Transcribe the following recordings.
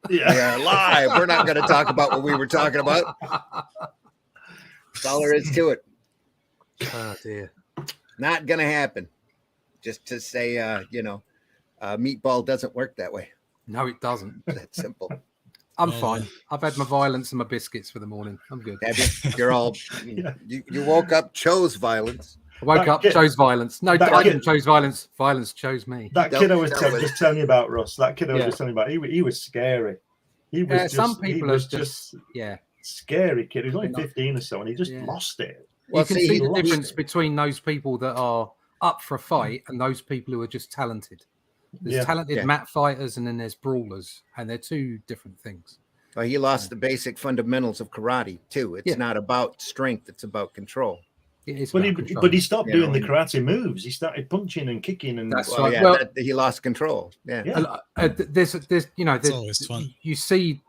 Yeah. We are live. We're not going to talk about what we were talking about. That's all there is to it. Oh dear. Not going to happen. Just to say, meatball doesn't work that way. No, it doesn't. That's simple. I'm fine. I've had my violence and my biscuits for the morning. I'm good. Have you? You're all. You woke up, chose violence. I woke up, chose violence. No, I didn't chose violence. Violence chose me. That kid I was just telling you about, Russ. That kid I was just telling you about. He was scary. He was just, some people he was are just scary kid. He was only 15 or so, and he just lost it. Well, you can see the difference between those people that are up for a fight and those people who are just talented. There's talented mat fighters, and then there's brawlers, and they're two different things. Well, he lost the basic fundamentals of karate too. It's not about strength; it's about control. It is but he stopped doing the karate moves. He started punching and kicking, and that's right. He lost control. There's it's always fun. You see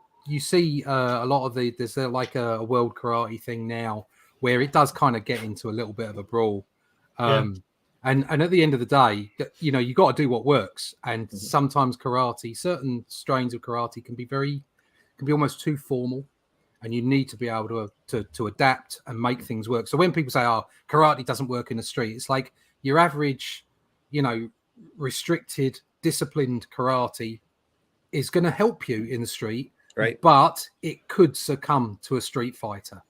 a lot of there's like a world karate thing now where it does kind of get into a little bit of a brawl. And at the end of the day, you got to do what works. And sometimes certain strains of karate can be almost too formal, and you need to be able to adapt and make things work. So when people say, "Oh, karate doesn't work in the street," it's like your average, restricted, disciplined karate is going to help you in the street, right? But it could succumb to a street fighter,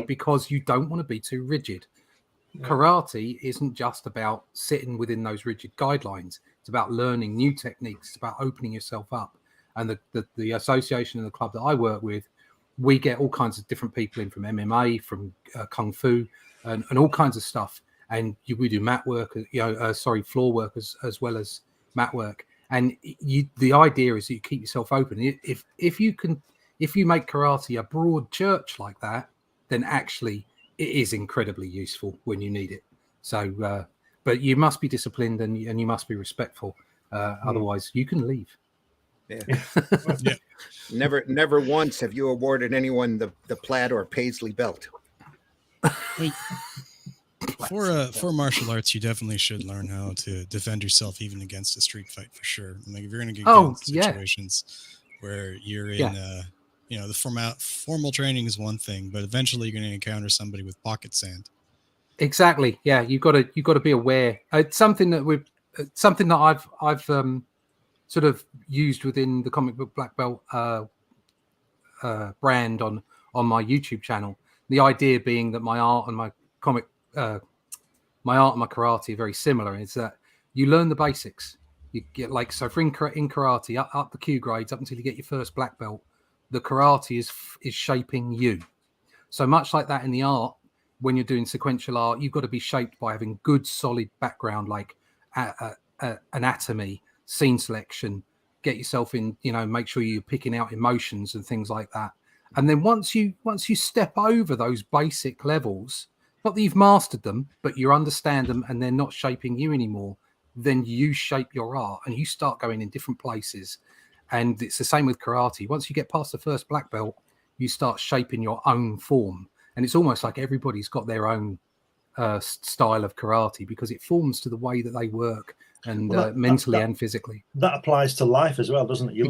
because you don't want to be too rigid. Karate isn't just about sitting within those rigid guidelines. It's about learning new techniques. It's about opening yourself up. And the association and the club that I work with, we get all kinds of different people in from MMA, from Kung Fu, and all kinds of stuff. And we do mat work, floor work as well as mat work. And the idea is that you keep yourself open. If you make karate a broad church like that, then actually it is incredibly useful when you need it. So, but you must be disciplined and you must be respectful. Otherwise, you can leave. Yeah. Never once have you awarded anyone the plaid or paisley belt. For martial arts, you definitely should learn how to defend yourself even against a street fight for sure. Like if you're going to get into situations where you're in, the formal training is one thing, but eventually you're going to encounter somebody with pocket sand. Exactly. Yeah, you've got to be aware. It's something that I've sort of used within the comic book black belt brand on my YouTube channel. The idea being that my art and my karate are very similar. Is that you learn the basics. You get for in karate up the Q grades up until you get your first black belt. The karate is shaping you. So much like that in the art, when you're doing sequential art, you've got to be shaped by having good solid background like anatomy, scene selection, get yourself in, make sure you're picking out emotions and things like that. And then once you step over those basic levels, not that you've mastered them, but you understand them and they're not shaping you anymore, then you shape your art and you start going in different places. And it's the same with karate. Once you get past the first black belt, you start shaping your own form. And it's almost like everybody's got their own style of karate because it forms to the way that they work and mentally and physically. That applies to life as well, doesn't it? You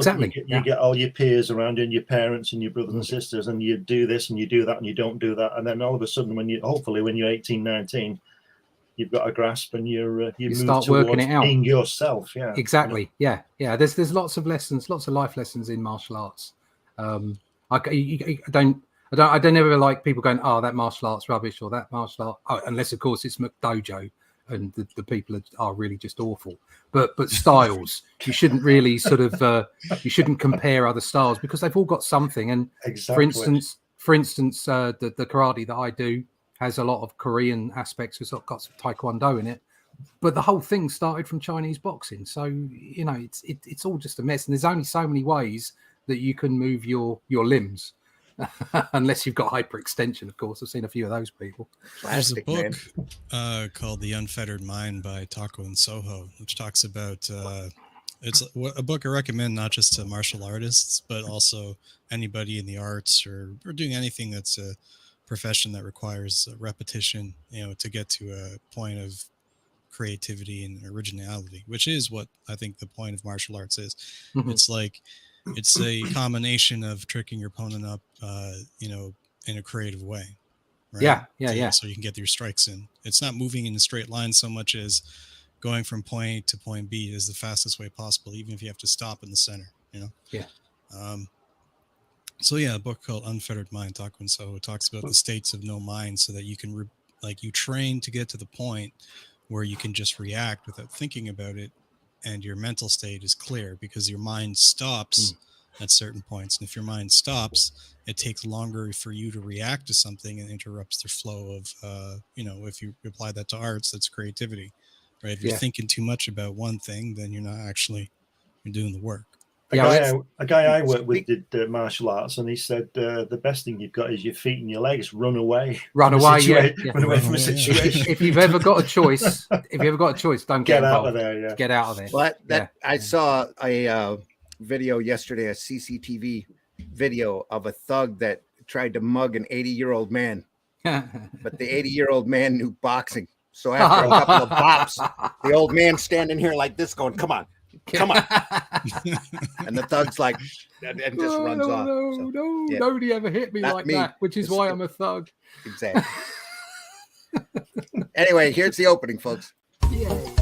get all your peers around you and your parents and your brothers and sisters, and you do this and you do that and you don't do that. And then all of a sudden, when you're 18, 19, you've got a grasp and you start working it out. Being yourself. Yeah, exactly. Yeah. There's lots of lessons, lots of life lessons in martial arts. I don't ever like people going, "Oh, that martial art's rubbish," or "that martial art," unless of course it's McDojo and the people are really just awful. But styles, you shouldn't really you shouldn't compare other styles because they've all got something. And for instance, the karate that I do has a lot of Korean aspects. It's got some Taekwondo in it, but the whole thing started from Chinese boxing. So it's all just a mess, and there's only so many ways that you can move your limbs. Unless you've got hyperextension, of course. I've seen a few of those people. There's a book called The Unfettered Mind by Tako and Soho, which talks about it's a book I recommend not just to martial artists, but also anybody in the arts or doing anything that's a profession that requires repetition, to get to a point of creativity and originality, which is what I think the point of martial arts is. Mm-hmm. It's like It's a combination of tricking your opponent up, in a creative way. Right? Yeah. So you can get your strikes in. It's not moving in a straight line so much as going from point A to point B is the fastest way possible, even if you have to stop in the center. Yeah. So yeah, a book called Unfettered Mind, Taco and Soho, talks about the states of no mind, so that you can you train to get to the point where you can just react without thinking about it, and your mental state is clear because your mind stops at certain points. And if your mind stops, it takes longer for you to react to something and interrupts the flow of, if you apply that to arts, that's creativity, right? If you're thinking too much about one thing, then you're doing the work. A guy I worked with did martial arts, and he said the best thing you've got is your feet and your legs. Run away. Run away From a situation. If you've ever got a choice, don't get out involved. of there. Yeah. Get out of there. But I saw a video yesterday, a CCTV video of a thug that tried to mug an 80-year-old man, but the 80-year-old man knew boxing. So after a couple of bops, the old man standing here like this, going, "Come on." And the thug's like, and just runs off. Nobody ever hit me like that, which is why I'm a thug. Exactly. Anyway, here's the opening, folks. Yay.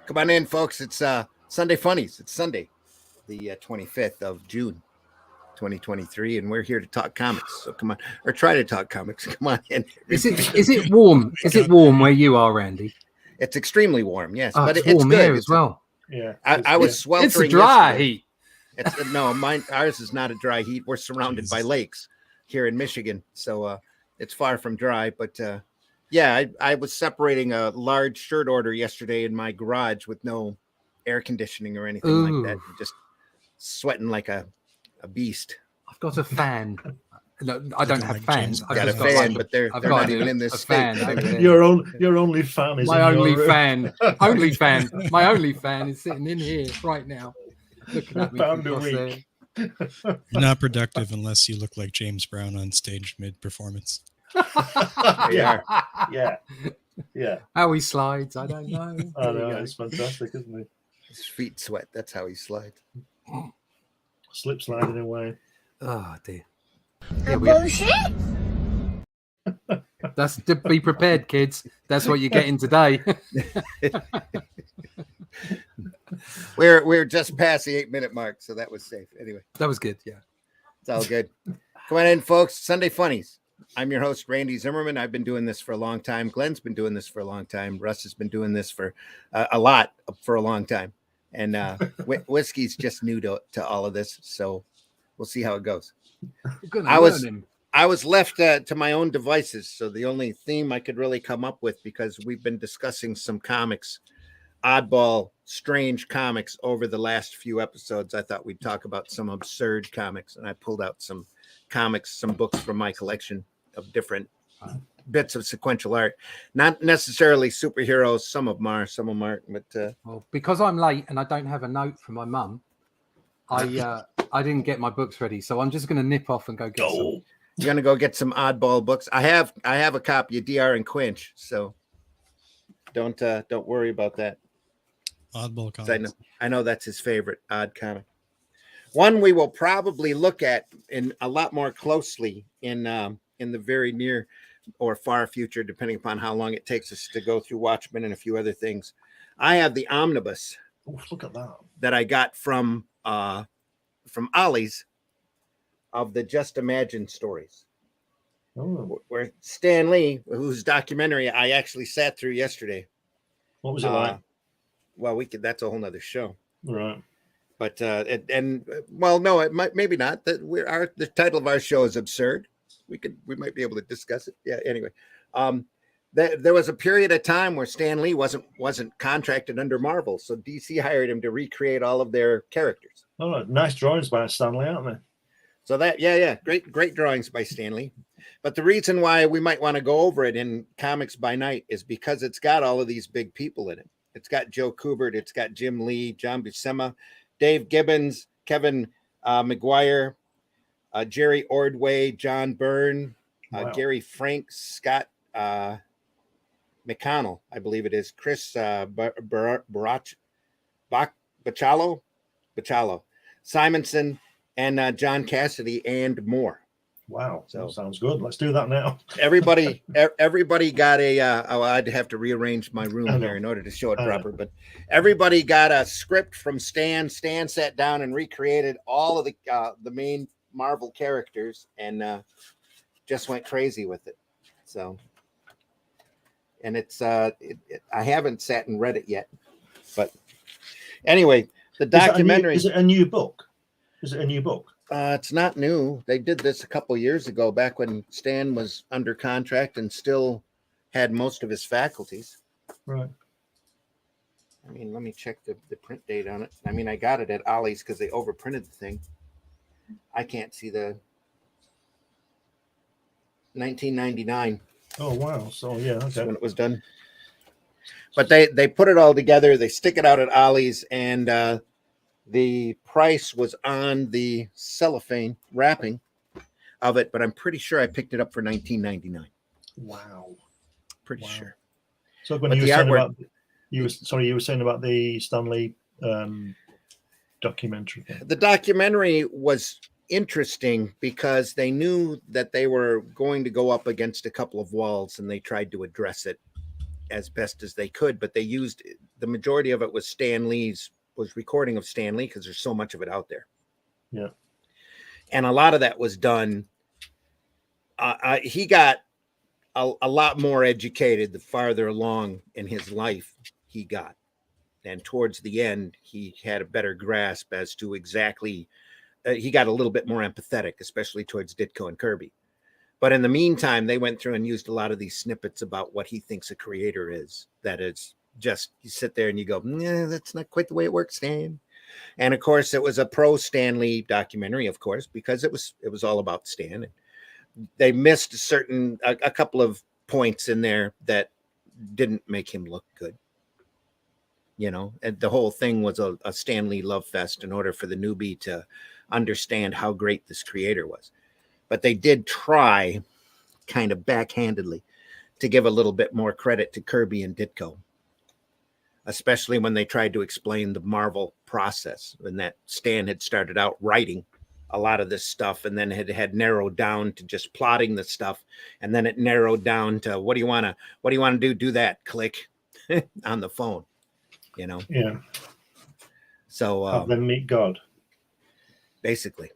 Come on in, folks. It's Sunday Funnies. It's Sunday, the 25th of June, 2023, and we're here to talk comics. So come on, or try to talk comics. Come on in. Is it warm? Is it warm where you are, Randy? It's extremely warm, yes, but it's warm good here as well. Yeah, I was sweltering. It's a dry heat. Ours is not a dry heat. We're surrounded by lakes here in Michigan, so it's far from dry, but. Yeah, I was separating a large shirt order yesterday in my garage with no air conditioning or anything like that. Just sweating like a beast. I've got a fan. No, I don't have fans. I've got a fan, but they're not even in this fan. Your only fan is my only fan. Only fan. My only fan is sitting in here right now, looking at me. Pound a week. You're not productive unless you look like James Brown on stage mid-performance. Yeah. How he slides, I don't know. I know, it's fantastic, isn't it? His feet sweat. That's how he slides. Slip sliding away. Oh dear. Bullshit. That's to be prepared, kids. That's what you're getting today. We're just past the 8-minute mark, so that was safe. Anyway, that was good. Yeah, it's all good. Come on in, folks. Sunday Funnies. I'm your host, Randy Zimmerman. I've been doing this for a long time. Glenn's been doing this for a long time. Russ has been doing this for a long time. And Whiskey's just new to all of this. So we'll see how it goes. I was left to my own devices. So the only theme I could really come up with, because we've been discussing some comics, oddball, strange comics over the last few episodes. I thought we'd talk about some absurd comics. And I pulled out some comics, some books from my collection of different bits of sequential art, not necessarily superheroes. Some of them are, some of them aren't. But well, because I'm late and I don't have a note from my mum, I didn't get my books ready, so I'm just going to nip off and go get some. You're going to go get some oddball books. I have a copy of DR and Quinch, so don't worry about that. Oddball comics. I know that's his favorite odd comic. One we will probably look at in a lot more closely in the very near or far future, depending upon how long it takes us to go through Watchmen and a few other things. I have the omnibus. Oh, look at that I got from Ollie's of the Just Imagine stories. Oh. Where Stan Lee, whose documentary I actually sat through yesterday. What was it like? Well, that's a whole nother show. Right. But no, it might, maybe not. That the title of our show is absurd. We might be able to discuss it. Yeah. Anyway, There was a period of time where Stan Lee wasn't contracted under Marvel, so DC hired him to recreate all of their characters. Oh, nice drawings by Stanley, aren't they? So that, great drawings by Stan Lee. But the reason why we might want to go over it in Comics by Night is because it's got all of these big people in it. It's got Joe Kubert, it's got Jim Lee, John Buscema, Dave Gibbons, Kevin McGuire, Jerry Ordway, John Byrne, Gary Frank, Scott McConnell, I believe it is, Chris Bachalo, Simonson, and John Cassidy, and more. Wow, so sounds good. Let's do that now. everybody got a I'd have to rearrange my room here in order to show it proper, but everybody got a script from Stan. Stan sat down and recreated all of the main Marvel characters and just went crazy with it. So, and it's I haven't sat and read it yet, but anyway, the documentary. Is it a new book? Is it a new book? It's not new. They did this a couple years ago, back when Stan was under contract and still had most of his faculties. Right. I mean, let me check the print date on it. I mean, I got it at Ollie's because they overprinted the thing. I can't see the 1999. Oh, wow. So, yeah, okay. That's when it was done. But they put it all together. They stick it out at Ollie's, and the price was on the cellophane wrapping of it, but I'm pretty sure I picked it up for $19.99. Wow. Pretty sure. So when you were saying about you were saying about the Stanley documentary thing. The documentary was interesting because they knew that they were going to go up against a couple of walls, and they tried to address it as best as they could, but they used the majority of it was recording of Stan Lee because there's so much of it out there. Yeah. And a lot of that was done. He got a lot more educated the farther along in his life he got. And towards the end, he had a better grasp as to exactly, he got a little bit more empathetic, especially towards Ditko and Kirby. But in the meantime, they went through and used a lot of these snippets about what he thinks a creator is. That is just, you sit there and you go, nah, that's not quite the way it works, Stan. And of course, it was a pro Stan Lee documentary, of course, because it was all about Stan. They missed a couple of points in there that didn't make him look good. You know, and the whole thing was a Stan Lee love fest in order for the newbie to understand how great this creator was. But they did try, kind of backhandedly, to give a little bit more credit to Kirby and Ditko, especially when they tried to explain the Marvel process, and that Stan had started out writing a lot of this stuff and then had narrowed down to just plotting the stuff, and then it narrowed down to what do you want to do that, click on the phone, you know. Yeah. So have them meet God, basically.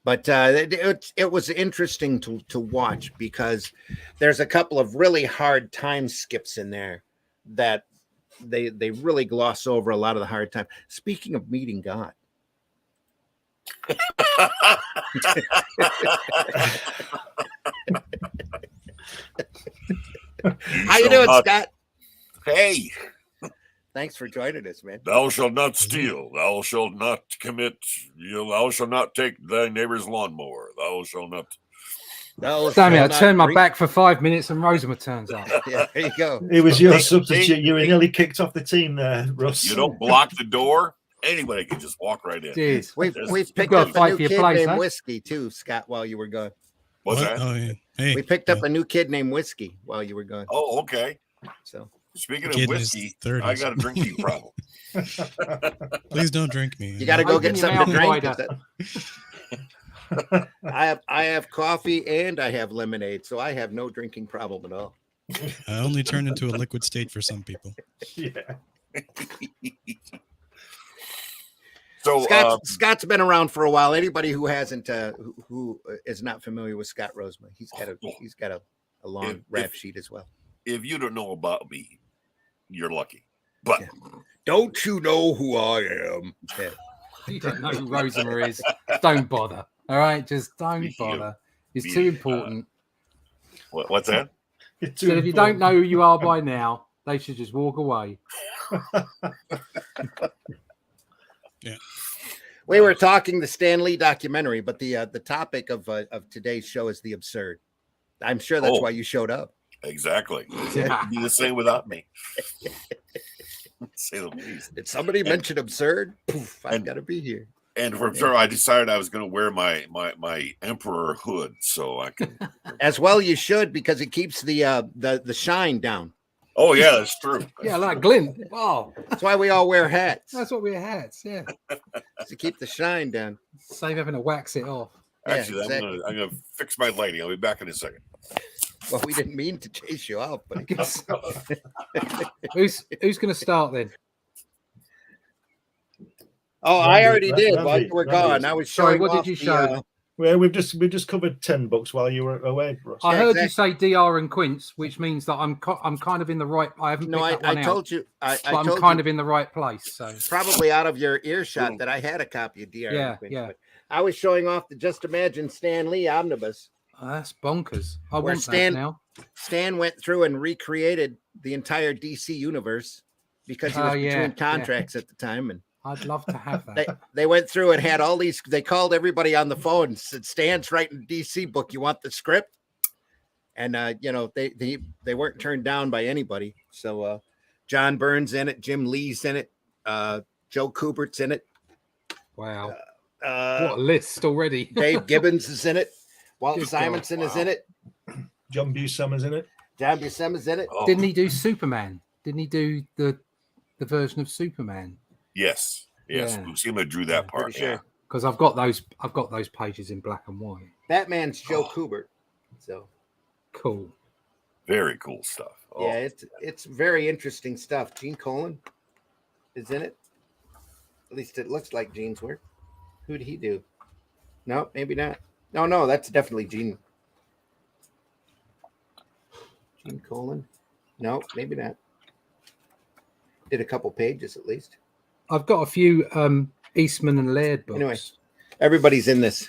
But it was interesting to watch because there's a couple of really hard time skips in there that they really gloss over a lot of the hard time. Speaking of meeting God. How you doing, Scott? Hey. Thanks for joining us, man. Thou shalt not steal. Thou shalt not commit. Thou shalt not take thy neighbor's lawnmower. Thou shalt not. Damn it, I turned my back for 5 minutes and Rosema turns up. Yeah, there you go. It was your substitute. You were nearly kicked off the team there, Russ. You don't block the door. Anybody can just walk right in. Jeez. We've picked up a new kid named Whiskey, too, Scott, while you were gone. What's that? Oh, yeah. Hey, we picked up a new kid named Whiskey while you were gone. Oh, okay. So speaking of whiskey, I got a drinking problem. Please don't drink me. You got to go get something to drink. I have coffee and I have lemonade, so I have no drinking problem at all. I only turn into a liquid state for some people. Yeah. So Scott's been around for a while. Anybody who hasn't, who is not familiar with Scott Rosema, he's got a long rap sheet as well. If you don't know about me, you're lucky. But don't you know who I am? Yeah. You don't know who Rosema is. Don't bother. All right, just don't bother. It's too important. What's that? So if you don't know who you are by now, they should just walk away. Yeah. We were talking the Stan Lee documentary, but the topic of today's show is the absurd. I'm sure that's why you showed up. Exactly. It'd be the same without me. Say the least. Did somebody mention absurd? Poof, I've got to be here. And from there, I decided I was going to wear my emperor hood, so I can. As well, you should, because it keeps the shine down. Oh yeah, that's true. Yeah, like glint. Oh, that's why we all wear hats. That's what we wear hats. Yeah, to keep the shine down. Save having to wax it off. Actually, yeah, exactly. I'm gonna fix my lighting. I'll be back in a second. Well, we didn't mean to chase you out, but who's going to start then? Oh, I already did. While you were gone, I was showing. Sorry, what did you show? Well, we've just covered 10 books while you were away, Russ. I heard you say DR and Quince, which means that I'm kind of in the right. I haven't. No, I told you. I'm kind of in the right place. So probably out of your earshot that I had a copy of DR. Yeah, and Quince, yeah. But I was showing off the Just Imagine Stan Lee omnibus. Oh, that's bonkers. I where want that now. Stan went through and recreated the entire DC universe because he was between contracts at the time, and I'd love to have that. They went through and had all these. They called everybody on the phone and said, "Stan's writing a DC book. You want the script?" And they weren't turned down by anybody. So John Byrne's in it, Jim Lee's in it, Joe Kubert's in it. Wow, what a list already! Dave Gibbons is in it. Walt Simonson is in it. John Buscema's in it. John Buscema's in it. Oh. Didn't he do Superman? Didn't he do the version of Superman? Yes. Yeah. Buscema drew that part. Sure. Yeah. Because I've got those pages in black and white. Batman's Joe Kubert. So cool. Very cool stuff. Oh. Yeah, it's very interesting stuff. Gene Colan is in it. At least it looks like Gene's work. Who did he do? No, maybe not. No, that's definitely Gene. Gene Colan? No, maybe not. Did a couple pages at least. I've got a few Eastman and Laird books. Anyway, everybody's in this.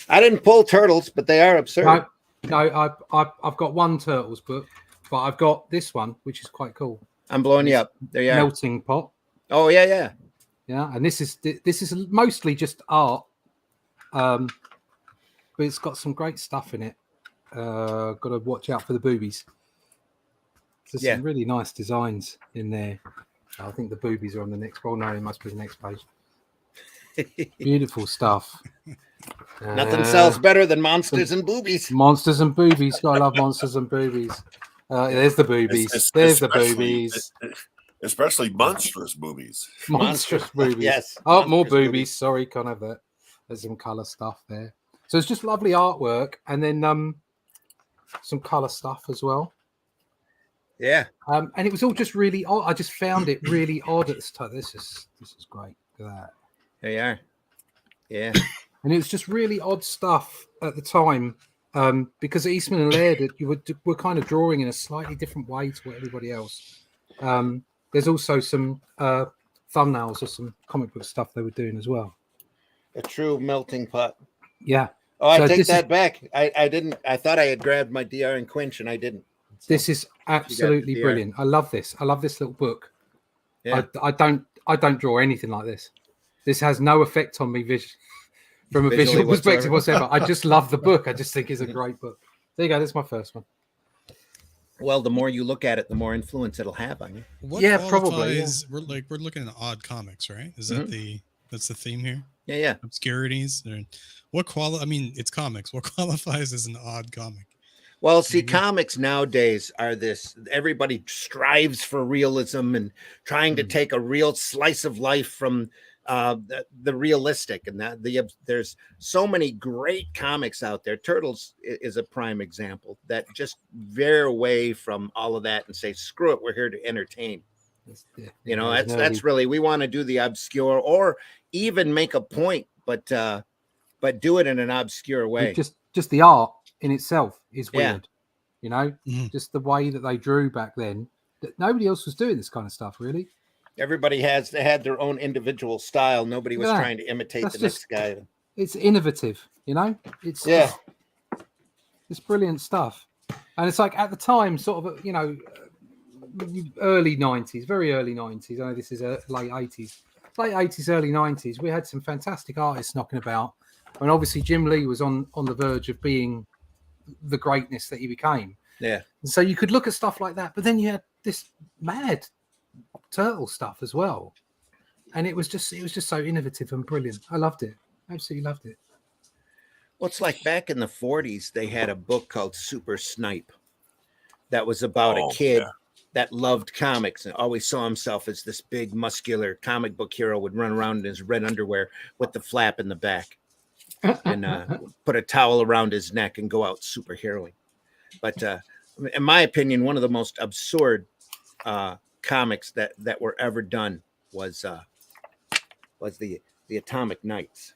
I didn't pull Turtles, but they are absurd. No, I've got one Turtles book, but I've got this one, which is quite cool. I'm blowing you up. There you are. Melting Pot. Oh yeah. And this is mostly just art, but it's got some great stuff in it. Got to watch out for the boobies. There's some really nice designs in there. I think the boobies are on the next. Oh no, it must be the next page. Beautiful stuff. Nothing sells better than monsters and boobies. Monsters and boobies. Gotta love monsters and boobies. There's the boobies. There's the boobies. Especially monstrous boobies. Monstrous boobies. Yes. Oh, more boobies. Sorry, can't have that. There's some color stuff there. So it's just lovely artwork, and then some color stuff as well. Yeah. And it was all just really odd. I just found it really odd at the time. This is great. Look at that. There you are. Yeah. And it was just really odd stuff at the time, because Eastman and Laird, you were kind of drawing in a slightly different way to what everybody else. There's also some thumbnails of some comic book stuff they were doing as well. A true melting pot. Yeah. Oh, I take that back. I didn't. I thought I had grabbed my DR and Quinch, and I didn't. So this is absolutely brilliant. I love this. I love this little book. Yeah. I don't draw anything like this. This has no effect on me from a visual perspective whatsoever. I just love the book. I just think it's a great book. There you go. That's my first one. Well, the more you look at it, the more influence it'll have on you. Probably. Yeah. We're looking at odd comics, right? Is that that's the theme here? Yeah. Obscurities. I mean, it's comics. What qualifies as an odd comic? Well, see, comics nowadays are this. Everybody strives for realism and trying to take a real slice of life from the realistic, and there's so many great comics out there. Turtles is a prime example that just veer away from all of that and say, "Screw it, we're here to entertain." That's really, we want to do the obscure or even make a point, but do it in an obscure way. Just the art in itself is weird, just the way that they drew back then. That nobody else was doing this kind of stuff, really. Everybody had their own individual style. Nobody was trying to imitate next guy. It's innovative, it's brilliant stuff. And it's like at the time, sort of, early 90s, very early 90s. I know this is late 80s. Late 80s, early 90s, we had some fantastic artists knocking about. I mean, obviously, Jim Lee was on the verge of being the greatness that he became. Yeah. And so you could look at stuff like that, but then you had this mad turtle stuff as well. And it was just so innovative and brilliant. I loved it. Absolutely loved it. Well, it's like back in the 40s, they had a book called Super Snipe that was about a kid that loved comics and always saw himself as this big, muscular comic book hero, would run around in his red underwear with the flap in the back and put a towel around his neck and go out superheroing. But in my opinion, one of the most absurd comics that were ever done was the Atomic Knights.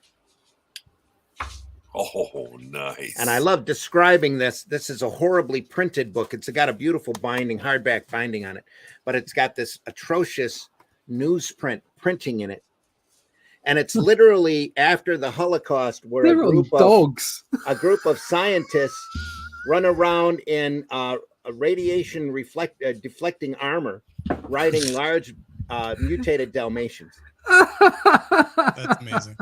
Oh, nice. And I love describing this. This is a horribly printed book. It's got a beautiful binding, hardback binding on it, but it's got this atrocious newsprint printing in it. And it's literally after the Holocaust, where a group of scientists run around in a radiation deflecting armor, riding large mutated Dalmatians. That's amazing.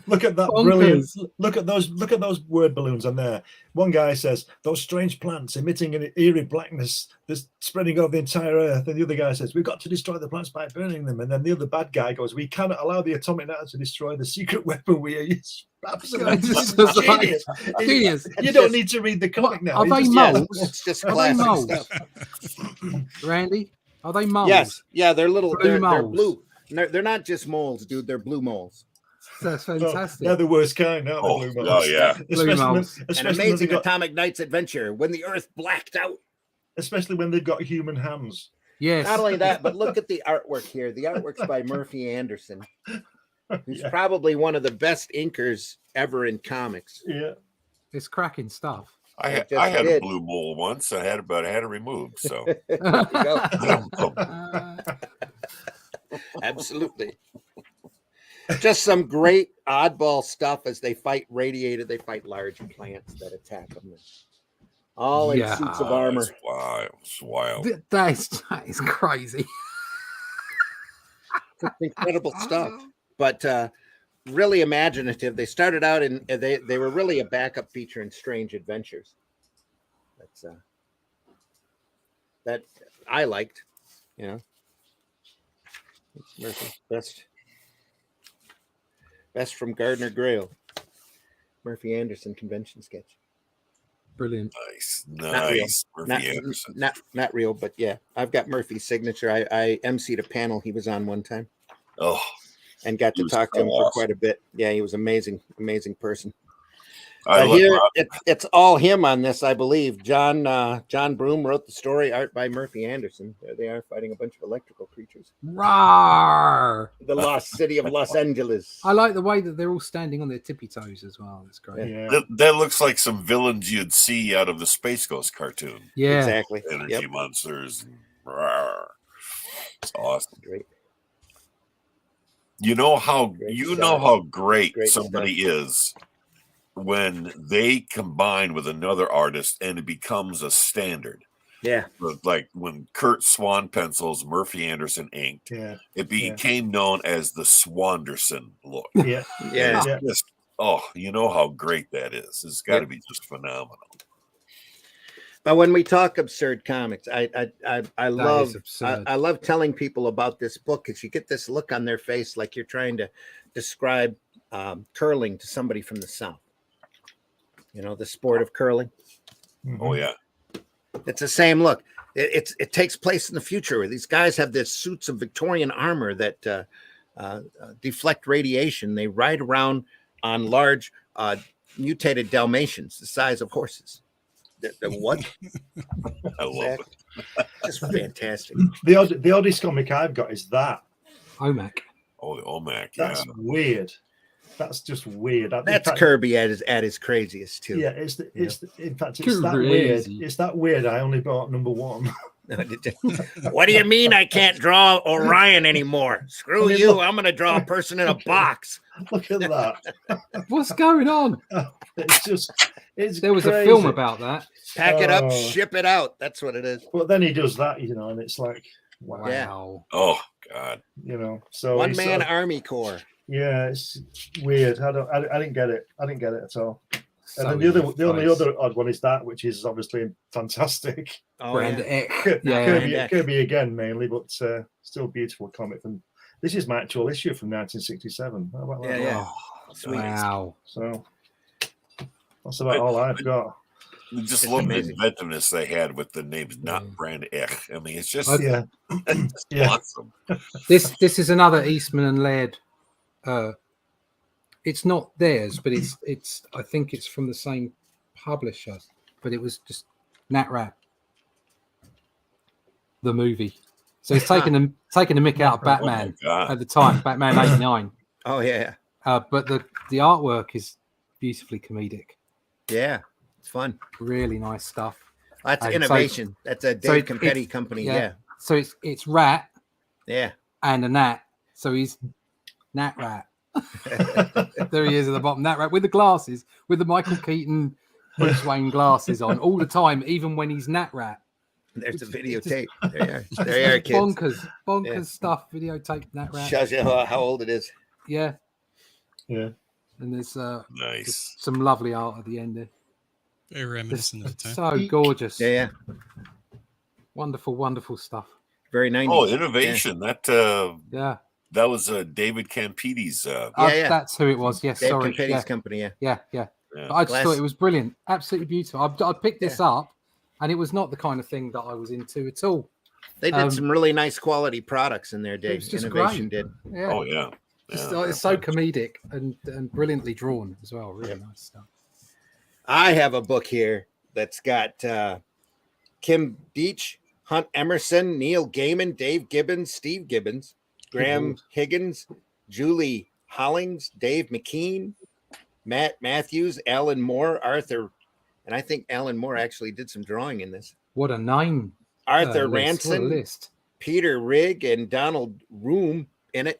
Look at that brilliant. Look at those word balloons on there. One guy says those strange plants emitting an eerie blackness that's spreading over the entire earth, and the other guy says we've got to destroy the plants by burning them. And then the other bad guy goes, we cannot allow the atomic knight to destroy the secret weapon we are using. Absolutely genius. You don't need to read the comic now. Are they moles? It's just classic stuff. Randy, are they moles? Yes. Yeah, they're little. They're blue. They're not just moles, dude. They're blue moles. That's fantastic. They're the worst kind, aren't they? Blue moles. Oh, yeah. Blue moles. An amazing Atomic Knights adventure when the Earth blacked out. Especially when they've got human hands. Yes. Not only that, but look at the artwork here. The artwork's by Murphy Anderson, who's probably one of the best inkers ever in comics. Yeah. It's cracking stuff. I had a blue mole once. I had it removed. So There you go. Absolutely. Just some great oddball stuff as they fight radiated. They fight large plants that attack them. All in suits of armor. It's wild. That is crazy. It's incredible stuff. But really imaginative. They started out in they were really a backup feature in Strange Adventures. That's that I liked, you know. Murphy, best from Gardner Grail. Murphy Anderson convention sketch. Brilliant. Nice. Murphy Anderson. Not real, but yeah. I've got Murphy's signature. I emceed a panel he was on one time. Oh. And got to talk to him for quite a bit. Yeah, he was amazing amazing person. It's all him on this, I believe. John Broom wrote the story, art by Murphy Anderson. There they are fighting a bunch of electrical creatures. Rawr! The lost city of Los Angeles. I like the way that they're all standing on their tippy toes as well. That's great. Yeah. That looks like some villains you'd see out of the Space Ghost cartoon. Yeah, exactly. Energy monsters. It's awesome. Great. You know how great somebody is when they combine with another artist and it becomes a standard. Yeah. Like when Kurt Swan pencils, Murphy Anderson inked, it became known as the Swanderson look. Yeah. Yeah. Just, you know how great that is. It's got to be just phenomenal. But when we talk absurd comics, I love telling people about this book because you get this look on their face like you're trying to describe curling to somebody from the South. You know, the sport of curling. Mm-hmm. Oh yeah, it's the same look. It takes place in the future where these guys have this suits of Victorian armor that deflect radiation. They ride around on large mutated Dalmatians the size of horses. What? I love it. Just fantastic. The oddest comic I've got is that OMAC. Oh, the OMAC. That's weird. That's just weird. That's Kirby at his craziest too. Yeah, in fact it's that weird. It's that weird. I only bought number one. What do you mean I can't draw Orion anymore? Screw you! I'm going to draw a person in a box. Look at that. What's going on? There was a film about that. Pack it up, ship it out. That's what it is. But then he does that, and it's like, wow. Yeah. Oh God. So one man army corps. Yeah, it's weird. I didn't get it. I didn't get it at all. And then the only other odd one is that, which is obviously fantastic. Oh, Kirby again mainly, but still beautiful comic. And this is my actual issue from 1967. How about that? Yeah. Sweet. Wow. So that's about all I've got. I just love the inventiveness they had with the names, not Brand Ech. I mean, it's just awesome. This is another Eastman and Laird. It's not theirs, but it's. I think it's from the same publisher, but it was just Nat Rat, the movie. So it's taking the mick out of Batman at the time, Batman '89. Oh yeah. But the artwork is beautifully comedic. Yeah, it's fun. Really nice stuff. That's innovation. That's a Dave Campetti company. Yeah. So it's Rat. Yeah. And a Nat. So he's Nat Rat. There he is at the bottom. Nat Rat with the glasses, with the Michael Keaton Bruce Wayne glasses on all the time, even when he's Nat Rat. There's a videotape. There you are, kids. Bonkers stuff. Videotape Nat Rat. Shows you how old it is. Yeah. Yeah. And there's nice, some lovely art at the end there. Very reminiscent of the time. So gorgeous. Yeah. Wonderful stuff. Very 90s. Oh, innovation. Yeah. That was David Campetti's. That's who it was. Yes, Dave Campetti's company. Yeah. But I just thought it was brilliant. Absolutely beautiful. I picked this up, and it was not the kind of thing that I was into at all. They did some really nice quality products in there, Dave. Innovation great. Did. Yeah. Oh, yeah. It's so comedic and brilliantly drawn as well. Really nice stuff. I have a book here that's got Kim Deitch, Hunt Emerson, Neil Gaiman, Dave Gibbons, Steve Gibbons, Graham Higgins, Julie Hollings, Dave McKean, Matt Matthews, Alan Moore, Arthur, and I think Alan Moore actually did some drawing in this. What a name. Arthur Ranson, Peter Rigg, and Donald Room in it,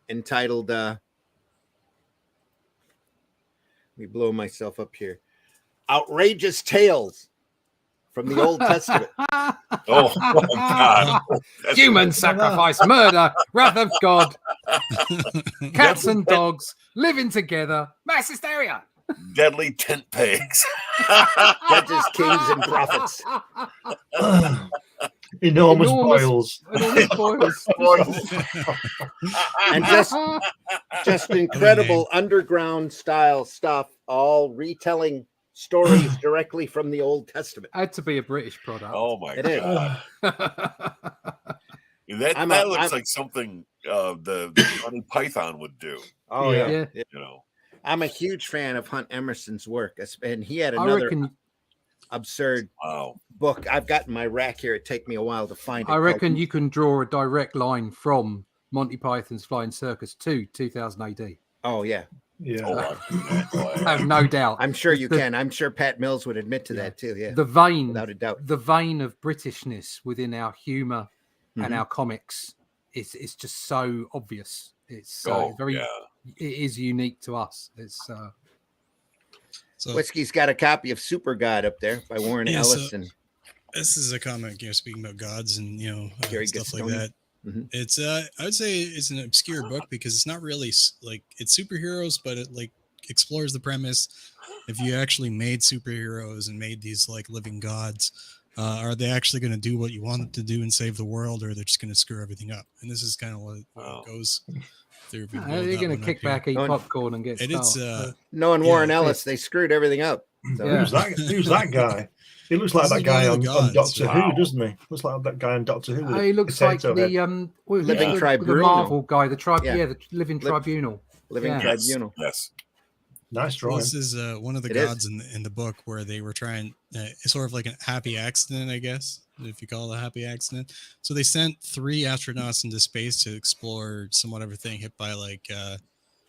entitled let me blow myself up here. Outrageous Tales from the Old Testament. Oh my God. Human sacrifice, murder, wrath of God, cats and dogs living together, mass hysteria. Deadly tent pegs. Judges, kings, and prophets. Enormous boils. And just incredible underground style stuff, all retelling stories directly from the Old Testament. Had to be a British product. Oh my God. That looks like something the Monty Python would do. Oh yeah. You know. I'm a huge fan of Hunt Emerson's work, and he had another absurd book. I've got in my rack here. It take me a while to find it. I reckon you can draw a direct line from Monty Python's Flying Circus to 2000 AD. Oh yeah. Yeah. I have no doubt. I'm sure you can. I'm sure Pat Mills would admit to that too. Yeah. The vein, without a doubt. The vein of Britishness within our humor and our comics is just so obvious. It's it is unique to us. It's so Whiskey's got a copy of Super God up there by Warren Ellis. And this is a comic, speaking about gods and stuff like that. Mm-hmm. It's I would say it's an obscure book because it's not really like it's superheroes, but it like explores the premise. If you actually made superheroes and made these like living gods, are they actually going to do what you want them to do and save the world, or they're just going to screw everything up? And this is kind of what it goes through. You're going to kick back, eat popcorn, and get started. Knowing Warren Ellis, they screwed everything up. So. Who's that guy? He looks like that guy on Doctor Who, doesn't he? Looks like that guy on Doctor Who. He looks like the Living Tribunal. The Marvel guy, the Living Tribunal. Living Tribunal. Yes. Nice drawing. This is one of the gods in the book where they were trying. It's sort of like a happy accident, I guess, if you call it a happy accident. So they sent 3 astronauts into space to explore somewhat of a thing hit by like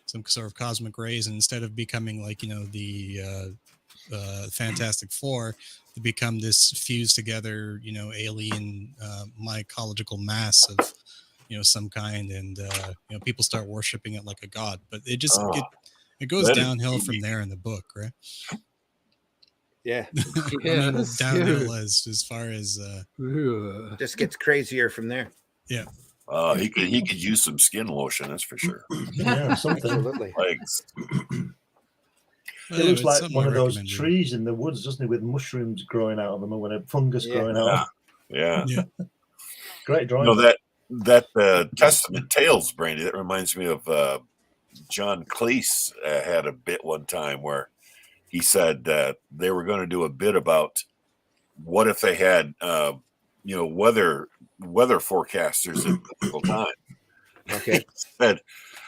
some sort of cosmic rays, and instead of becoming like the Fantastic Four, they become this fused together alien mycological mass of some kind, and people start worshiping it like a god. But it just it goes downhill from there in the book, right? Yeah. Downhill as far as just gets crazier from there. Yeah. He could use some skin lotion, that's for sure. Yeah, something. Absolutely. Legs. It looks like one of those trees in the woods, doesn't it, with mushrooms growing out of them, or when a fungus growing out. Yeah. Great drawing. You know, that Testament Tales, Brandy, that reminds me of John Cleese had a bit one time where he said that they were going to do a bit about what if they had weather forecasters at typical time. Okay. He said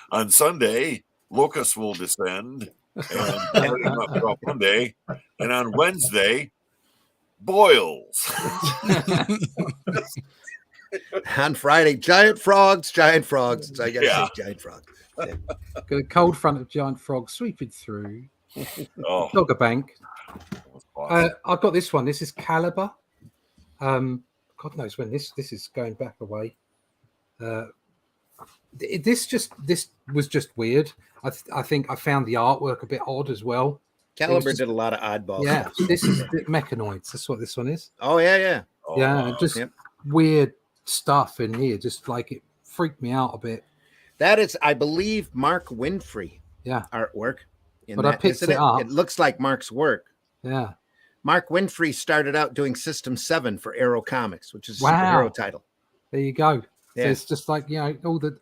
on Sunday locusts will descend, and on Monday, and on Wednesday boils. On Friday, giant frogs. So I gotta say giant frogs. Yeah. Got a cold front of giant frogs sweeping through. Dogger Bank. I've got this one. This is Caliber. God knows when this is going back away. This was just weird. I think I found the artwork a bit odd as well. Caliber did a lot of oddballs. Yeah, this is Mechanoids. That's what this one is. Oh yeah. Just weird stuff in here. Just like it freaked me out a bit. That is, I believe, Mark Winfrey. Yeah, artwork. But I picked it up. It looks like Mark's work. Yeah. Mark Winfrey started out doing System 7 for Arrow Comics, which is a superhero title. There you go. Yeah. So it's just like, all the...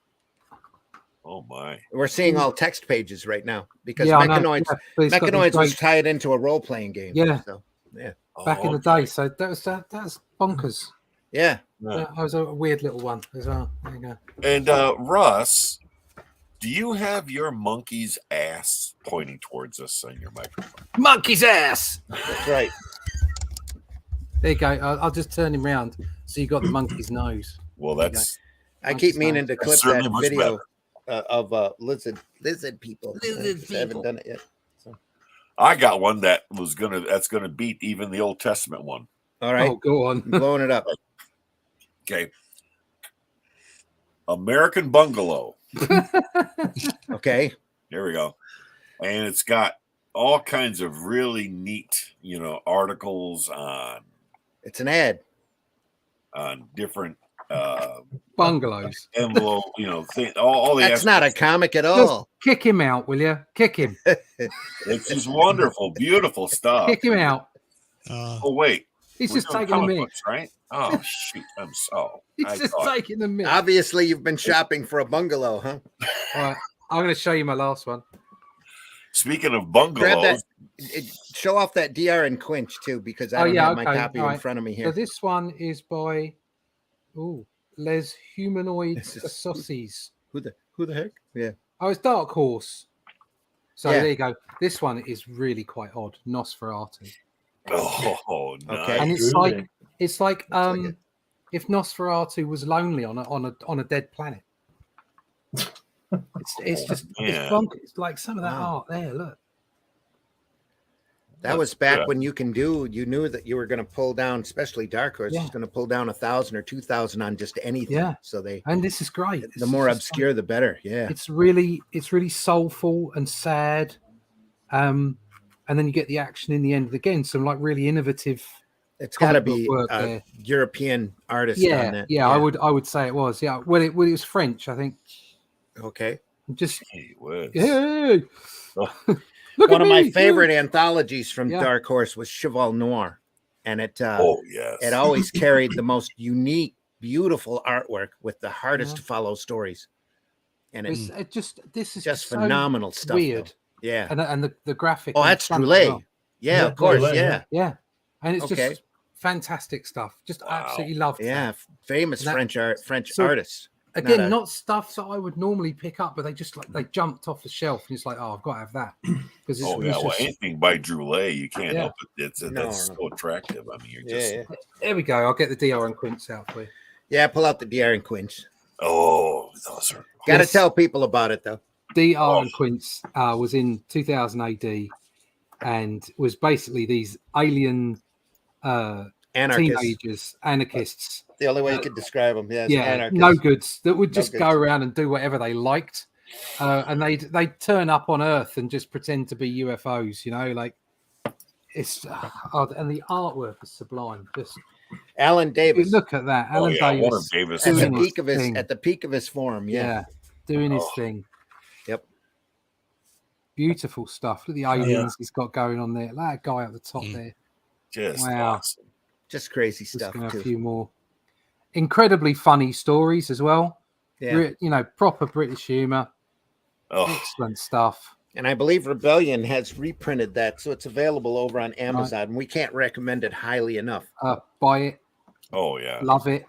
Oh, my. We're seeing all text pages right now because Mechanoids was tied into a role-playing game. Yeah. So, yeah. Back in the day. So that was bonkers. Yeah. That was a weird little one as well. There you go. And Russ, do you have your monkey's ass pointing towards us on your microphone? Monkey's ass. That's right. There you go. I'll just turn him around so you got the monkey's nose. Well, that's. I keep meaning to clip that video of lizard people. I haven't done it yet. So. I got one that's gonna beat even the Old Testament one. All right. Oh, go on. I'm blowing it up. Okay. American Bungalow. Okay. There we go. And it's got all kinds of really neat, articles on. It's an ad. On different bungalows. Envelope, all the. That's not a comic at all. Just kick him out, will you? Kick him. It's just wonderful, beautiful stuff. Kick him out. Oh wait. He's just taking the mic, right? Oh shoot! I'm so. He's just taking the mic. Obviously, you've been shopping for a bungalow, huh? All right, I'm going to show you my last one. Speaking of bungalows, show off that DR and Quinch too, because I don't have my copy in front of me here. So this one is by Les Humanoids Associes. Who the heck? Yeah. Oh, it's Dark Horse. So there you go. This one is really quite odd. Nosferatu. Oh, nice. Okay. And it's like if Nosferatu was lonely on a dead planet. It's just it's bonkers. It's like some of that art there. Look, that was back when you knew that you were going to pull down, especially Dark Horse was going to pull down 1,000 or 2,000 on just anything. Yeah. So and this is great. The more obscure, the better. Yeah. It's really soulful and sad. And then you get the action in the end. Again, some like really innovative. It's got to be a European artist. Yeah, on that. Yeah, I would say it was. Yeah, well, it was French, I think. Okay. Just hey. One of my favorite anthologies from Dark Horse was Cheval Noir, and it it always carried the most unique, beautiful artwork with the hardest to follow stories. And this is just phenomenal stuff. Weird. Though. Yeah. And the graphic. Oh, that's Droulet. Yeah, of course. Yeah. And it's just fantastic stuff. Just absolutely loved it. Yeah. Famous French artist. Again, not stuff that I would normally pick up, but they jumped off the shelf and it's like, I've got to have that. Because anything by Droulet, you can't help it. That's so attractive. I mean, you're just there we go. I'll get the DR and Quince out for you. Yeah, pull out the DR and Quince. Oh, those are gotta tell people about it though. DR and Quince was in 2000 AD and was basically these alien anarchists. The only way you could describe them, no goods that would just go around and do whatever they liked, and they'd turn up on Earth and just pretend to be UFOs, It's and the artwork is sublime. Just Alan Davis. look at that, Alan Warren Davis, Davis at the doing peak his of his thing. at the peak of his form. Yeah, doing his thing. Yep. Beautiful stuff. Look at the aliens he's got going on there. That guy at the top there. Just Wow. awesome. Just crazy Just stuff. gonna have Too. a few more incredibly funny stories as well. Yeah. You know, proper British humor. Oh, Excellent stuff. And I believe Rebellion has reprinted that, so it's available over on Amazon. And we can't recommend it highly enough. Buy it. oh yeah. Love it.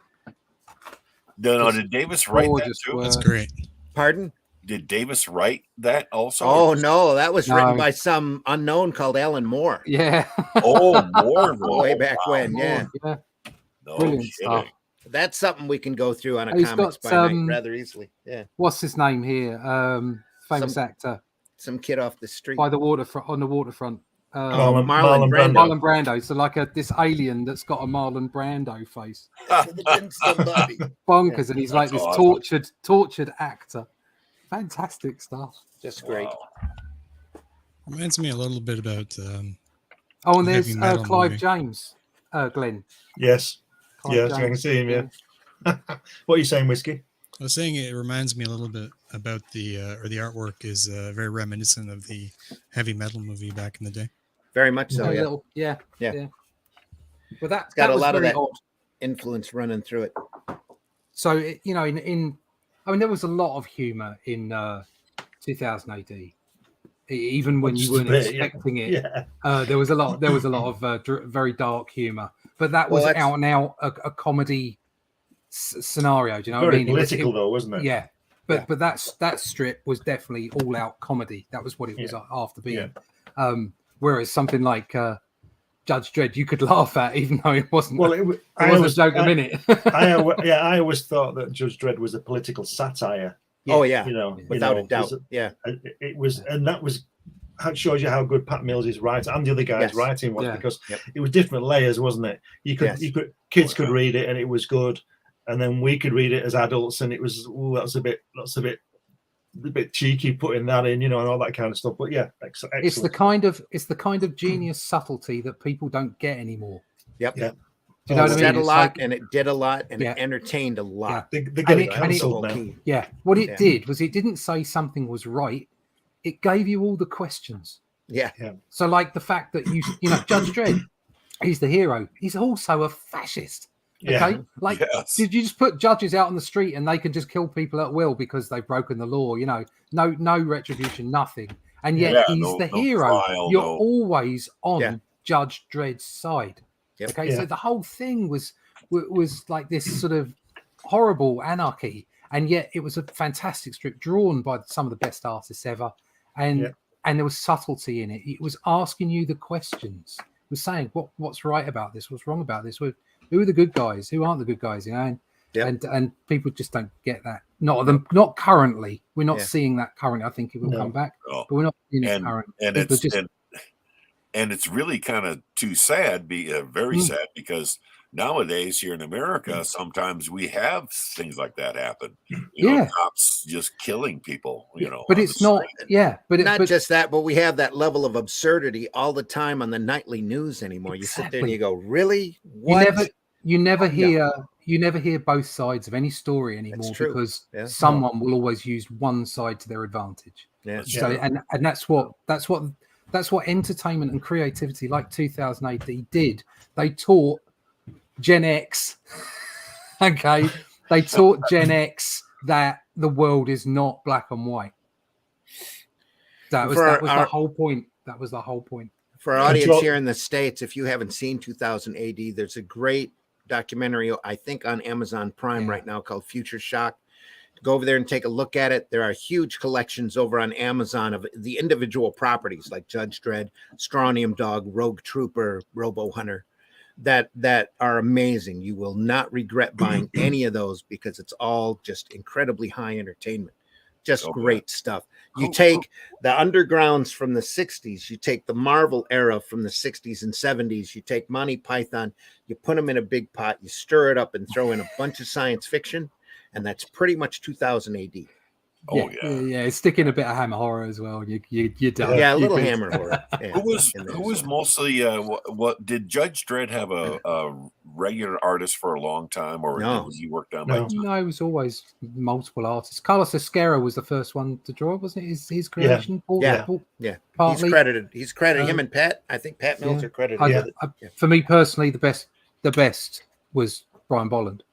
No, did Davis write that Gorgeous too? work. That's great. Pardon? Did Davis write that also? Oh no, that was written No. by some unknown called Alan Moore. Yeah. Oh, more Way back when, yeah. Yeah. No Brilliant kidding. stuff. That's something we can go through on a He's comics got, by night rather easily. Yeah. What's his name here? Famous Some- actor Some kid off the street. by the waterfront on the waterfront. Marlon Brando. Marlon Brando. So like this alien that's got a Marlon Brando face. Somebody. Bonkers, and he's like That's this awesome. tortured actor. Fantastic stuff. Just great. Wow. Reminds me a little bit about. Oh, and Heavy there's metal Clive movie. James, Glenn. Yes. Clive Yes, I can see him, yeah. What are you saying, Whiskey? I was saying it reminds me a little bit about the artwork is very reminiscent of the heavy metal movie back in the day. Very much so, A yeah. little, yeah. But It's got a was lot of very that odd. influence running through it. So you know, I mean, there was a lot of humor in 2000 AD. Even when you Just a weren't bit, yeah. expecting it, Yeah. there was a lot of very dark humor. But that was Well, that's- out and out a comedy scenario. Do you know what I Very mean? It was- political, though, wasn't it? Yeah, but that strip was definitely all out comedy. That was what it was Yeah. after being. Whereas something like Judge Dredd, you could laugh at, even though it wasn't. Well, it wasn't a joke a minute. I always thought that Judge Dredd was a political satire. Oh yeah, You know, without a doubt. Yeah. It was, and that was. That shows you how good Pat Mills is writing, and the other guy's Yes. writing was, Yeah. because it was different layers, wasn't it? Kids could read it and it was good, and then we could read it as adults and it was, that's a bit cheeky putting that in, you know, and all that kind of stuff. But yeah, excellent. It's the kind of genius subtlety that people don't get anymore. Yep. Yeah. Do you know what I It mean? said a It's lot, like- and it did a lot, and Yeah. it entertained a lot. They get And it it- cancelled now. Yeah. What it Yeah. did was it didn't say something was right. It gave you all the questions. Yeah. So like the fact that you know, Judge Dredd, he's the hero. He's also a fascist. Okay. Yeah. Like, Yes. did you just put judges out on the street and they can just kill people at will because they've broken the law? You know, no retribution, nothing. And yet Yeah, he's no- the no hero. trial, You're no- always on Yeah. Judge Dredd's side. Yep. Okay. Yeah. So the whole thing was like this sort of horrible anarchy. And yet it was a fantastic strip drawn by some of the best artists ever. And there was subtlety in it. It was asking you the questions. It was saying, what's right about this? What's wrong about this? Who are the good guys? Who aren't the good guys? You know, and people just don't get that. Not currently. We're not seeing that currently. I think it will come back, No. but we're not seeing it currently. And it's really kind of too sad, very sad, because nowadays here in America, sometimes we have things like that happen. You know, cops just killing people. You know, but on it's the not. street. Yeah, but Not just that, but we have that level of absurdity all the time on the nightly news anymore. You sit there and Exactly. you go, "Really? What?" You never hear both sides of any story anymore, true. because Yeah. someone will always use one side to their advantage. Yeah. So and that's what entertainment and creativity like 2000 AD did. They taught Gen X, okay, they taught Gen X that the world is not black and white. That was the whole point. That was the whole point. For our audience here in the States, if you haven't seen 2000 AD, there's a great documentary, I think, on Amazon Prime right now called Future Shock. Go over there and take a look at it. There are huge collections over on Amazon of the individual properties like Judge Dredd, Strontium Dog, Rogue Trooper, Robo Hunter, that are amazing. You will not regret buying any of those because it's all just incredibly high entertainment. Just great stuff. You take the undergrounds from the 60s, you take the Marvel era from the 60s and 70s, you take Monty Python, you put them in a big pot, you stir it up and throw in a bunch of science fiction, and that's pretty much 2000 AD. Oh yeah. Sticking a bit of Hammer horror as well. You're done. Yeah, a little Hammer horror. Yeah, who was mostly what did Judge Dredd have a regular artist for a long time, or was he worked on by? No, it was always multiple artists. Carlos Esquerra was the first one to draw, wasn't it? His creation. Yeah. Partly. He's credited. Him and Pat. I think Pat Mills are credited. For me personally, the best was Brian Bolland.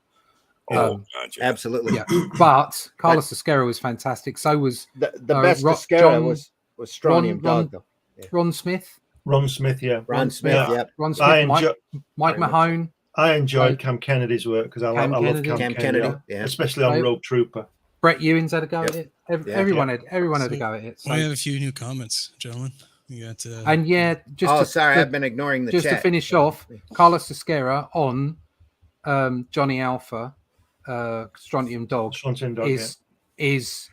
Absolutely. Yeah, but Carlos Esquerra was fantastic. So was the best Esquerra was Strontium Dog, though. Yeah. Ron Smith. Ron Smith, Mike Mahone. I enjoyed Cam Kennedy's work because I love Cam Kennedy, especially on Rogue Trooper. Brett Ewins had a go at it. Everyone had a go at it. So. We have a few new comments, gentlemen. You got I've been ignoring the chat. To finish off, Carlos Esquerra on Johnny Alpha. Strontium Dog is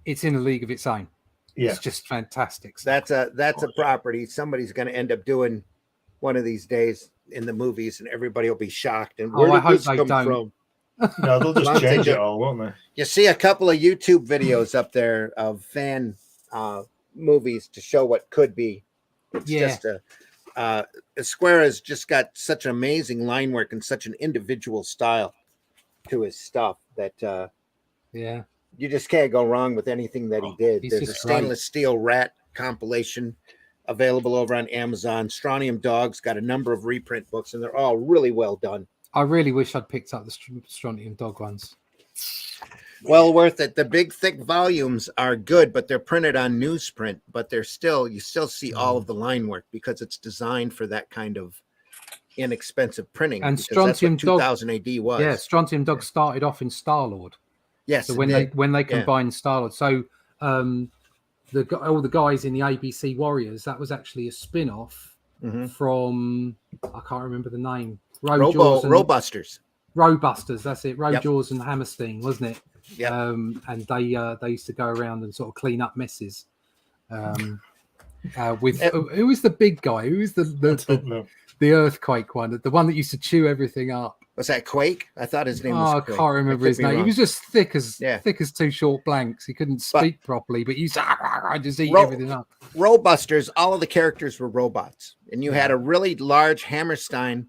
it's in a league of its own. Yeah, it's just fantastic. That's a property somebody's going to end up doing one of these days in the movies, and everybody will be shocked. And where did this come from? No, they'll just change it all, won't they? You see a couple of YouTube videos up there of fan movies to show what could be. It's just Esquerra's just got such amazing line work and such an individual style to his stuff that you just can't go wrong with anything that he did. There's a Stainless Steel Rat compilation available over on Amazon. Strontium Dog's got a number of reprint books, and they're all really well done. I really wish I'd picked up the Strontium Dog ones. Well worth it. The big thick volumes are good, but they're printed on newsprint, but you still see all of the line work because it's designed for that kind of inexpensive printing. And Strontium Dog 2000 AD was. Yeah, Strontium Dog started off in Star-Lord. Yes. So when they combined Star-Lord. So all the guys in the ABC Warriors, that was actually a spin-off from, I can't remember the name. Robusters. Robusters, that's it. Jaws and Hammerstein, wasn't it? Yeah. And they used to go around and sort of clean up messes. With who was the big guy? Who was the earthquake one? The one that used to chew everything up. Was that Quake? I thought his name was Quake. I can't remember his name. He was just thick as two short blanks. He couldn't speak properly, but he used to just eat everything up. Robusters, all of the characters were robots. And you had a really large Hammerstein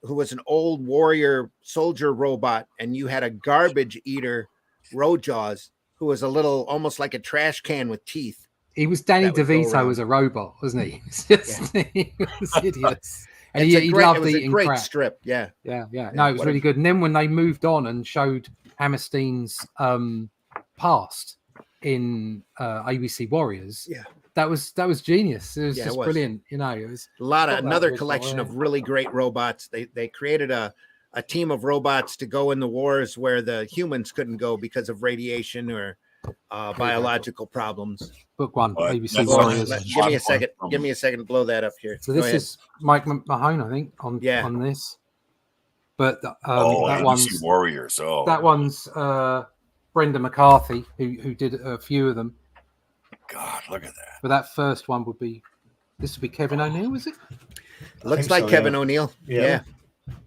who was an old warrior soldier robot, and you had a garbage eater Rojaws who was a little almost like a trash can with teeth. He was Danny DeVito as a robot, wasn't he? He was hideous. And he loved eating crap. It was a great strip. Yeah. No, it was really good. And then when they moved on and showed Hammerstein's past in ABC Warriors, that was genius. It was just brilliant. You know, it was another collection of really great robots. They created a team of robots to go in the wars where the humans couldn't go because of radiation or biological problems. Book one, ABC Warriors. Give me a second to blow that up here. So this is Mike Mahone, I think, on this. But that one's Warriors. That one's Brenda McCarthy, who did a few of them. God, look at that. But that first one would be Kevin O'Neill, is it? Looks like Kevin O'Neill. Yeah,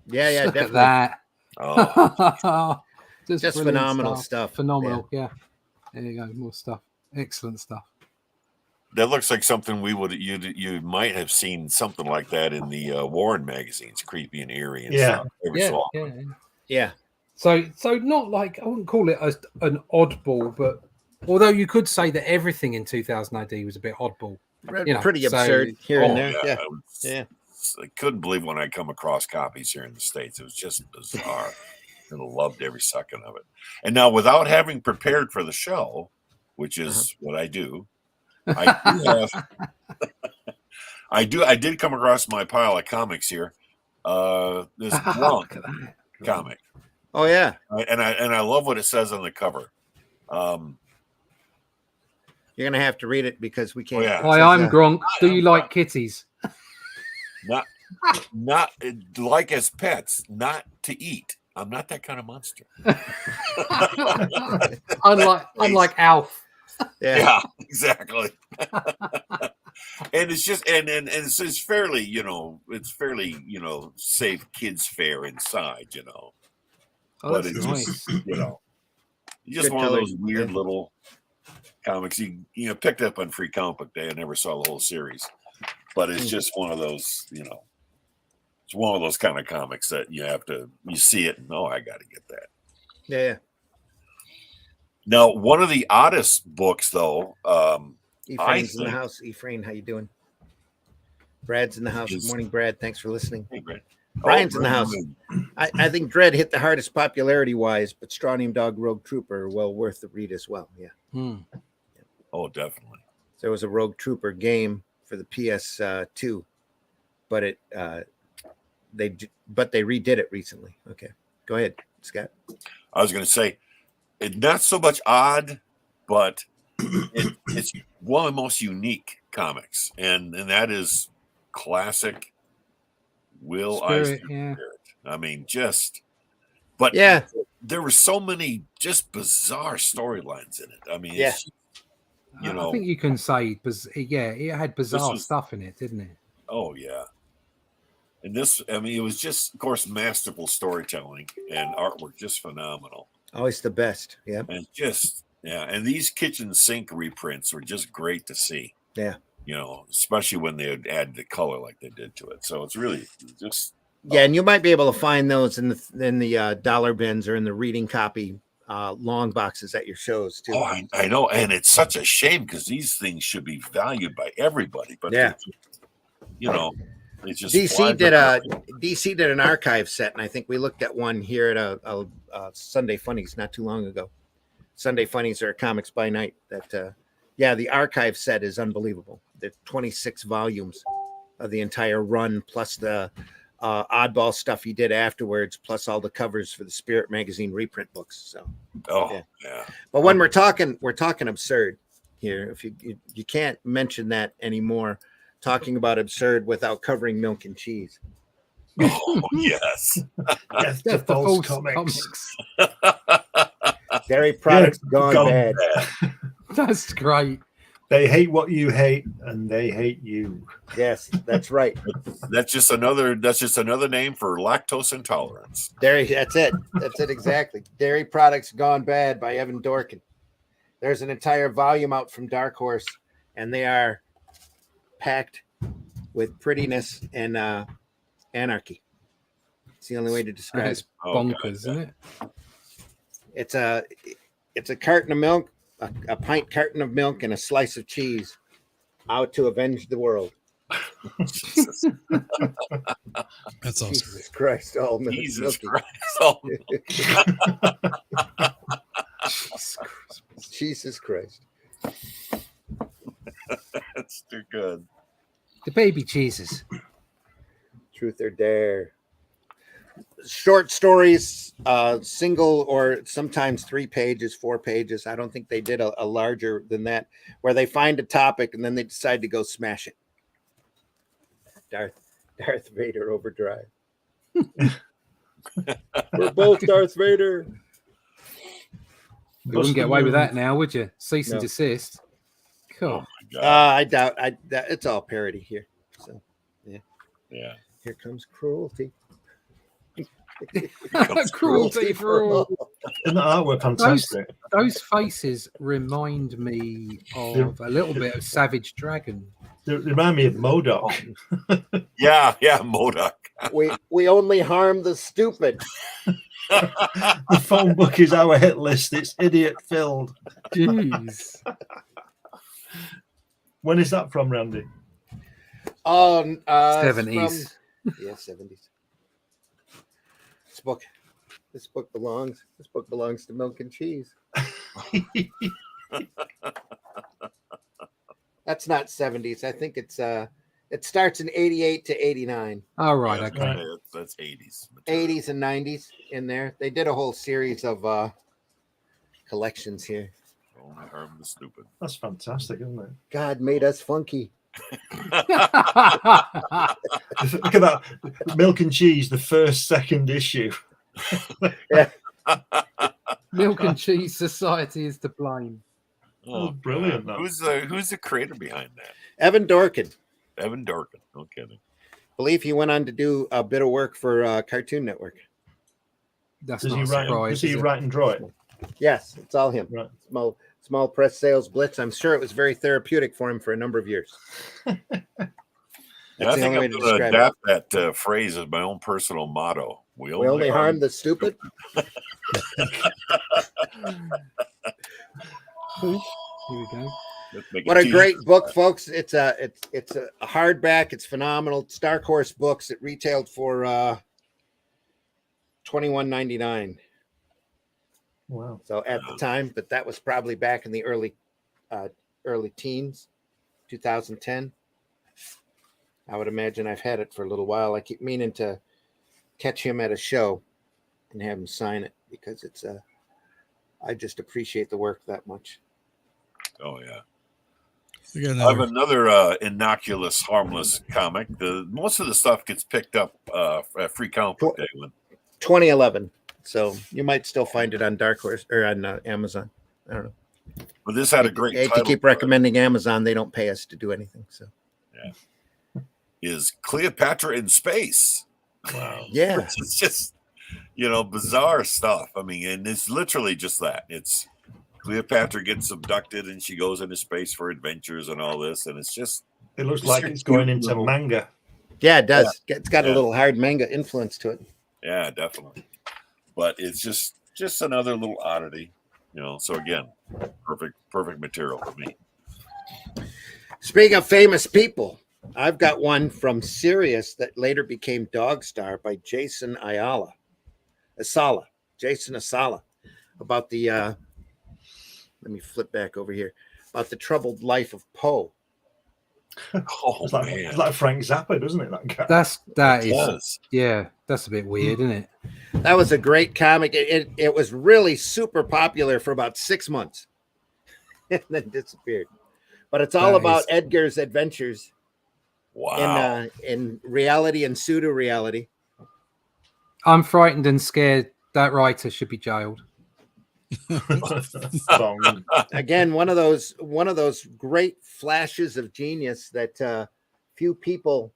Look definitely. At that. Oh. just phenomenal stuff. Phenomenal, yeah. There you go, more stuff. Excellent stuff. That looks like something you might have seen something like that in the Warren magazines, creepy and eerie and stuff. Yeah. So not like, I wouldn't call it an oddball, but although you could say that everything in 2000 AD was a bit oddball. Pretty absurd here and there. Yeah. I couldn't believe when I come across copies here in the States. It was just bizarre. I loved every second of it. And now, without having prepared for the show, which is what I do, I did come across my pile of comics here. This Blanc comic. Oh yeah, and I love what it says on the cover. You're gonna have to read it because we can't. Hi, I'm Gronk. Do you like kitties? Not like as pets, not to eat. I'm not that kind of monster. unlike Alf. Yeah, exactly. And it's just and it's fairly, it's fairly, safe kids fare inside, Oh, but that's it's nice. just, Just one of those weird little comics you picked up on Free Comic Book Day. I never saw the whole series, but it's just one of those, it's one of those kind of comics that you see it and I got to get that. Yeah. Now, one of the oddest books, though, Ephraim's in the house. Ephraim, how you doing? Brad's in the house. Good morning, Brad. Thanks for listening. Hey, Brad. Brian's in the house. I think Dredd hit the hardest popularity-wise, but Strontium Dog Rogue Trooper are well worth the read as well. Yeah. Oh, definitely. There was a Rogue Trooper game for the PS2, but they redid it recently. Okay, go ahead, Scott. I was going to say, it's not so much odd, but it's one of the most unique comics, and that is classic Will Eisner. Yeah. I mean, there were so many just bizarre storylines in it. I mean, yeah. I think you can say, it had bizarre stuff in it, didn't it? Oh, yeah. And it was just, of course, masterful storytelling and artwork, just phenomenal. Always the best. Yeah. And and these kitchen sink reprints were just great to see. Yeah. Especially when they would add the color like they did to it. So it's really just. Yeah. And you might be able to find those in the dollar bins or in the reading copy long boxes at your shows too. Oh, I know. And it's such a shame because these things should be valued by everybody. But it's just DC did an archive set, and I think we looked at one here at a Sunday Funnies not too long ago. Sunday Funnies are comics by night. That the archive set is unbelievable. There's 26 volumes of the entire run, plus the oddball stuff he did afterwards, plus all the covers for the Spirit magazine reprint books. So, yeah. But when we're talking absurd here. If you can't mention that anymore. Talking about absurd without covering Milk and Cheese. Oh yes, yes, the false comics. Dairy products gone bad. That's great. They hate what you hate, and they hate you. Yes, that's right. That's just another name for lactose intolerance. That's it. That's it exactly. Dairy Products Gone Bad by Evan Dorkin. There's an entire volume out from Dark Horse, and they are packed with prettiness and anarchy. It's the only way to describe it. It's bonkers, isn't it? It's a carton of milk, a pint carton of milk, and a slice of cheese out to avenge the world. Jesus. That's awesome. Jesus Christ, all milk. Jesus Christ, all Jesus Christ. That's too good. The baby cheeses. Truth or Dare. Short stories, single or sometimes 3 pages, 4 pages. I don't think they did a larger than that, where they find a topic and then they decide to go smash it. Darth Vader Overdrive. We're both Darth Vader. You wouldn't get away with that now, would you? Cease and desist. Cool. Oh I doubt. It's all parody here. So, yeah. Here comes cruelty. Cruelty for all. Isn't the artwork fantastic? Those faces remind me of a little bit of Savage Dragon. They remind me of MODOK. Yeah, MODOK. We only harm the stupid. The phone book is our hit list. It's idiot filled. Jeez. When is that from, Randy? 70s. Yeah, 70s. This book belongs to Milk and Cheese. That's not 70s. I think it starts in 88 to 89. All right, okay. That's 80s. 80s and 90s in there. They did a whole series of collections here. Only harm the stupid. That's fantastic, isn't it? God made us funky. Look at that. Milk and Cheese, the second issue. Yeah. Milk and Cheese Society is to blame. Oh, brilliant. Who's the creator behind that? Evan Dorkin. Evan Dorkin. No kidding. Believe he went on to do a bit of work for Cartoon Network. That's Does not he a surprise. write and draw it? Yes, it's all him. Right. Small press sales blitz. I'm sure it was very therapeutic for him for a number of years. Yeah, I think I'm going to adapt that phrase as my own personal motto. We only harm the stupid. Here we go. What a great book, folks! It's a hardback. It's phenomenal. It's Dark Horse Books. It retailed for $21.99. Wow! So at the time, but that was probably back in the early teens, 2010. I would imagine I've had it for a little while. I keep meaning to catch him at a show and have him sign it because it's I just appreciate the work that much. Oh yeah. I have another innocuous, harmless comic. Most of the stuff gets picked up at Free Comic Book Day. 2011. So you might still find it on Dark Horse or on Amazon. I don't know. But this had a great title. To keep recommending Amazon. They don't pay us to do anything. So yeah. Is Cleopatra in space? Wow. Yeah. It's just, bizarre stuff. I mean, and it's literally just that. It's Cleopatra gets abducted and she goes into space for adventures and all this. And it's just. It looks like it's going into manga. Yeah, it does. Yeah. It's got a little hard manga influence to it. Yeah, definitely. But it's just another little oddity, So again, perfect material for me. Speaking of famous people, I've got one from Sirius that later became Dog Star by Jason Asala, about the let me flip back over here, about the troubled life of Poe. It's like Frank Zappa, doesn't it? That guy. That is that's a bit weird, isn't it? That was a great comic. It was really super popular for about 6 months and then disappeared. But it's all about Edgar's adventures. Wow. In reality and pseudo reality. I'm frightened and scared. That writer should be jailed. Again, one of those great flashes of genius that few people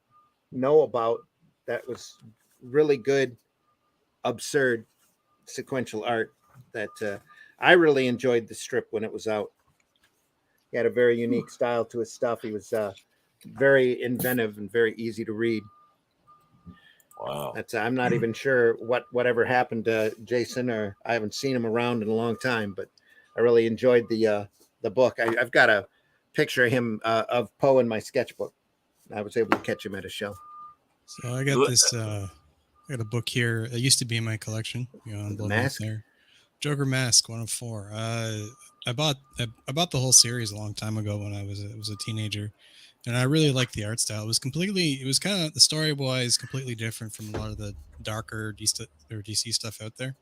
know about. That was really good, absurd, sequential art. That I really enjoyed the strip when it was out. He had a very unique style to his stuff. He was very inventive and very easy to read. Wow. I'm not even sure whatever happened to Jason, or I haven't seen him around in a long time, but I really enjoyed the book. I've got a picture of him of Poe in my sketchbook. I was able to catch him at a show. So I got this I got a book here. It used to be in my collection, on the Mask there. Joker Mask 104. I bought the whole series a long time ago when I was a teenager, and I really liked the art style. It was kind of, the story wise completely different from a lot of the darker DC stuff out there.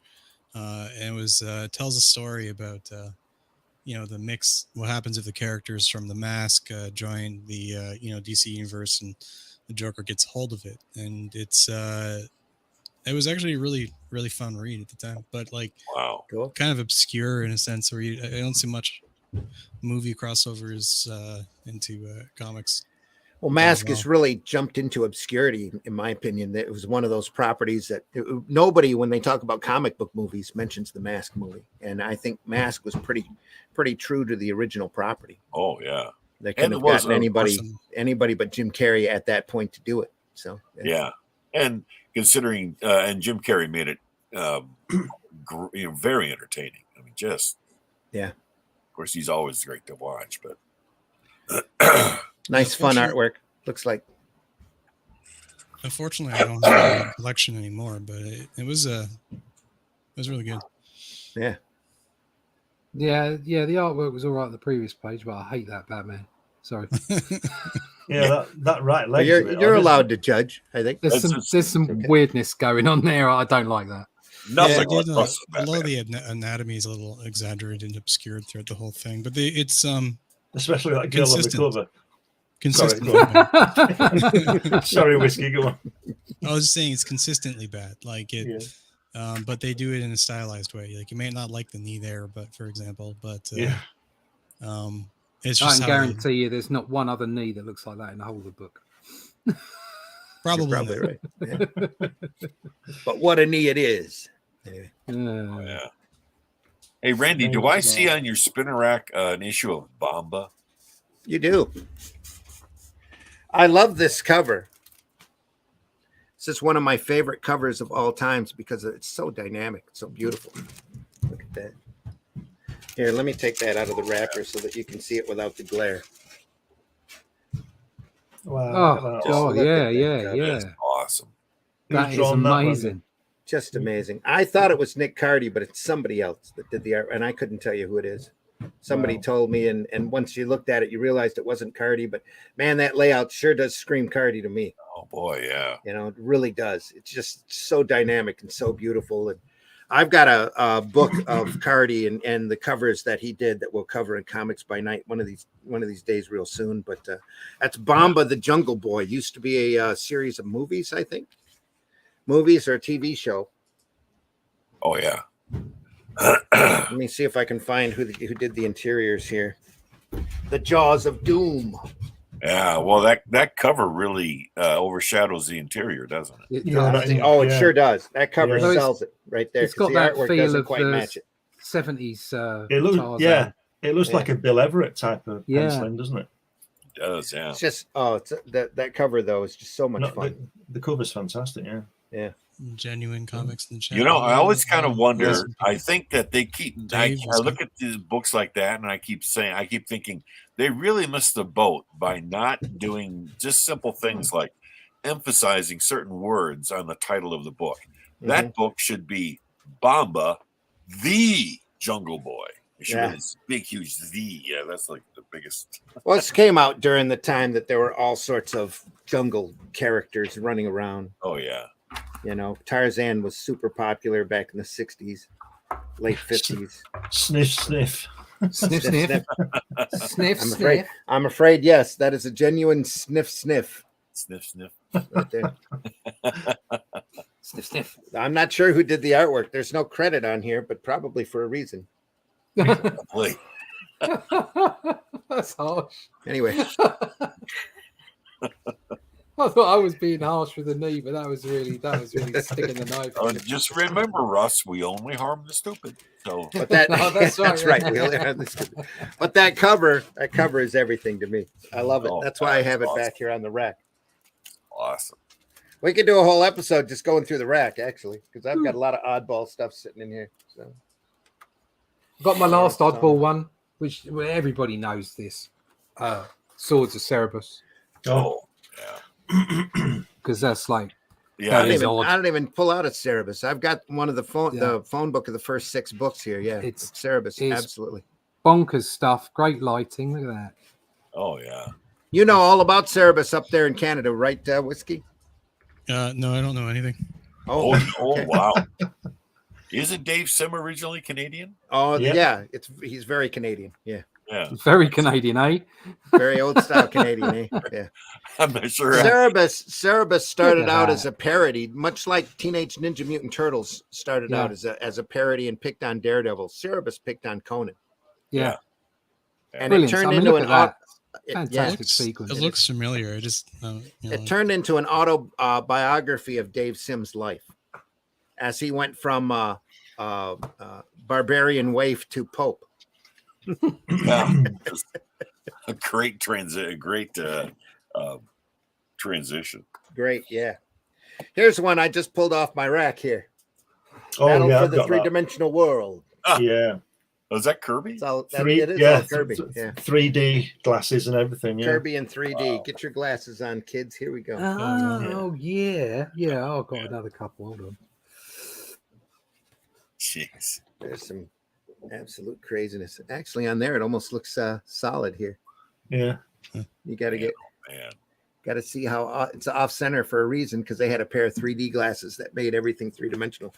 And it was tells a story about the mix, what happens if the characters from the Mask join the DC universe and the Joker gets hold of it, and it was actually a really, really fun read at the time, but wow, cool. Kind of obscure in a sense where I don't see much movie crossovers into comics. Well, Mask has really jumped into obscurity, in my opinion. That it was one of those properties that nobody, when they talk about comic book movies, mentions the Mask movie, and I think Mask was pretty true to the original property. Oh yeah, they couldn't have gotten anybody but Jim Carrey at that point to do it. So yeah. And considering, and Jim Carrey made it, very entertaining. I mean, Of course, he's always great to watch, but nice, fun artwork. Looks like. Unfortunately, I don't have a collection anymore, but it was really good. Yeah. Yeah. The artwork was all right on the previous page, but I hate that Batman. Sorry. Yeah, that right leg. You're allowed to judge. I think there's some weirdness going on there. I don't like that. Nothing. A lot of the anatomy is a little exaggerated and obscured throughout the whole thing, but it's especially that girl on the cover. Consistent. Sorry, Whiskey. Go on. I was just saying it's consistently bad. But they do it in a stylized way. Like, you may not like the knee there, but for example, it's just, I can guarantee you there's not one other knee that looks like that in the whole of the book. Probably right. Yeah. But what a knee it is. Anyway. Yeah. Hey, Randy, do I see on your spinner rack an issue of Bomba? You do. I love this cover. This is one of my favorite covers of all times because it's so dynamic, so beautiful. Look at that. Here, let me take that out of the wrapper so that you can see it without the glare. Wow. Oh, yeah. That's awesome. That is amazing. Just amazing. I thought it was Nick Cardy, but it's somebody else that did the art, and I couldn't tell you who it is. Somebody told me, and once you looked at it, you realized it wasn't Cardy. But man, that layout sure does scream Cardy to me. Oh boy, yeah. You know, it really does. It's just so dynamic and so beautiful. And I've got a book of Cardy and the covers that he did that we'll cover in Comics by Night one of these days real soon. But that's Bomba the Jungle Boy. Used to be a series of movies, I think. Movies or a TV show. Oh yeah. Let me see if I can find who did the interiors here. The Jaws of Doom. Yeah, well, that cover really overshadows the interior, doesn't it? It sure does. That cover sells it right there. It's got the that artwork feel doesn't of quite match it. 70s. It looks like a Bill Everett type of penciling, doesn't it? It does, yeah. It's just that cover though is just so much fun. The cover's fantastic, yeah. Yeah. Genuine comics in the chat. You know, I always kind of wonder. I think that they keep. I look at these books like that, and I keep thinking they really missed the boat by not doing just simple things like emphasizing certain words on the title of the book. That book should be Bomba, the Jungle Boy. It should be this big, huge Z. Yeah, that's like the biggest. Well, this came out during the time that there were all sorts of jungle characters running around. Oh yeah. You know, Tarzan was super popular back in the 60s, late 50s. Sniff, sniff. Sniff, sniff. Sniff, I'm afraid, yes, that is a genuine sniff, sniff. Sniff, sniff. Right there. Sniff, sniff. I'm not sure who did the artwork. There's no credit on here, but probably for a reason. Probably. That's harsh. Anyway. I thought I was being harsh with the knee, but that was really sticking the knife. Just remember, Russ, we only harm the stupid. So, but that's right. We only harm the stupid. But that cover is everything to me. I love it. That's why I have it back here on the rack. Awesome. We could do a whole episode just going through the rack, actually, because I've got a lot of oddball stuff sitting in here. So, I've got my last oddball one, which everybody knows this. Swords of Cerberus. Oh, yeah. Because that's like, I don't even pull out a Cerberus. I've got one of the phone book of the first 6 books here. Yeah, it's Cerberus. Absolutely bonkers stuff. Great lighting. Look at that. Oh yeah. You know all about Cerberus up there in Canada, right, Whiskey? No, I don't know anything. Oh, wow. Isn't Dave Sim originally Canadian? Oh yeah. He's very Canadian. Yeah. Yeah. Very Canadian, eh? Very old style Canadian, eh? Yeah. I'm not sure. Cerberus started out as a parody, much like Teenage Ninja Mutant Turtles started out as a parody and picked on Daredevil. Cerberus picked on Conan. Yeah. And it turned into an fantastic sequence. It looks familiar. I just it turned into an autobiography of Dave Sim's life as he went from barbarian waif to Pope. Yeah, a great transition. Great, yeah. Here's one I just pulled off my rack here. Battle for the three-dimensional world. Yeah. Was that Kirby? It is all Kirby. Yeah. 3D glasses and everything. Yeah. Kirby in 3D. Wow. Get your glasses on, kids. Here we go. Oh yeah. I've got another couple. Hold on. Jeez. There's some absolute craziness. Actually, on there, it almost looks solid here. Yeah. You got to got to see how it's off center for a reason, because they had a pair of 3D glasses that made everything 3-dimensional.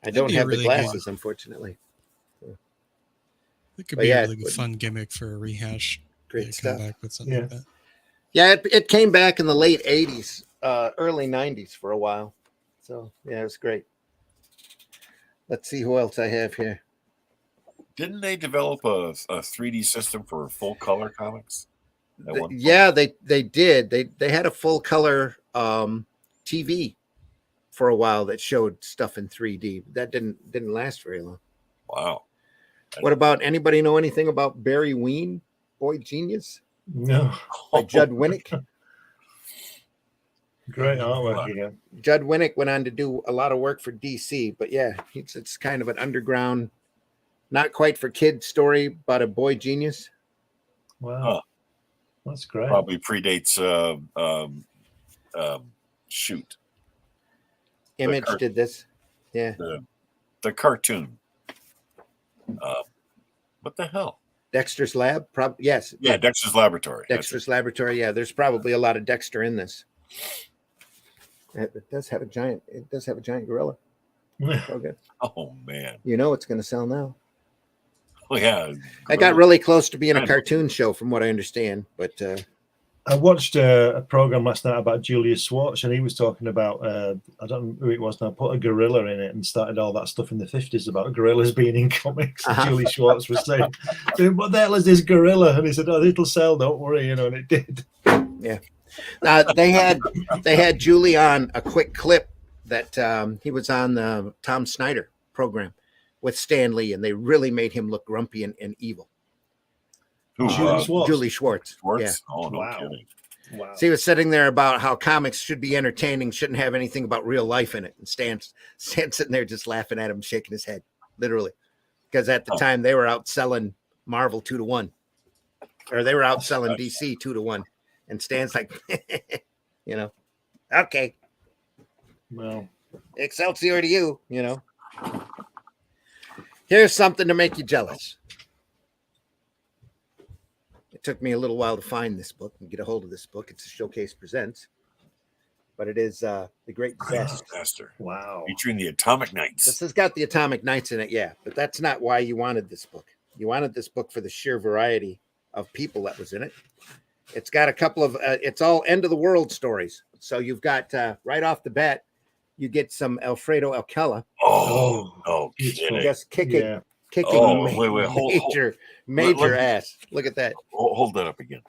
I don't have the glasses, unfortunately. It could be a really good fun gimmick for a rehash. Great stuff. Come back with something like that. Yeah, it came back in the late 80s, early 90s for a while. So, yeah, it was great. Let's see who else I have here. Didn't they develop a 3D system for full color comics? Yeah, they did. They had a full color TV for a while that showed stuff in 3D. That didn't last very long. Wow. What about anybody know anything about Barry Ween, Boy Genius? No. By Judd Winnick. Great artwork again. Judd Winnick went on to do a lot of work for DC, but yeah, it's kind of an underground, not quite for kids story, but a boy genius. Wow. That's great. Probably predates shoot. Image did this. Yeah. The cartoon. What the hell? Dexter's Lab? Yes. Yeah, Dexter's Laboratory. Dexter's Laboratory. Yeah, there's probably a lot of Dexter in this. It does have a giant gorilla. Okay. Oh man. You know it's going to sell now. Oh yeah. I got really close to being a cartoon show from what I understand, but I watched a program last night about Julius Schwartz, and he was talking about I don't know who it was now, put a gorilla in it and started all that stuff in the 50s about gorillas being in comics. And Julius Schwartz was saying, "What the hell is this gorilla?" And he said, "Oh, it'll sell, don't worry," and it did. Yeah. They had Julie on a quick clip that he was on the Tom Snyder program with Stan Lee, and they really made him look grumpy and evil. Julie Schwartz. Yeah. Oh, no kidding. Wow. So he was sitting there about how comics should be entertaining, shouldn't have anything about real life in it. And Stan's sitting there just laughing at him, shaking his head, literally. Because at the time they were outselling Marvel 2-1. Or they were outselling DC 2-1. And Stan's like, okay. Well, Excelsior to you, Here's something to make you jealous. It took me a little while to find this book and get a hold of this book. It's a Showcase Presents, but it is The Great Disaster. Wow. Featuring the Atomic Knights. This has got the Atomic Knights in it, yeah, but that's not why you wanted this book. You wanted this book for the sheer variety of people that was in it. It's got a couple of, it's all end of the world stories. So you've got, right off the bat, you get some Alfredo Alcala. Oh, no kidding. Just kicking major ass. Look at that. Hold that up again.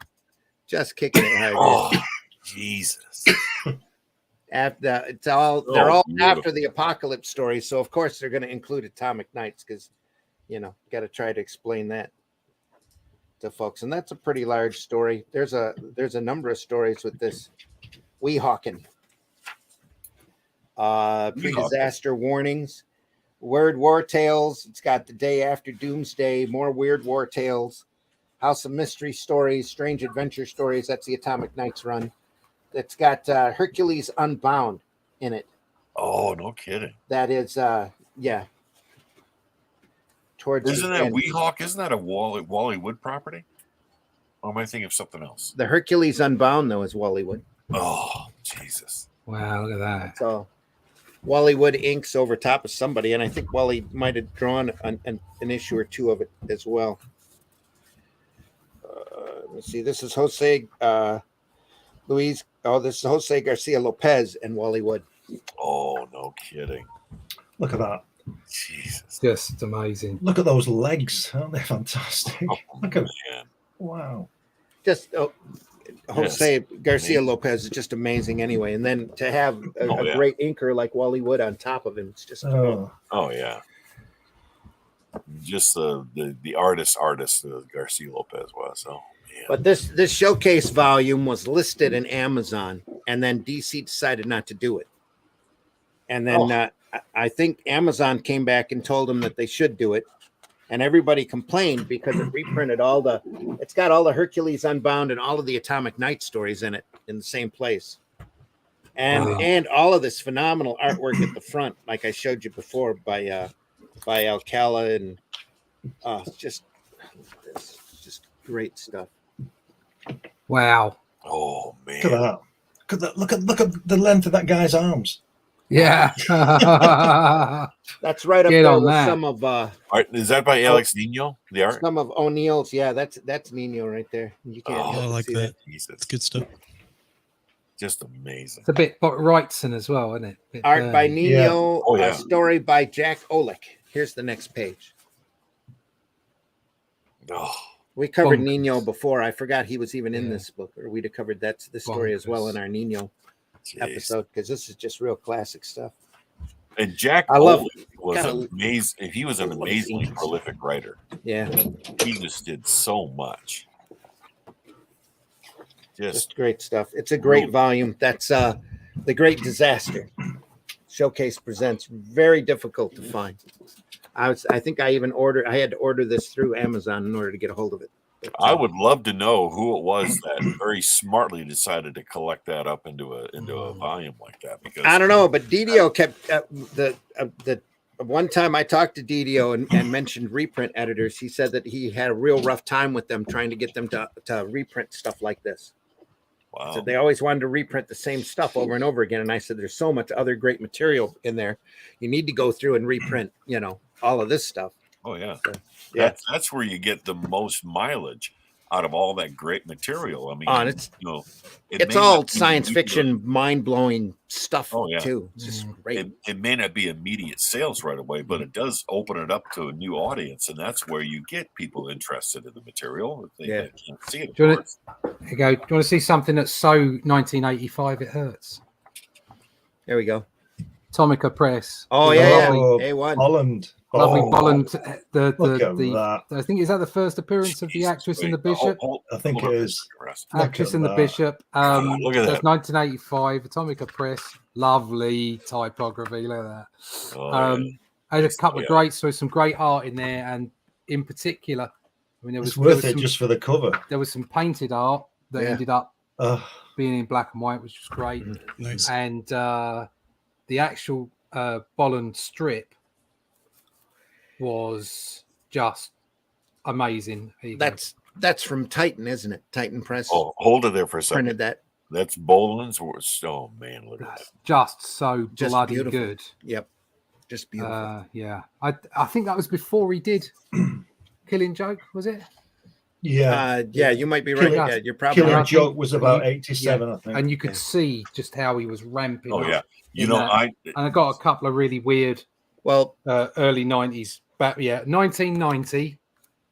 Just kicking it. Oh, Jesus. They're all after the apocalypse story. So of course they're going to include Atomic Knights because, got to try to explain that to folks. And that's a pretty large story. There's a number of stories with this Weehawken. Pre-disaster warnings, Weird War Tales. It's got The Day After Doomsday, more Weird War Tales, House of Mystery Stories, Strange Adventure Stories. That's the Atomic Knights run. It's got Hercules Unbound in it. Oh, no kidding. That is, yeah. Isn't that Weehawk? Isn't that a Wally Wood property? Or am I thinking of something else? The Hercules Unbound, though, is Wally Wood. Oh, Jesus. Wow, look at that. So Wally Wood inks over top of somebody, and I think Wally might have drawn an issue or two of it as well. Let me see. This is Jose Luis. Oh, this is Jose Garcia Lopez and Wally Wood. Oh, no kidding. Look at that. Jesus. Just amazing. Look at those legs. Aren't they fantastic? Oh, look at man. Wow. Just Jose Garcia Lopez is just amazing anyway. And then to have a great inker like Wally Wood on top of him, it's just oh yeah. Just the artist Garcia Lopez was. Oh man. But this showcase volume was listed in Amazon, and then DC decided not to do it. And then I think Amazon came back and told them that they should do it. And everybody complained because it reprinted it's got all the Hercules Unbound and all of the Atomic Knight stories in it in the same place. And all of this phenomenal artwork at the front, like I showed you before by Alcala, and it's just great stuff. Wow. Oh man. Look at the length of that guy's arms. Yeah. That's right up Get there on with that. some of is that by Alex Nino? The art? Some of O'Neill's, yeah, that's Nino right there. You can't I like see that. Jesus. It's good stuff. Just amazing. It's a bit Wrightson as well, isn't it? Art by Nino, Yeah. Oh, yeah. a story by Jack Olick. Here's the next page. Oh, We covered Bonkers. Nino before. I forgot he was even in this book, or we'd have covered this story as well Bonkers. in our Nino geez. episode, because this is just real classic stuff. And Jack was amazing. He was an amazingly prolific writer. Yeah, he just did so much. Just great stuff. It's a great volume. That's The Great Disaster. Showcase Presents. Very difficult to find. I think I had to order this through Amazon in order to get a hold of it. But, I would love to know who it was that very smartly decided to collect that up into a volume like that. Because I don't know, but DDO kept the one time I talked to DDO and mentioned reprint editors. He said that he had a real rough time with them trying to get them to reprint stuff like this. Wow. So they always wanted to reprint the same stuff over and over again. And I said, there's so much other great material in there. You need to go through and reprint, all of this stuff. Oh yeah. So, yeah. That's where you get the most mileage out of all that great material. I mean, it's all science fiction, mind-blowing stuff too. It's just great. It may not be immediate sales right away, but it does open it up to a new audience, and that's where you get people interested in the material if they can't see it. Do you want to see something that's so 1985 it hurts? There we go. Atomica Press. Oh yeah, A1 Holland. Lovely Bolland. I think is that the first appearance of the actress in the Bishop? I think it is. Actress in the Bishop. Look at that. 1985, Atomica Press. Lovely typography. Look at that. I had a couple of some great art in there, and in particular, I mean, it's worth it just for the cover. There was some painted art that ended up being in black and white, which was great. Nice. And the actual Bolland strip was just amazing. That's from Titan, isn't it? Titan Press. Oh, hold it there for a second. Printed that. That's Boland's. Oh man, look at that. Just so bloody beautiful. Good. Yep. Just beautiful. Yeah. I think that was before he did Killing Joke, was it? Yeah. You might be right. Yeah, you're probably Killing right. Joke was about 87, I think. And you could see just how he was ramping up. I got a couple of really weird early 90s. 1990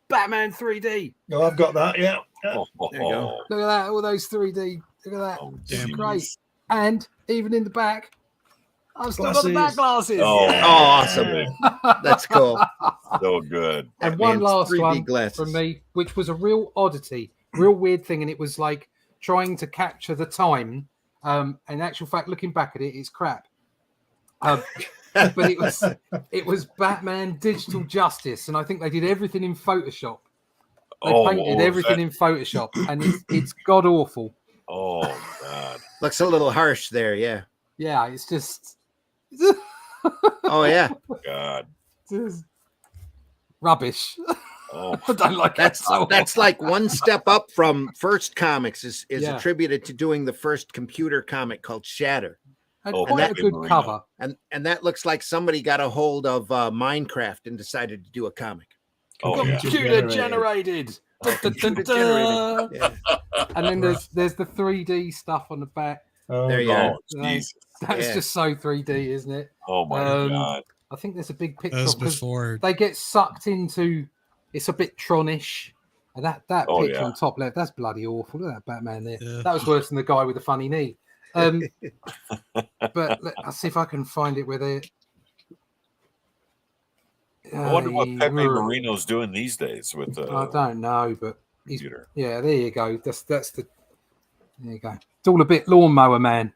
Batman 3D. Oh, I've got that. Yeah. There you go. Look at that, all those 3D. Look at that. It's great. And even in the back, I've still got the back glasses. Oh, awesome. That's cool. So good. And one last 3D one glasses from me, which was a real oddity, real weird thing, and it was like trying to capture the time. In actual fact, looking back at it, it's crap. But it was Batman Digital Justice, and I think they did everything in Photoshop. They painted everything in Photoshop, and it's god awful. Oh God, looks a little harsh there. Yeah, it's just. Oh yeah, God, just rubbish. Oh, I don't like that. That's like one step up from First Comics is attributed to doing the first computer comic called Shatter. Quite a good cover. And that looks like somebody got a hold of Minecraft and decided to do a comic. Computer generated. Yeah. And then there's the 3D stuff on the back. There you go. That's just so 3D, isn't it? Oh my God. I think there's a big picture. That was before they get sucked into. It's a bit Tronish. And that picture on top left, that's bloody awful. Look at that Batman there. Yeah. That was worse than the guy with the funny knee. But I'll see if I can find it with it. I wonder what Pepe Marino's doing these days with I don't know, but he's computer. Yeah, there you go. That's the there you go. It's all a bit Lawnmower Man.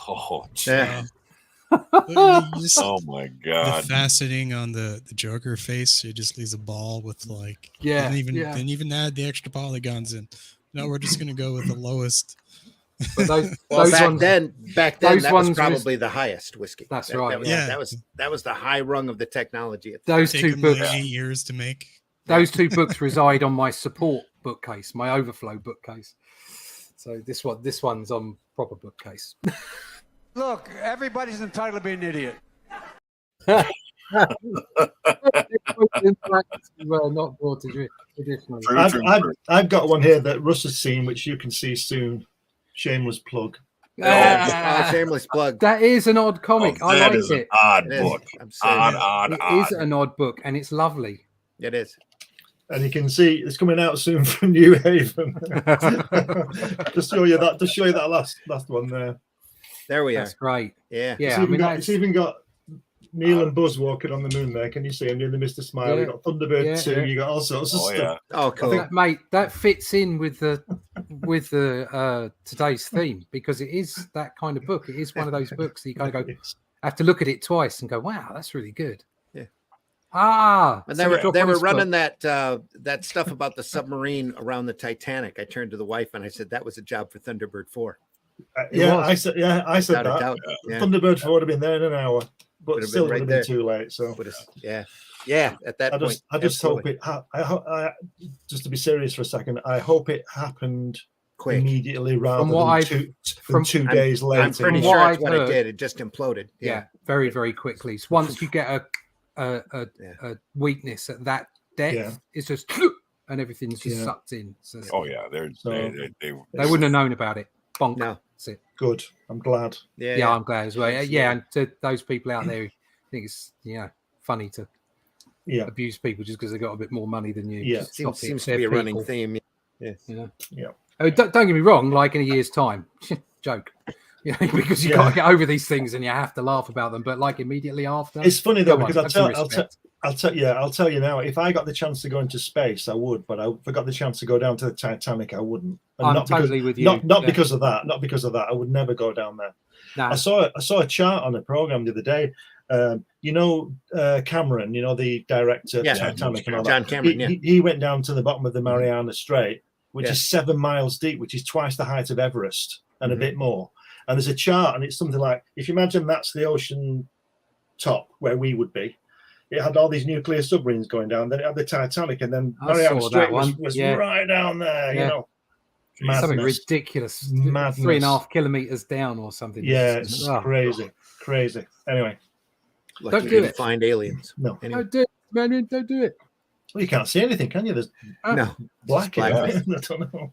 Oh, yeah. Oh my God! The faceting on the Joker face, it just leaves a ball with like didn't even add the extra polygons in. No, we're just gonna go with the lowest. But back then that was probably the highest whiskey. That's right. That was the high rung of the technology. Those two books, like 8 years to make. Those two books reside on my support bookcase, my overflow bookcase. So this one's on proper bookcase. Look, everybody's entitled to be an idiot. Not brought to traditionally. I've got one here that Russ has seen, which you can see soon. Shameless plug. Shameless plug. That is an odd comic. I like it. An odd book. It is an odd book, and it's lovely. It is. And you can see it's coming out soon from New Haven. Just show you that last one there. There we are. That's great. Yeah. It's even got Neil and Buzz walking on the moon there. Can you see him doing the Mr. Smile? You got Thunderbird 2. You got all sorts of stuff. Yeah. Oh, cool. Mate, that fits in with the today's theme, because it is that kind of book. It is one of those books that you kind of go, have to look at it twice and go, wow, that's really good. Yeah. And they were running that stuff about the submarine around the Titanic. I turned to the wife and I said, that was a job for Thunderbird 4. I said that. Yeah. Thunderbird 4 would have been there in an hour, but still would have been there. too late. So at that point. I just hope it. I just to be serious for a second, I hope it happened quick, immediately rather than 2 days later. I'm pretty sure that's what it did. It just imploded. Yeah, very, very quickly. So once you get a weakness at that depth, it's just and everything's just sucked in. So, they wouldn't have known about it. Bonk. No. That's it. Good. I'm glad. Yeah, I'm glad as well. Yeah, and to those people out there who think it's funny to abuse people just because they got a bit more money than you. Yeah, seems to be a running theme. Yeah. Oh, don't get me wrong. Like in a year's time, joke. Because you got to get over these things and you have to laugh about them. But like immediately after, it's funny though, because I'll tell you now. If I got the chance to go into space, I would. But if I got the chance to go down to the Titanic, I wouldn't. And I'm totally with you. Not because of that. Not because of that. I would never go down there. No. I saw a chart on a program the other day. Cameron, the director of Titanic and all John that. Cameron. He went down to the bottom of the Mariana Strait, which is 7 miles deep, which is twice the height of Everest and a bit more. And there's a chart, and it's something like, if you imagine that's the ocean top where we would be, it had all these nuclear submarines going down. Then it had the Titanic, and then Mariana Strait was right down there. Madness. Something ridiculous. Madness. 3.5 kilometers down or something. Yeah, it's crazy. Anyway, don't do it. Find aliens. No, anyway. Don't do it, man. Don't do it. Well, you can't see anything, can you? There's black. I don't know.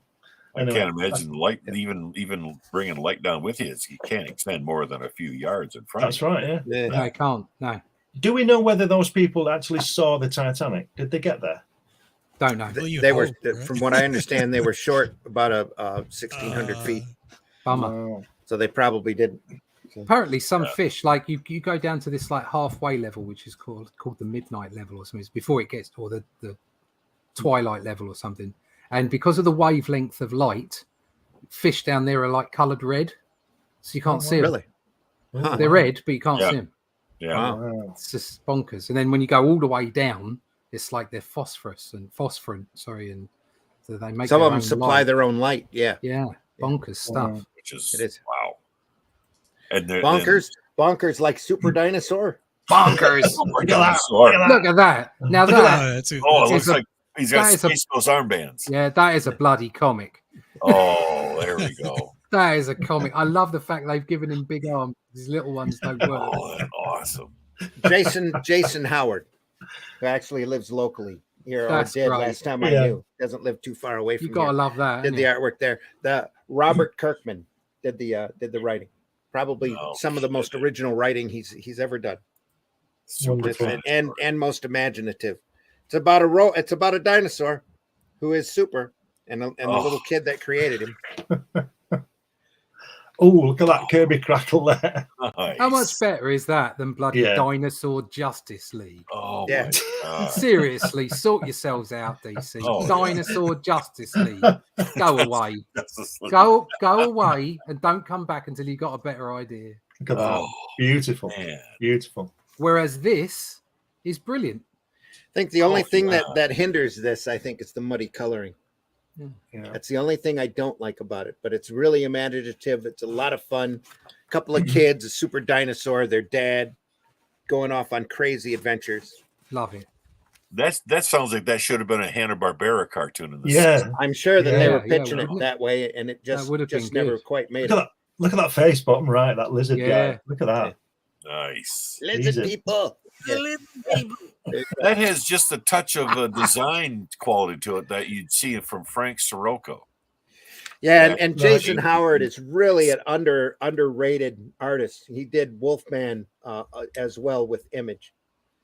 Anyway, I can't imagine light, even bringing light down with you. You can't extend more than a few yards in front. That's right. Yeah. No, I can't. No. Do we know whether those people actually saw the Titanic? Did they get there? Don't know. They were, from what I understand, they were short about 1,600 feet. Bummer. So they probably didn't. Apparently, some fish, like you go down to this like halfway level, which is called the midnight level or something. It's before it gets, or the twilight level or something. And because of the wavelength of light, fish down there are like coloured red, so you can't see them. Really? Huh. They're red, but you can't see them. Yeah, it's just bonkers. And then when you go all the way down, it's like they're phosphorant. Sorry, and so they make some of them supply their own light. Yeah, bonkers stuff. Which is wow. And bonkers like Super Dinosaur. Bonkers. Super Dinosaur. Look at that. Now that. It looks like he's got Space Ghost armbands. Yeah, that is a bloody comic. Oh, there we go. That is a comic. I love the fact they've given him big arms. These little ones don't work. Oh, that's awesome. Jason Howard, who actually lives locally here, or did last time I knew. Doesn't live too far away from you. Gotta love that. Did the artwork there. The Robert Kirkman did the writing. Probably some of the most original writing he's ever done. And most imaginative. It's about a dinosaur who is super, and the little kid that created him. Oh, look at that Kirby Crackle there. Nice. How much better is that than bloody Dinosaur Justice League? Oh, yeah. Seriously, sort yourselves out, DC. Dinosaur Justice League. Go away. Go away and don't come back until you got a better idea. Look at that. Beautiful. Man. Beautiful. Whereas this is brilliant. I think the only thing that hinders this, I think, is the muddy coloring. Yeah. That's the only thing I don't like about it, but it's really imaginative. It's a lot of fun. A couple of kids, a super dinosaur, their dad going off on crazy adventures. Love it. That sounds like that should have been a Hanna-Barbera cartoon in the season. I'm sure that they were pitching it that way, and it just never quite made it. Look at that face bottom right, that lizard guy. Look at that. Nice. Lizard people. That has just a touch of a design quality to it that you'd see from Frank Sirocco. Yeah, and Jason Howard is really an underrated artist. He did Wolfman as well with Image.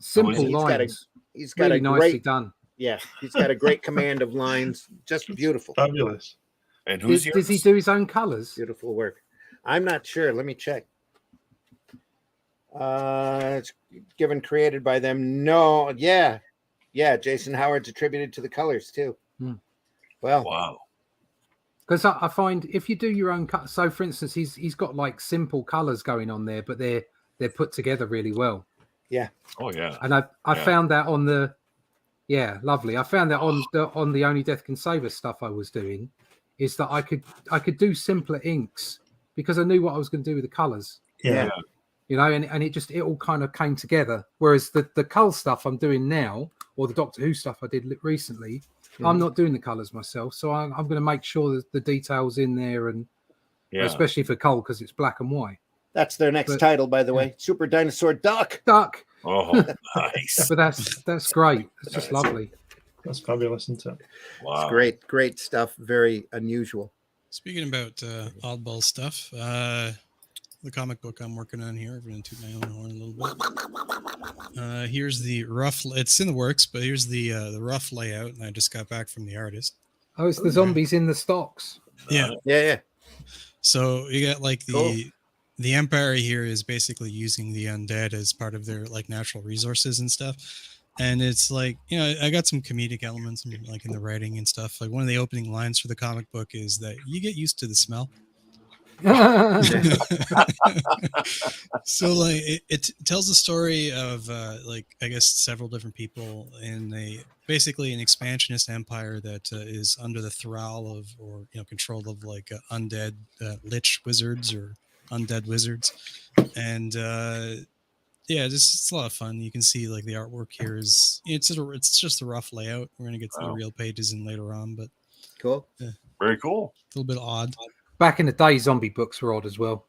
Simple lines. He's got really a nicely great done. Yeah, he's got a great command of lines. Just beautiful. Fabulous. And who's does he do his own colors? Beautiful work. I'm not sure. Let me check. It's created by them. No, yeah. Jason Howard's attributed to the colors too. Well, wow. Because I find if you do your own cut, so for instance, he's got like simple colors going on there, but they're put together really well. Yeah. Oh yeah. And I found that on the lovely. I found that on the Only Death Can Save Us stuff I was doing, is that I could do simpler inks because I knew what I was going to do with the colors. Yeah. You know, and it all kind of came together. Whereas the Cull stuff I'm doing now, or the Doctor Who stuff I did recently, I'm not doing the colors myself, so I'm going to make sure that the details in there, and especially for Cull because it's black and white. That's their next title, by the way. Super Dinosaur Duck. Oh, nice. But that's great. It's just lovely. That's fabulous, isn't it? Wow. It's great stuff. Very unusual. Speaking about oddball stuff, the comic book I'm working on here, I'm going to toot my own horn a little bit. Here's the rough. It's in the works, but here's the rough layout, and I just got back from the artist. Oh, it's the zombies in the stocks. Yeah. So you got like the Empire here is basically using the undead as part of their like natural resources and stuff. And it's like, you know, I got some comedic elements like in the writing and stuff. Like one of the opening lines for the comic book is that you get used to the smell. So like it tells the story of like I guess several different people in basically an expansionist empire that is under the thrall of, or you know, control of like undead lich wizards or undead wizards. And it's a lot of fun. You can see like the artwork here is it's just a rough layout. We're gonna get to the real pages in later on, but cool. Very cool. A little bit odd. Back in the day, zombie books were odd as well.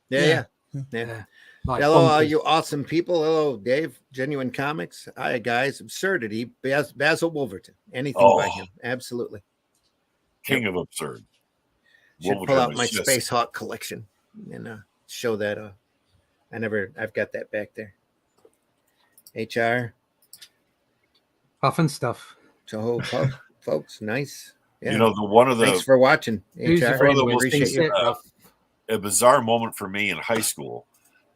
Yeah. Like hello, all you awesome people. Hello, Dave. Genuine Comics. Hi, guys. Absurdity. Basil Wolverton. Anything by him. Absolutely. King of absurd. Should pull out my Space Hawk collection and show that. I've got that back there. HR. Puffin stuff. So, folks, nice. Yeah. You know, thanks for watching. We appreciate you. A bizarre moment for me in high school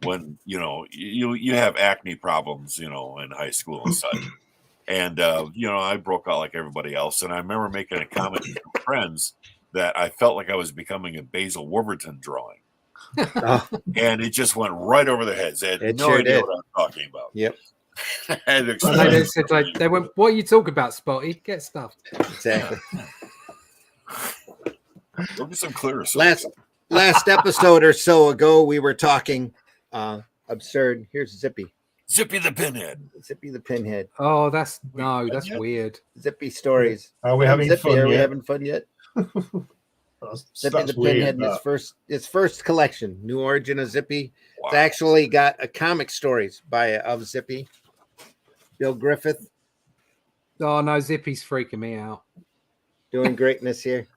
when, you know, you have acne problems, you know, in high school and such. And, you know, I broke out like everybody else. And I remember making a comment to friends that I felt like I was becoming a Basil Wolverton drawing. And it just went right over their heads. They had no idea what I'm talking about. Yep. They went, what are you talking about, Spotty? Get stuffed. Exactly. Look at some clearer. Last episode or so ago, we were talking absurd. Here's Zippy. Zippy the Pinhead. Zippy the Pinhead. Oh, that's weird. Zippy stories. Are we having fun yet? Are we having fun yet? Zippy the Pinhead in his first collection, New Origin of Zippy. Wow. It's actually got a comic stories of Zippy. Bill Griffith. Oh no, Zippy's freaking me out. Doing greatness here.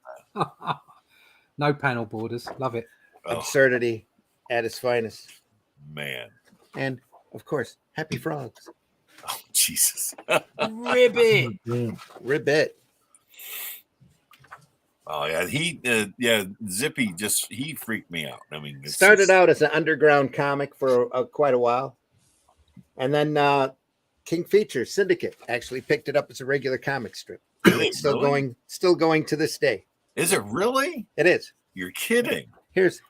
No panel borders. Love it. Absurdity at its finest. Man. And of course, Happy Frogs. Oh, Jesus. Ribbit. Ribbit. Oh yeah, Zippy he freaked me out. I mean, started out as an underground comic for quite a while, and then King Features Syndicate actually picked it up as a regular comic strip. It's still going to this day. Is it really? It is. You're kidding. Here's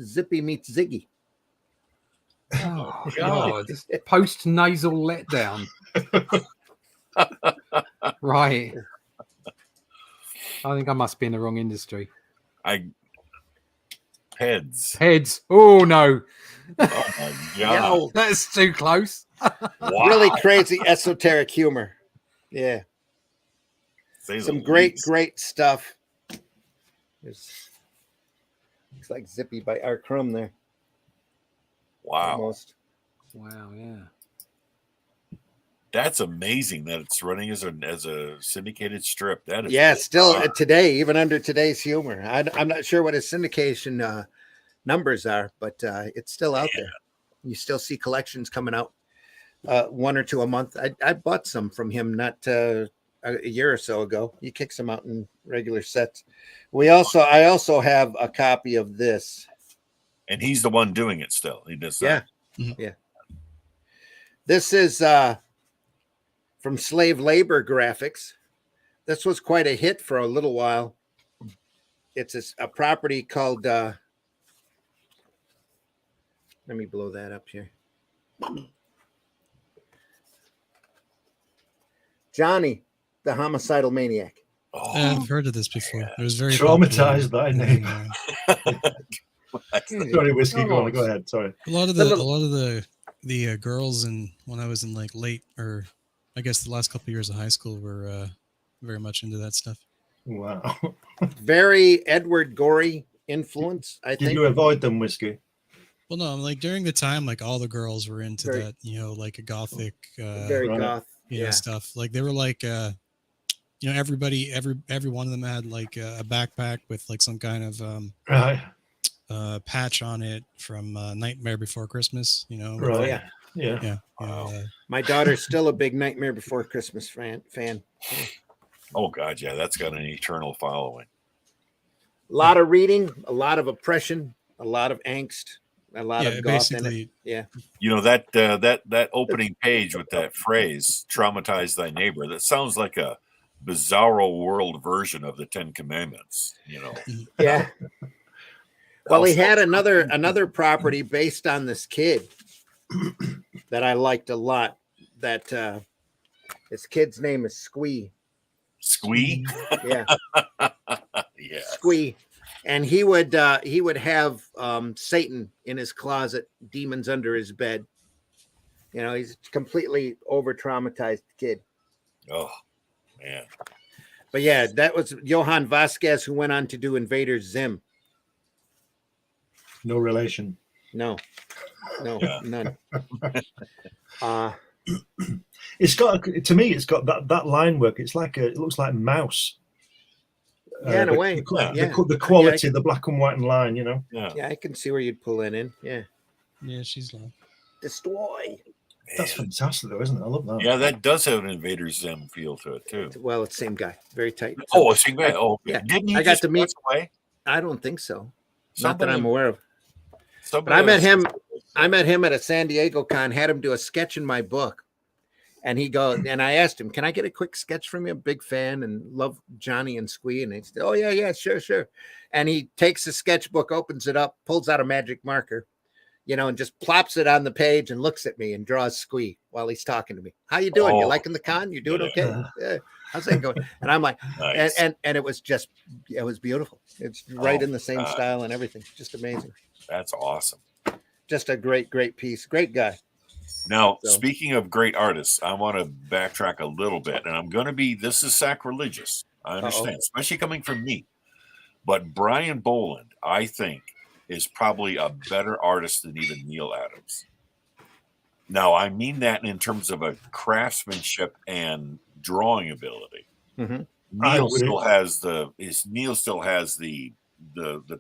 Zippy meets Ziggy. Oh God! Post nasal letdown. Right. I think I must be in the wrong industry. Heads. Oh no. Oh my God. No, that's too close. Wow. Really crazy esoteric humor. Yeah. Some great stuff. Looks like Zippy by R. Crumb there. Wow. Almost. Wow, yeah. That's amazing that it's running as a syndicated strip. That is still today, even under today's humor. I'm not sure what his syndication numbers are, but it's still out there. You still see collections coming out, one or two a month. I bought some from him not a year or so ago. He kicks them out in regular sets. I also have a copy of this. And he's the one doing it still. He does that. Yeah. This is from Slave Labor Graphics. This was quite a hit for a little while. It's a property called, let me blow that up here. Johnny, the Homicidal Maniac. Oh, I've heard of this before. It was very Traumatized popular thy in, neighbor. Sorry, Whiskey, go ahead. Sorry. a lot of the girls when I was in like late, or I guess the last couple of years of high school, were very much into that stuff. Wow. Very Edward Gorey influence, I think. Did you avoid them, Whiskey? Well, no, like during the time, like all the girls were into Very- that, like a gothic, Very Right. goth. yeah, stuff. Like they were like, every one of them had like a backpack with like some kind of Right. patch on it from Nightmare Before Christmas. Right. Oh, yeah. Yeah. yeah. My daughter's still a big Nightmare Before Christmas fan. oh God, yeah, that's got an eternal following. A lot of reading, a lot of oppression, a lot of angst, a lot of goth in it. basically. Yeah. That opening page with that phrase "traumatize thy neighbor." That sounds like a bizarro world version of the Ten Commandments. Yeah. Well, he had another property based on this kid that I liked a lot. That his kid's name is Squee. Squee. Yeah. Yeah. Squee. And he would have Satan in his closet, demons under his bed. He's a completely over traumatized kid. Oh man. But yeah, that was Johann Vasquez, who went on to do Invader Zim. No relation. No, Yeah. none. It's got, to me, it's got that line work. It's like it looks like Mouse. Yeah, in a way. The quality, the black and white line, Yeah, I can see where you'd pull that in. Yeah. Yeah, she's long. Destroy. That's fantastic, though, isn't it? I love that. Yeah, that does have an Invader Zim feel to it too. Well, it's the same guy. Very tight. Oh, it's same guy. yeah. Didn't he I got just to meet. pass away? I don't think so. Not that I'm aware of. But Somebody I met was- him. I met him at a San Diego con. Had him do a sketch in my book, and he goes. And I asked him, "Can I get a quick sketch from you? I'm a big fan and love Johnny and Squee." And he said, "Oh yeah, sure." And he takes the sketchbook, opens it up, pulls out a magic marker, and just plops it on the page and looks at me and draws Squee while he's talking to me. How you doing? You liking the con? You doing okay? Yeah. How's that going? And I'm like, Nice. and it was beautiful. It's right in the same style and everything. Just amazing. That's awesome. Just a great piece. Great guy. Now, So- speaking of great artists, I want to backtrack a little bit, and this is sacrilegious. I understand, especially coming from me. But Brian Boland, I think, is probably a better artist than even Neil Adams. Now, I mean that in terms of a craftsmanship and drawing ability. Mhm. Neil still has the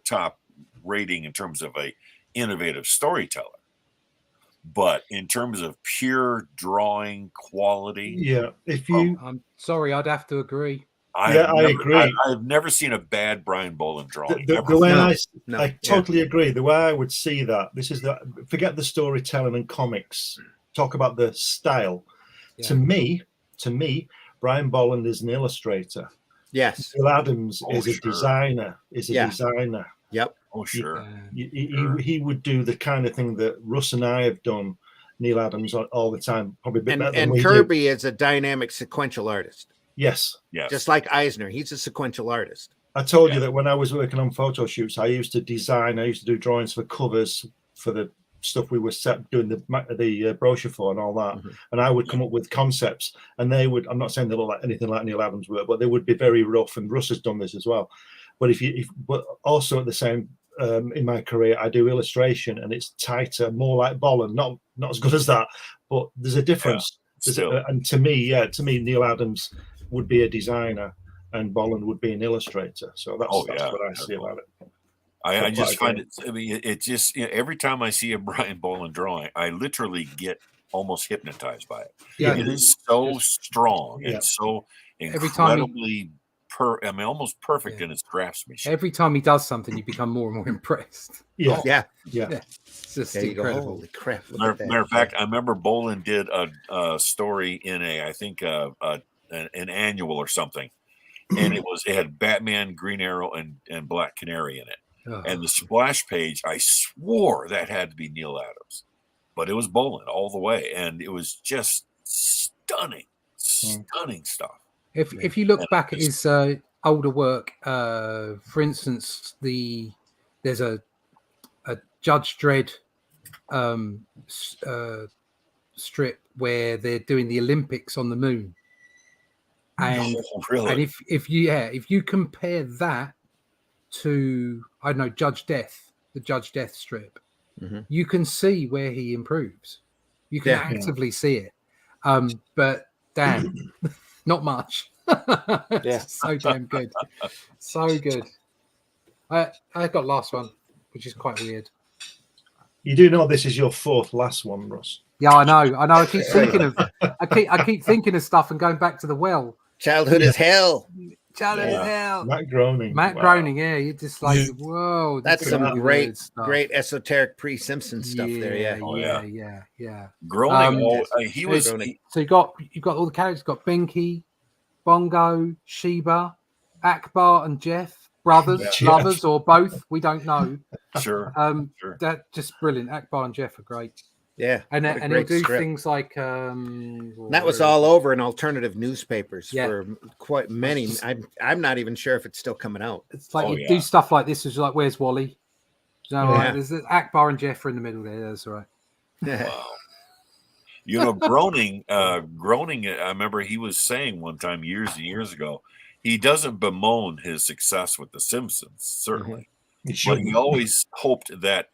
top rating in terms of a innovative storyteller. But in terms of pure drawing quality, Yeah. If you, I'm sorry, I'd have to agree. I agree. I've never seen a bad Brian Boland drawing. the way No. I totally agree. The way I would see that, forget the storytelling and comics. Talk about the style. Yeah. To me, Brian Boland is an illustrator. Yes. Neil Adams is a sure. designer. Yeah. Yep. Oh, sure. He would do the kind of thing that Russ and I have done. Neil Adams all the time, probably a bit better than And we Kirby do. is a dynamic sequential artist, Yes. just like Eisner. He's a sequential artist. I told you that when I was working on photo shoots, I used to do drawings for covers for the stuff we were doing the brochure for and all that. Mhm. And I would come up with concepts, and I'm not saying they look like anything like Neil Adams' work, but they would be very rough. And Russ has done this as well. But but also at the same in my career, I do illustration, and it's tighter, more like Boland. Not as good as that, but there's a difference. And to me, Neil Adams would be a designer, and Boland would be an illustrator. So that's what I see about it. I just find it. I mean, it just every time I see a Brian Boland drawing, I literally get almost hypnotized by it. Yeah. It is so strong and so Every time incredibly almost perfect in his draftsmanship. Every time he does something, you become more and more impressed. Yeah. Yeah. It's just There you go. incredible. Holy crap! Matter of fact, I remember Bolin did a story in I think an annual or something, and it had Batman, Green Arrow, and Black Canary in it. Oh. And the splash page, I swore that had to be Neil Adams, but it was Bolin all the way, and it was just stunning stuff. If you look back at his older work, for instance, there's a Judge Dredd strip where they're doing the Olympics on the moon, and and if you compare that to, I don't know, the Judge Death strip, you can see where he improves. You can actively see it, but damn, not much. So damn good, so good. I got last one, which is quite weird. You do know this is your fourth last one, Russ. Yeah, I know. I keep thinking of, I keep thinking of stuff and going back to the well. Childhood is hell. Childhood is hell. Matt Groening. Groening. Yeah, you're just like, whoa. That's some great esoteric pre-Simpson stuff there. Yeah. Groening. He was. So you got all the characters. You got Binky, Bongo, Sheba, Akbar, and Jeff, brothers, lovers, or both. We don't know. Sure. That just brilliant. Akbar and Jeff are great. Yeah, and he'll do things like that was all over in alternative newspapers for quite many. I'm not even sure if it's still coming out. It's like you do stuff like this. Is like, where's Wally? Right? There's Akbar and Jeff are in the middle there. That's right. Wow. You know, Groening. I remember he was saying one time years and years ago, he doesn't bemoan his success with The Simpsons, certainly, but he always hoped that.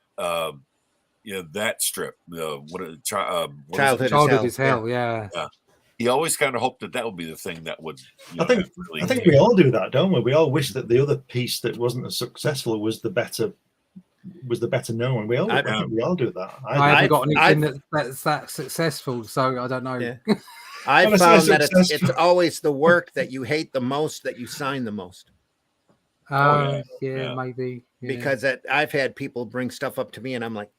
That strip, Childhood is Hell. Yeah. He always kind of hoped that would be the thing that would. I think we all do that, don't we? We all wish that the other piece that wasn't as successful was the better known. I think we all do that. I haven't got anything that's that successful, so I don't know. Yeah. I found that it's always the work that you hate the most that you sign the most. Maybe. Yeah. Because I've had people bring stuff up to me, and I'm like,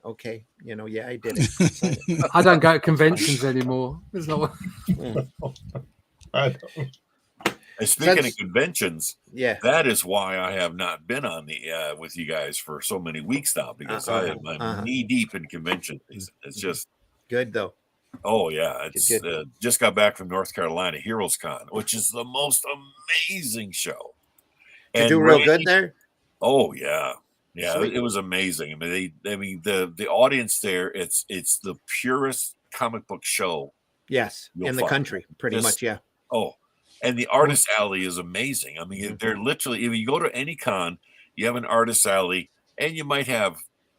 okay, I did it. I don't go to conventions anymore. There's not. Speaking of conventions, that is why I have not been on the with you guys for so many weeks now, because I'm knee deep in conventions. It's just good though. Oh yeah, it's just got back from North Carolina Heroes Con, which is the most amazing show. You do real good there. Oh yeah. It was amazing. I mean, the audience there. It's the purest comic book show. Yes, in the country, pretty much. Yeah. Oh, and the artist alley is amazing. I mean, they're literally. If you go to any con, you have an artist alley, and you might have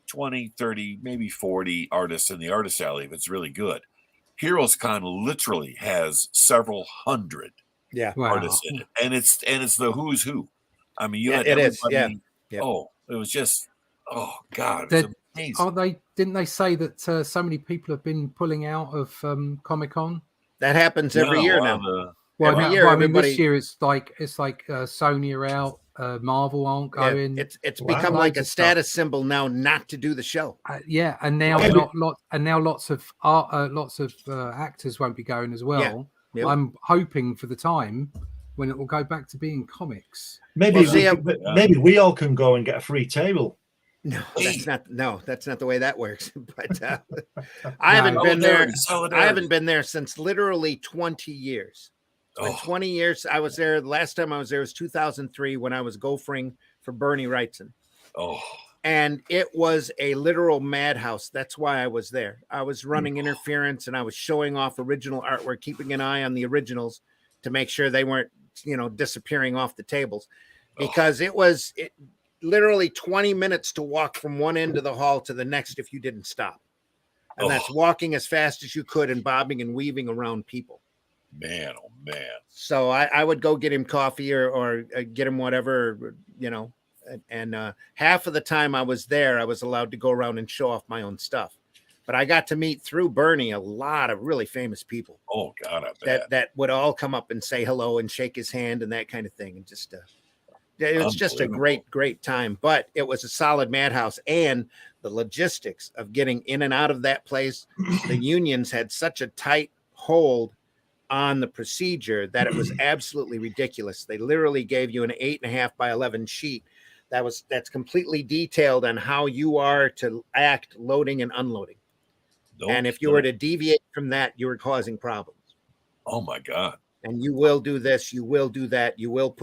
20, 30, maybe 40 artists in the artist alley if it's really good. Heroes Con literally has several hundred artists in it, and it's the who's who. I mean, you had everybody. Yeah. Oh, it was just. Oh God, it was amazing. Didn't they say that so many people have been pulling out of Comic-Con? That happens every year now. Every year, everybody... this year it's like Sony are out, Marvel aren't going. It's become like a status symbol now not to do the show. And now lots of actors won't be going as well. Yeah. Yep. I'm hoping for the time when it will go back to being comics. Maybe we all can go and get a free table. No, that's not the way that works. But I haven't been there. I haven't been there since literally 20 years. 20 years. I was there. The last time I was there was 2003 when I was gophering for Bernie Wrightson. Oh. And it was a literal madhouse. That's why I was there. I was running interference and I was showing off original artwork, keeping an eye on the originals to make sure they weren't, disappearing off the tables, because it literally 20 minutes to walk from one end of the hall to the next if you didn't stop. And that's walking as fast as you could and bobbing and weaving around people. Man, oh man. So I would go get him coffee or get him whatever, and half of the time I was there, I was allowed to go around and show off my own stuff. But I got to meet through Bernie a lot of really famous people. Oh God, I bet. That would all come up and say hello and shake his hand and that kind of thing. And just it was just a great time. But it was a solid madhouse, and the logistics of getting in and out of that place, the unions had such a tight hold on the procedure that it was absolutely ridiculous. They literally gave you an 8.5 by 11 sheet that's completely detailed on how you are to act loading and unloading. And if you were to deviate from that, you were causing problems. Oh my God. And you will do this, you will do that, you will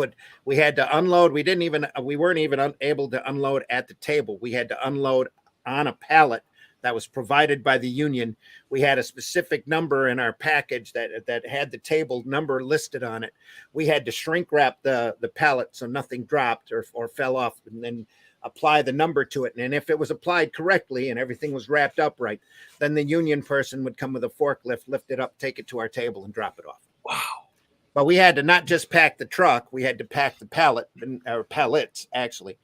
we had to unload. We weren't even able to unload at the table. We had to unload on a pallet that was provided by the union. We had a specific number in our package that had the table number listed on it. We had to shrink wrap the pallet so nothing dropped or fell off, and then apply the number to it. And if it was applied correctly and everything was wrapped up right, then the union person would come with a forklift, lift it up, take it to our table and drop it off. Wow. But we had to not just pack the truck, we had to pack the pallet, or pallets actually,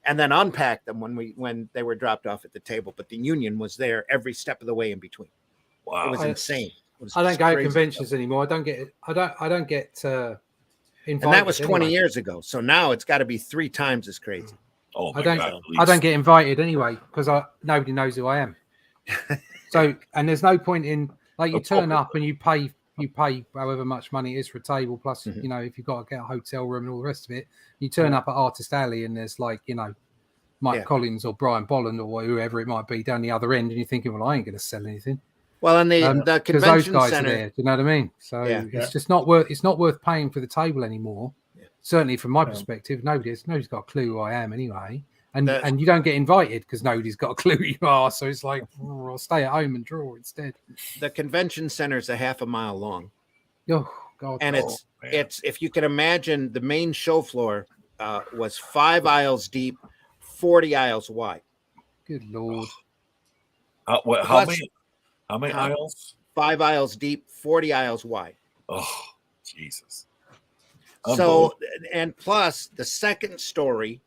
and then unpack them when they were dropped off at the table. But the union was there every step of the way in between. Wow. It was insane. I don't go to conventions anymore. I don't get invited. And that was 20 years ago. So now it's got to be 3 times as crazy. Oh my God, I don't get invited anyway because nobody knows who I am. So, and there's no point in, like, you turn up and you pay however much money it is for a table, plus you know, if you've got to get a hotel room and all the rest of it. You turn up at Artist Alley and there's, like, you know, Mike Collins or Brian Bolland or whoever it might be down the other end, and you're thinking, well, I ain't going to sell anything. Well, and the convention those guys center, are there, do you know what I mean? So it's just not worth paying for the table anymore. Certainly from my perspective, nobody's got a clue who I am anyway. And you don't get invited because nobody's got a clue who you are. So it's like, I'll stay at home and draw instead. The convention center is a half a mile long. Oh, God. And it's if you can imagine, the main show floor was 5 aisles deep, 40 aisles wide. Good Lord. How many aisles? 5 aisles deep, 40 aisles wide. Oh, Jesus. So, and plus the second story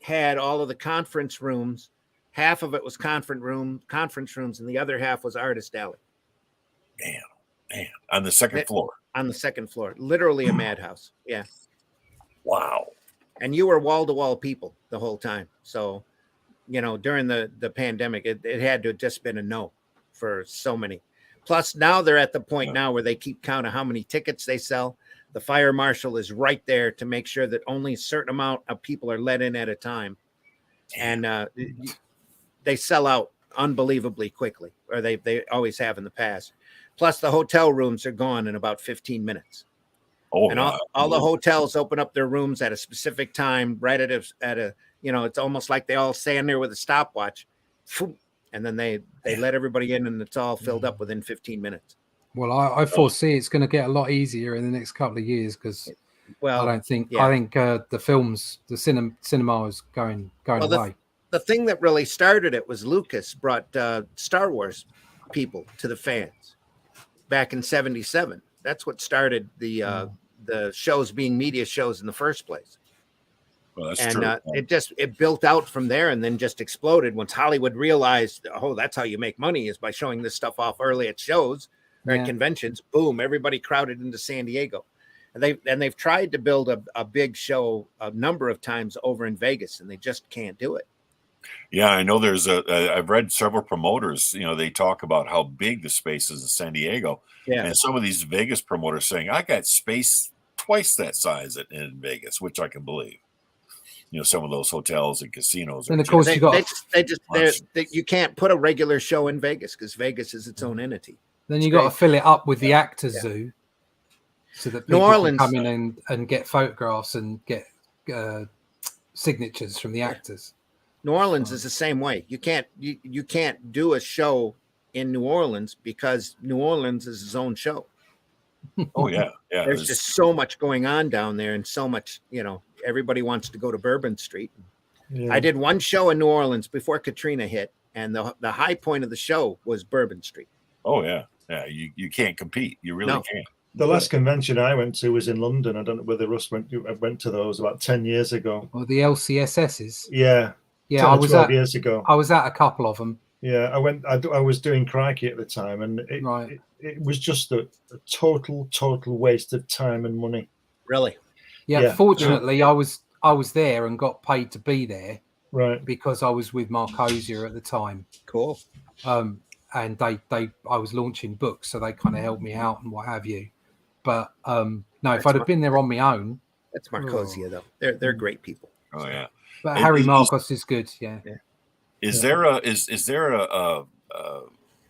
had all of the conference rooms. Half of it was conference rooms, and the other half was Artist Alley. Man, on the second floor. On the second floor, literally a madhouse. Yeah. Wow. And you were wall to wall people the whole time. So, you know, during the pandemic, it had to have just been a no for so many. Plus, now they're at the point now where they keep count of how many tickets they sell. The fire marshal is right there to make sure that only a certain amount of people are let in at a time. And they sell out unbelievably quickly, or they always have in the past. Plus, the hotel rooms are gone in about 15 minutes. Oh, and all the hotels open up their rooms at a specific time, right at a you know, it's almost like they all stand there with a stopwatch, and then they let everybody in, and it's all filled up within 15 minutes. Well, I foresee it's going to get a lot easier in the next couple of years because, I think the films, the cinema is going away. The thing that really started it was Lucas brought Star Wars people to the fans back in '77. That's what started the shows being media shows in the first place. Well, that's true. It built out from there and then just exploded once Hollywood realized, oh, that's how you make money, is by showing this stuff off early at shows. At conventions. Boom, everybody crowded into San Diego, and they've tried to build a big show a number of times over in Vegas, and they just can't do it. Yeah, I know I've read several promoters, you know, they talk about how big the space is in San Diego. And some of these Vegas promoters saying, I got space twice that size in Vegas, which I can believe. You know, some of those hotels and casinos. And of course, you can't put a regular show in Vegas because Vegas is its own entity. Then you got to fill it up with the Actors Zoo, so that people can come in and get photographs and get signatures from the actors. New Orleans is the same way. You can't do a show in New Orleans because New Orleans is its own show. Oh yeah. There's just so much going on down there, and so much, you know, everybody wants to go to Bourbon Street. Yeah. I did one show in New Orleans before Katrina hit, and the high point of the show was Bourbon Street. Oh yeah. Yeah, you can't compete. You really can't. The last convention I went to was in London. I don't know whether Russ went to those about 10 years ago. Or the LCSSs. Yeah. 10 or 12 years ago. I was at a couple of them. Yeah, I was doing Crikey at the time, and it was just a total waste of time and money. Really? Yeah. Fortunately, I was there and got paid to be there. Right. Because I was with Marcosia at the time. Cool. And I was launching books, so they kind of helped me out and what have you. But no, if I'd have been there on my own. That's Marcosia, though. They're great people. Oh yeah. But Harry Marcos is good. Yeah. Is there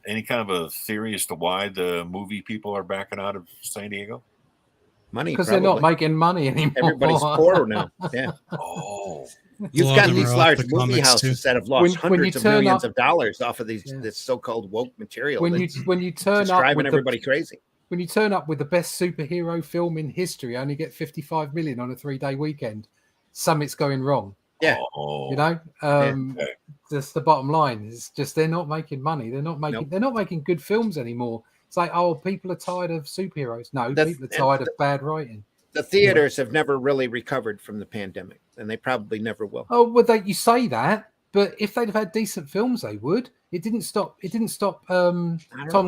any kind of a theory as to why the movie people are backing out of San Diego? Money, because they're not making money anymore. Everybody's poor now. Yeah. Oh, you've got these large movie houses that have lost hundreds of millions of dollars off of this so-called woke material. When you turn up, driving everybody crazy. When you turn up with the best superhero film in history, only get 55 million on a 3-day weekend. Something's going wrong. Yeah. You know, just the bottom line is just they're not making money. They're not making good films anymore. It's like, oh, people are tired of superheroes. No, people are tired of bad writing. The theaters have never really recovered from the pandemic, and they probably never will. Oh, well, you say that, but if they'd have had decent films, they would. It didn't stop Tom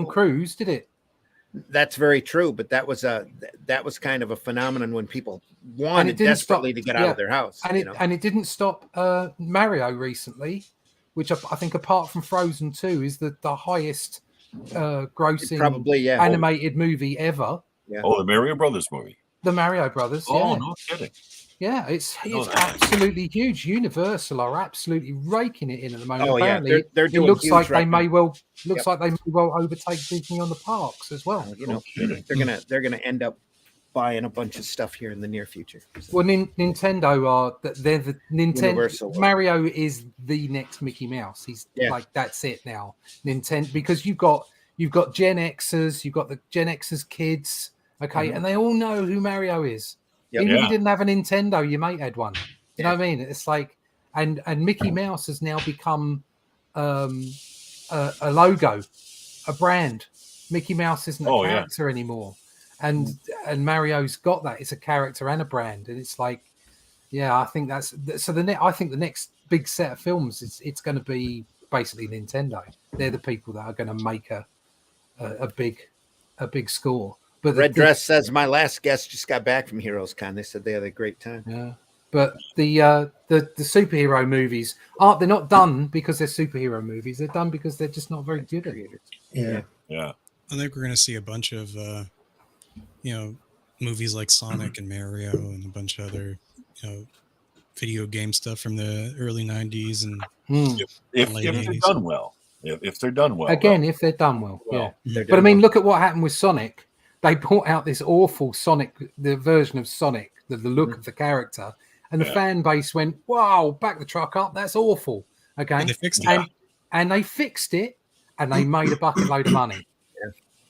Cruise, did it? That's very true, but that was kind of a phenomenon when people wanted desperately to get out of their house. And it didn't stop Mario recently, which I think, apart from Frozen 2, is the highest grossing animated movie ever. Yeah. Oh, the Mario Brothers movie. The Mario Brothers. Oh, no kidding. Yeah, it's absolutely huge. Universal are absolutely raking it in at the moment. Oh, apparently, they're doing it looks like right they may well overtake Disney on the parks as well. You know, they're gonna end up buying a bunch of stuff here in the near future. So. Well, Nintendo they're the Nintendo. Universal. Mario is the next Mickey Mouse. He's like, that's it now. Nintendo, because you've got Gen Xers, you've got the Gen Xers kids, okay, and they all know who Mario is. Yep. Even if you didn't have a Nintendo, your mate had one. You know what I mean? It's like, and Mickey Mouse has now become a logo, a brand. Mickey Mouse isn't a character anymore, and Mario's got that. It's a character and a brand, and it's like, I think that's so. I think the next big set of films it's going to be basically Nintendo. They're the people that are going to make a big score. But Red Dress says my last guest just got back from Heroes Con. They said they had a great time. Yeah, but the superhero movies they're not done because they're superhero movies. They're done because they're just not very good at it. Yeah. I think we're going to see a bunch of movies like Sonic and Mario and a bunch of other video game stuff from the early 90s and if they're done well. If they're done well. Again, if they're done well. But I mean, look at what happened with Sonic. They brought out this awful Sonic, the version of Sonic, the look of the character, and the fan base went, "Wow, back the truck up! That's awful." Okay, and they fixed it. And they fixed it, and they made a bucket load of money.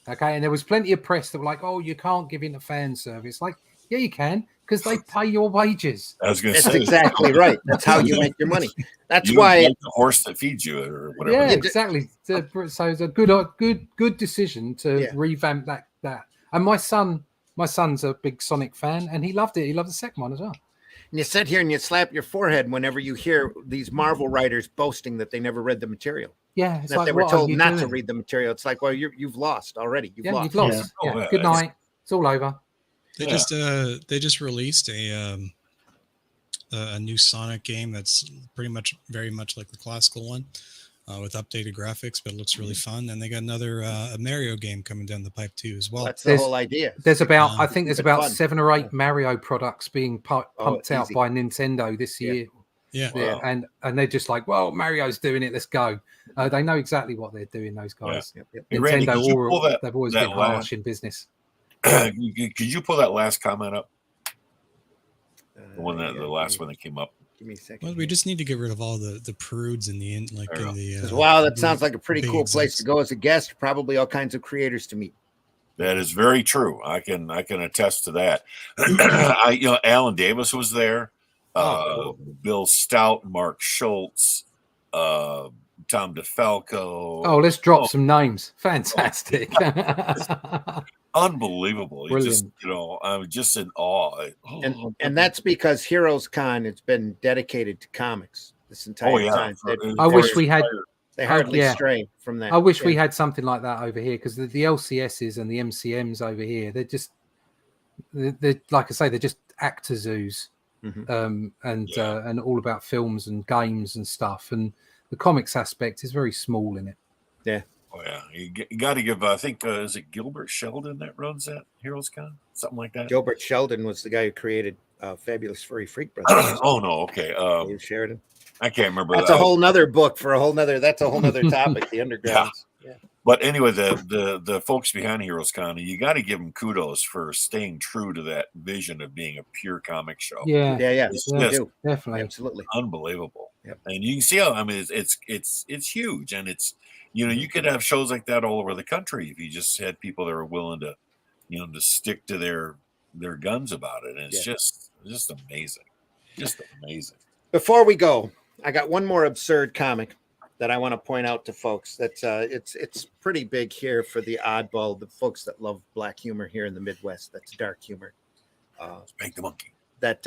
Okay, and there was plenty of press that were like, "Oh, you can't give in to fan service." Like, yeah, you can, because they pay your wages. I was going to That's say exactly right. That's how you make your money. That's you why like the horse that feeds you, or whatever. Yeah, exactly. So it's a good decision to revamp that. And my son's a big Sonic fan, and he loved it. He loved the second one as well. And you sit here and you slap your forehead whenever you hear these Marvel writers boasting that they never read the material. Yeah, it's that like, they were what told are you not doing? to read the material. It's like, well, you've lost already. You've lost. You've lost. Yeah. Yeah. Good night. It's all over. They just released a new Sonic game that's very much like the classical one. With updated graphics, but it looks really fun. And they got another a Mario game coming down the pipe too, as well. That's the whole idea. There's about, I think there's about fun. 7 or 8 Mario products being pumped out easy. by Nintendo this year. Yeah. Wow. And they're just like, well, Mario's doing it. Let's go. They know exactly what they're doing. Those guys. Yep. Hey, Randy, Nintendo, they've always been last- harsh in business. Could you pull that last comment up? The last one that came up. Give me a second. Well, we just need to get rid of all the prudes in the end, like in the. Wow, that sounds like a pretty big cool place to go as a guest. Probably all kinds of creators to meet. That is very true. I can attest to that. Alan Davis was there. Bill Stout, Mark Schultz, Tom DeFalco. Oh, let's drop some names. Fantastic. Unbelievable. Brilliant. I'm just in awe. And that's because Heroes Con has been dedicated to comics this entire time. I wish we had They hardly stray from that. I wish we had something like that over here, because the LCSs and the MCMs over here, they're like I say, they're just actor zoos, and all about films and games and stuff. And the comics aspect is very small in it. Yeah. Oh yeah, you got to give. I think is it Gilbert Sheldon that runs that Heroes Con, something like that. Gilbert Sheldon was the guy who created Fabulous Furry Freak Brothers. Oh no, okay. Dave Sheridan. I can't remember. That's a whole nother book for a whole nother. That's a whole nother topic. The undergrounds. Yeah. But anyway, the folks behind Heroes Con, you got to give them kudos for staying true to that vision of being a pure comic show. Yeah. Definitely, absolutely unbelievable. Yep. And you can see how it's huge, and it's you could have shows like that all over the country if you just had people that are willing to to stick to their guns about it. And it's just amazing, just amazing. Before we go, I got one more absurd comic that I want to point out to folks. That's it's pretty big here for the oddball, the folks that love black humor here in the Midwest. That's dark humor. Spank the Monkey. That's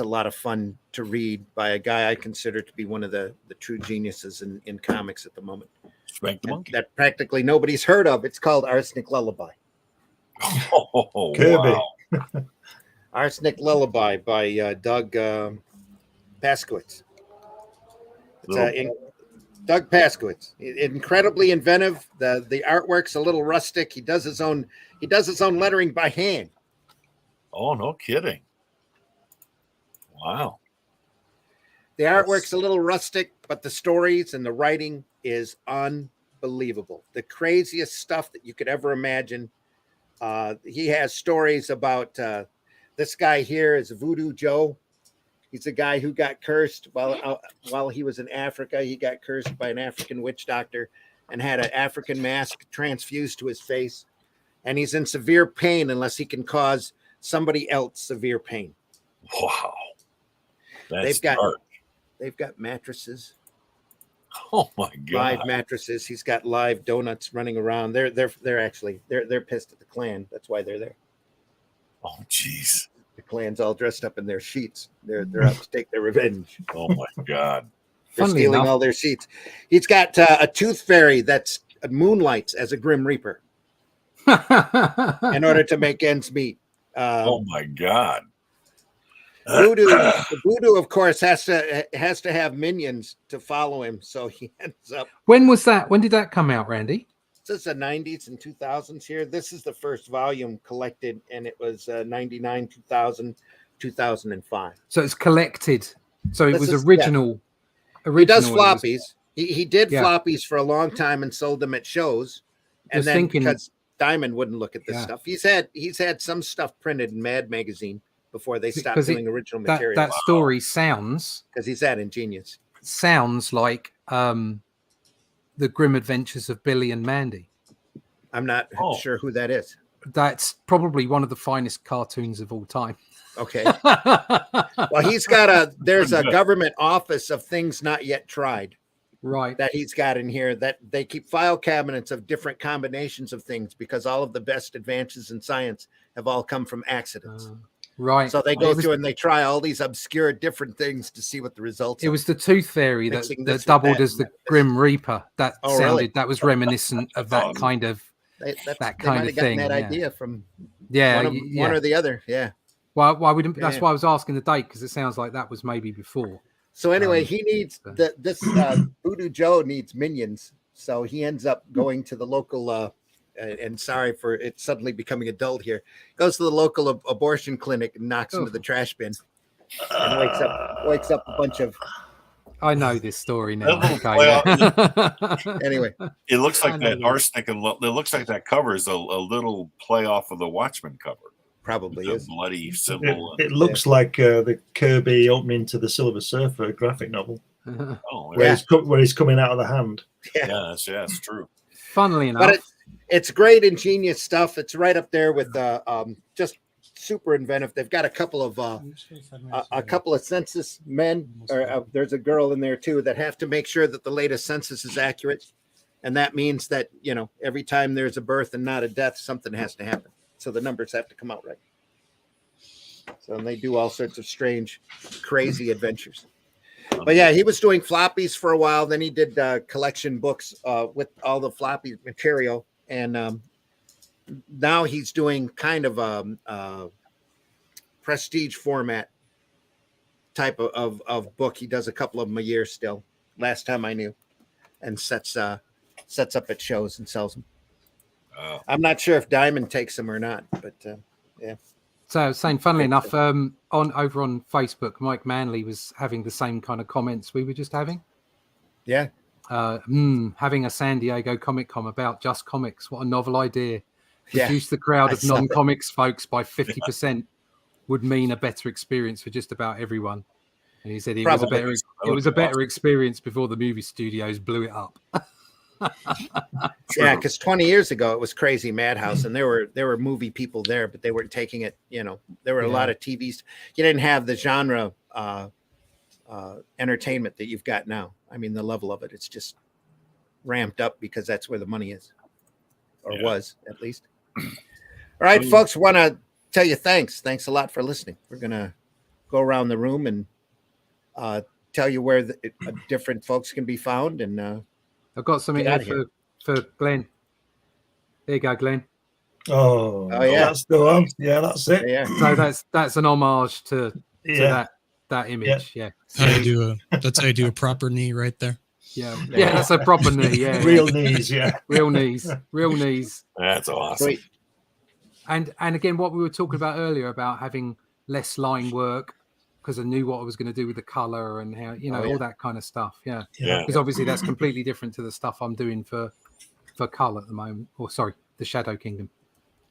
a lot of fun to read by a guy I consider to be one of the true geniuses in comics at the moment. Spank the Monkey. That practically nobody's heard of. It's called Arsenic Lullaby. Oh, Kirby. wow. Arsenic Lullaby by Doug Paskowitz. Doug Paskowitz, incredibly inventive. The artwork's a little rustic. He does his own lettering by hand. Oh, no kidding. Wow. The artwork's a little rustic, but the stories and the writing is unbelievable. The craziest stuff that you could ever imagine. He has stories about this guy here is Voodoo Joe. He's a guy who got cursed while he was in Africa. He got cursed by an African witch doctor and had an African mask transfused to his face. And he's in severe pain unless he can cause somebody else severe pain. Wow. They've got mattresses. Oh my God. Live mattresses. He's got live donuts running around. They're pissed at the Klan. That's why they're there. Oh geez. The Klan's all dressed up in their sheets. They're out to take their revenge. Oh my God. They're stealing all their sheets. He's got a tooth fairy that's moonlights as a Grim Reaper in order to make ends meet. Oh my God. Voodoo, of course, has to have minions to follow him. So he ends up. When was that? When did that come out, Randy? This is the 90s and 2000s here. This is the first volume collected, and it was 99, 2000, 2005. So it's collected. So it was original. Yeah. He does floppies. He did floppies for a long time and sold them at shows. And then because Diamond wouldn't look at this stuff, he's had some stuff printed in Mad Magazine before they stopped doing original material. That story sounds, because he's that ingenious. Sounds like the Grim Adventures of Billy and Mandy. I'm not sure who that is. That's probably one of the finest cartoons of all time. Okay. Well, he's got there's a government office of things not yet tried. Right. That he's got in here, that they keep file cabinets of different combinations of things because all of the best advances in science have all come from accidents. Right. So they go through and they try all these obscure different things to see what the results are. It was the Tooth Fairy that doubled as the Grim Reaper. That that was reminiscent of that kind of kind of thing. That idea from one or the other. Yeah. Why we didn't? That's why I was asking the date, because it sounds like that was maybe before. So anyway, he needs this Voodoo Joe needs minions. So he ends up going to the local. And sorry for it suddenly becoming adult here. Goes to the local abortion clinic and knocks into the trash bin, and wakes up a bunch of. I know this story now. Anyway, it looks like that arsenic, and it looks like that cover is a little play off of the Watchmen cover. Probably is bloody symbol. It looks like the Kirby opening to the Silver Surfer graphic novel. Where he's coming out of the hand. Yeah, it's true. Funnily enough, but it's great, ingenious stuff. It's right up there with just super inventive. They've got a couple of census men, or there's a girl in there too that have to make sure that the latest census is accurate, and that means that every time there's a birth and not a death, something has to happen. So the numbers have to come out right. So they do all sorts of strange, crazy adventures. But yeah, he was doing floppies for a while. Then he did collection books with all the floppy material, and now he's doing kind of prestige format type of book. He does a couple of them a year still. Last time I knew, and sets up at shows and sells them. I'm not sure if Diamond takes them or not, but yeah. So saying, funnily enough, over on Facebook, Mike Manley was having the same kind of comments we were just having. Yeah. Having a San Diego Comic-Con about just comics. What a novel idea. Reduce the crowd of saw that. non-comics folks by 50% would mean a better experience for just about everyone. And he said it was a better experience before the movie studios blew it up. Yeah, because 20 years ago it was crazy madhouse, and there were movie people there, but they weren't taking it. There were a lot of TVs. You didn't have the genre entertainment that you've got now. I mean, the level of it's just ramped up because that's where the money is, or was at least. All right, folks, want to tell you thanks. Thanks a lot for listening. We're gonna go around the room and tell you where the different folks can be found, and I've got something here for Glenn. There you go, Glenn. Oh yeah, that's the one. Yeah, that's it. Yeah. So that's an homage to that image. Yeah. That's how you do a proper knee right there. Yeah, that's a proper knee. Yeah, real knees. Yeah, real knees. That's awesome. Sweet. And again, what we were talking about earlier about having less line work because I knew what I was going to do with the color and how all that kind of stuff. Yeah. Because obviously that's completely different to the stuff I'm doing for color at the moment. Or sorry, the Shadow Kingdom.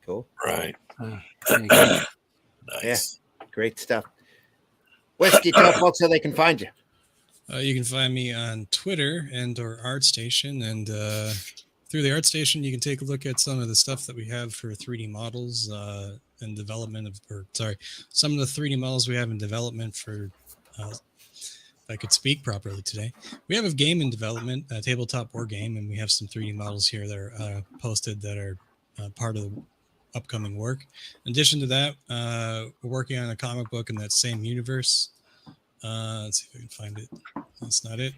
Cool. Right. There you go. Nice. Yeah, great stuff. Whiskey, tell folks how they can find you. You can find me on Twitter or ArtStation, and through the ArtStation, you can take a look at some of the stuff that we have for 3D models and development some of the 3D models we have in development for. If I could speak properly today, we have a game in development, a tabletop war game, and we have some 3D models here that are posted that are part of the upcoming work. In addition to that, we're working on a comic book in that same universe. Let's see if I can find it. That's not it.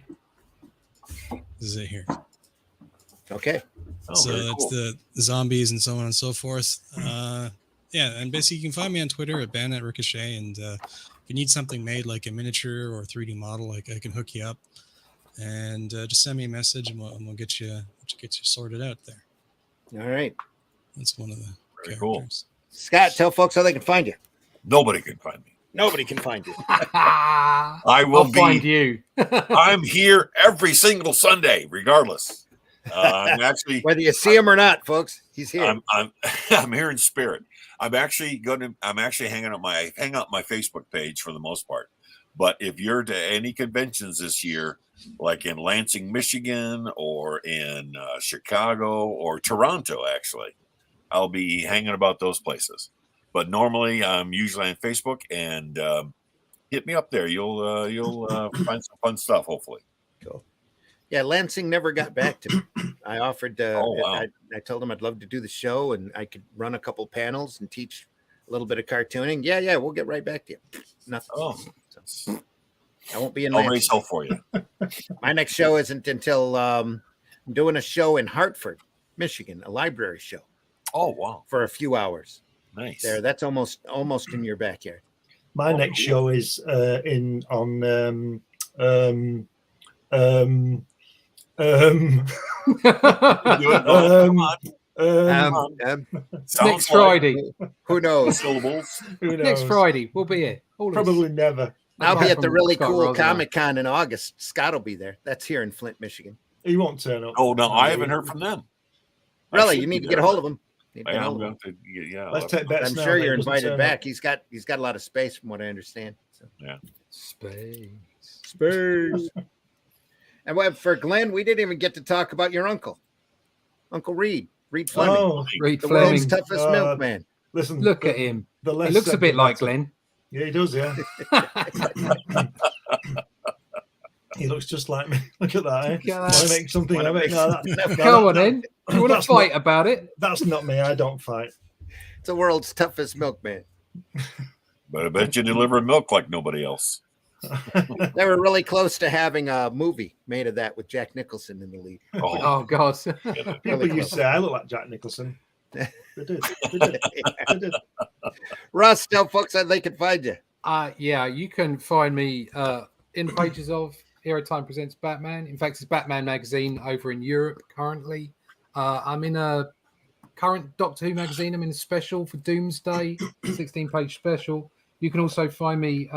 This is it here. Okay. So that's the zombies and so on and so forth. And basically you can find me on Twitter at Bandit Ricochet, and if you need something made like a miniature or 3D model, I can hook you up, and just send me a message and we'll get you sorted out there. All right. That's one of the Very characters. Cool. Scott, tell folks how they can find you. Nobody can find me. Nobody can find you. I'll find you. I'm here every single Sunday, regardless. I'm actually, whether you see him or not, folks, he's here. I'm here in spirit. I'm actually hanging out my Facebook page for the most part. But if you're to any conventions this year, like in Lansing, Michigan, or in Chicago or Toronto, actually, I'll be hanging about those places. But normally, I'm usually on Facebook, and hit me up there. You'll find some fun stuff, hopefully. Cool. Yeah, Lansing never got back to me. I offered. I told him I'd love to do the show, and I could run a couple panels and teach a little bit of cartooning. Yeah, we'll get right back to you. Nothing. Oh, so, I won't be in I'll Lansing. raise hell for you. My next show isn't until I'm doing a show in Hartford, Michigan, a library show. Oh wow! For a few hours. Nice. There, that's almost in your backyard. My next show is on next Friday. Who knows? Syllables. Who knows? Next Friday, we'll be here. Probably never. I'll be at the really cool Comic-Con in August. Scott will be there. That's here in Flint, Michigan. He won't turn up. Oh no, I haven't heard from them. Really, you need to get a hold of him. I'm going to, Let's take bets. I'm sure you're invited back. He's got a lot of space, from what I understand. So. Yeah, space. And for Glenn, we didn't even get to talk about your uncle, Uncle Reed Fleming. Oh, Reed the Fleming, world's toughest milkman. Listen, look at him. He looks a bit like Glenn. Yeah, he does. Yeah. He looks just like me. Look at that. Look at that. Want to make something of it? Go on then. You want to fight about it? That's not me. I don't fight. It's the world's toughest milkman. but I bet you deliver milk like nobody else. They were really close to having a movie made of that with Jack Nicholson in the lead. Oh God. People used to say I look like Jack Nicholson. They did. They did. Russ, tell folks how they can find you. Yeah, you can find me in the pages of Hero Time Presents Batman. In fact, it's Batman magazine over in Europe currently. I'm in a current Doctor Who magazine. I'm in a special for Doomsday, 16-page special. You can also find me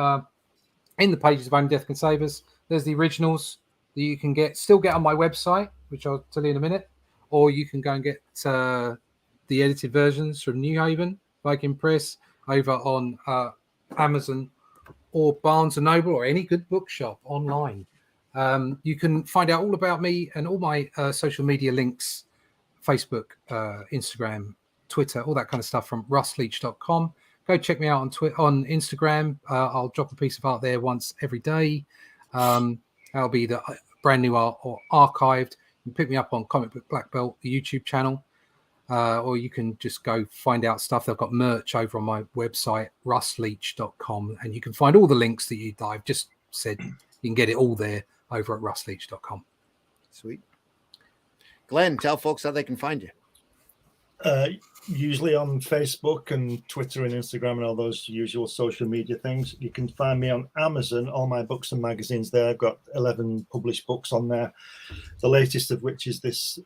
in the pages of Only Death Can Save Us. There's the originals that you can still get on my website, which I'll tell you in a minute, or you can go and get the edited versions from New Haven, Viking Press, over on Amazon or Barnes & Noble or any good bookshop online. You can find out all about me and all my social media links, Facebook, Instagram, Twitter, all that kind of stuff from russleach.com. Go check me out on Instagram. I'll drop a piece of art there once every day. That'll be the brand new art or archived. You can pick me up on Comic Book Black Belt, the YouTube channel, or you can just go find out stuff. They've got merch over on my website, russleach.com, and you can find all the links that I've just said. You can get it all there over at russleach.com. Sweet. Glenn, tell folks how they can find you. Usually on Facebook and Twitter and Instagram and all those usual social media things. You can find me on Amazon, all my books and magazines there. I've got 11 published books on there, the latest of which is this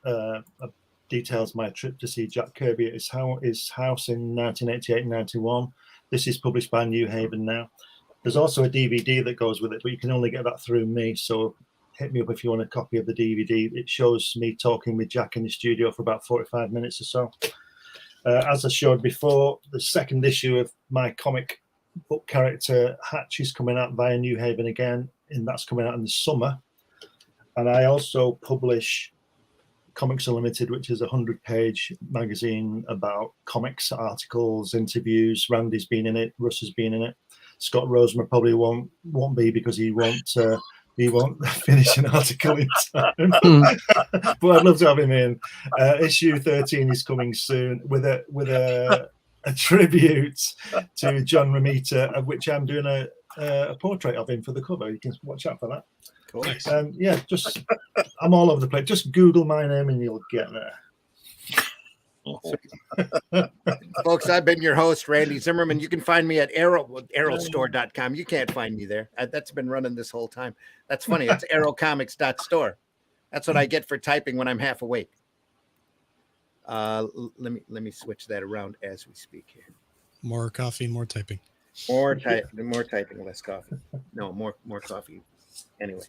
details my trip to see Jack Kirby at his house in 1988 and 91. This is published by New Haven now. There's also a DVD that goes with it, but you can only get that through me, so hit me up if you want a copy of the DVD. It shows me talking with Jack in the studio for about 45 minutes or so. As I showed before, the second issue of my comic book character Hatch is coming out via New Haven again, and that's coming out in the summer. And I also publish Comics Unlimited, which is a 100-page magazine about comics, articles, interviews. Randy's been in it, Russ has been in it. Scott Rosemer probably won't be because he won't finish an article in time. But I'd love to have him in. Issue 13 is coming soon with a tribute to John Romita, of which I'm doing a portrait of him for the cover. You can watch out for that. Cool. Yeah, just I'm all over the place. Just Google my name and you'll get there. Folks, I've been your host, Randy Zimmerman. You can find me at arrowstore.com. You can't find me there. That's been running this whole time. That's funny. It's arrowcomics.store. That's what I get for typing when I'm half awake. Let me switch that around as we speak here. More coffee, more typing. More typing, less coffee. No, more coffee. Anyway.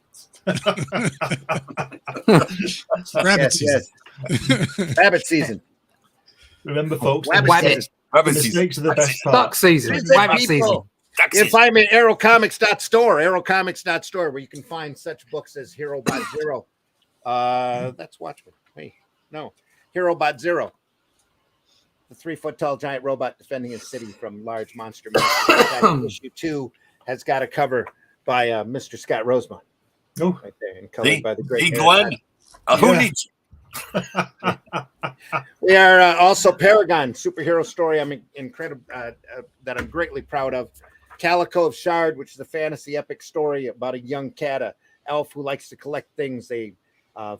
Rabbit season. Yes. Rabbit season. Remember, folks, Rabbit mistakes are the best part. Duck season. Rabbit season. You can find me at arrowcomics.store, where you can find such books as Hero Bot Zero. That's Watchmen. Hey, no. Hero Bot Zero. The 3-foot-tall giant robot defending his city from large monster men. Issue 2 has got a cover by Mr. Scott Rosemont. Oh, right there, and colored by the great Glenn. Who needs? We are also Paragon, superhero story I'm incredible that I'm greatly proud of. Calico of Shard, which is a fantasy epic story about a young cat, a elf who likes to collect things, a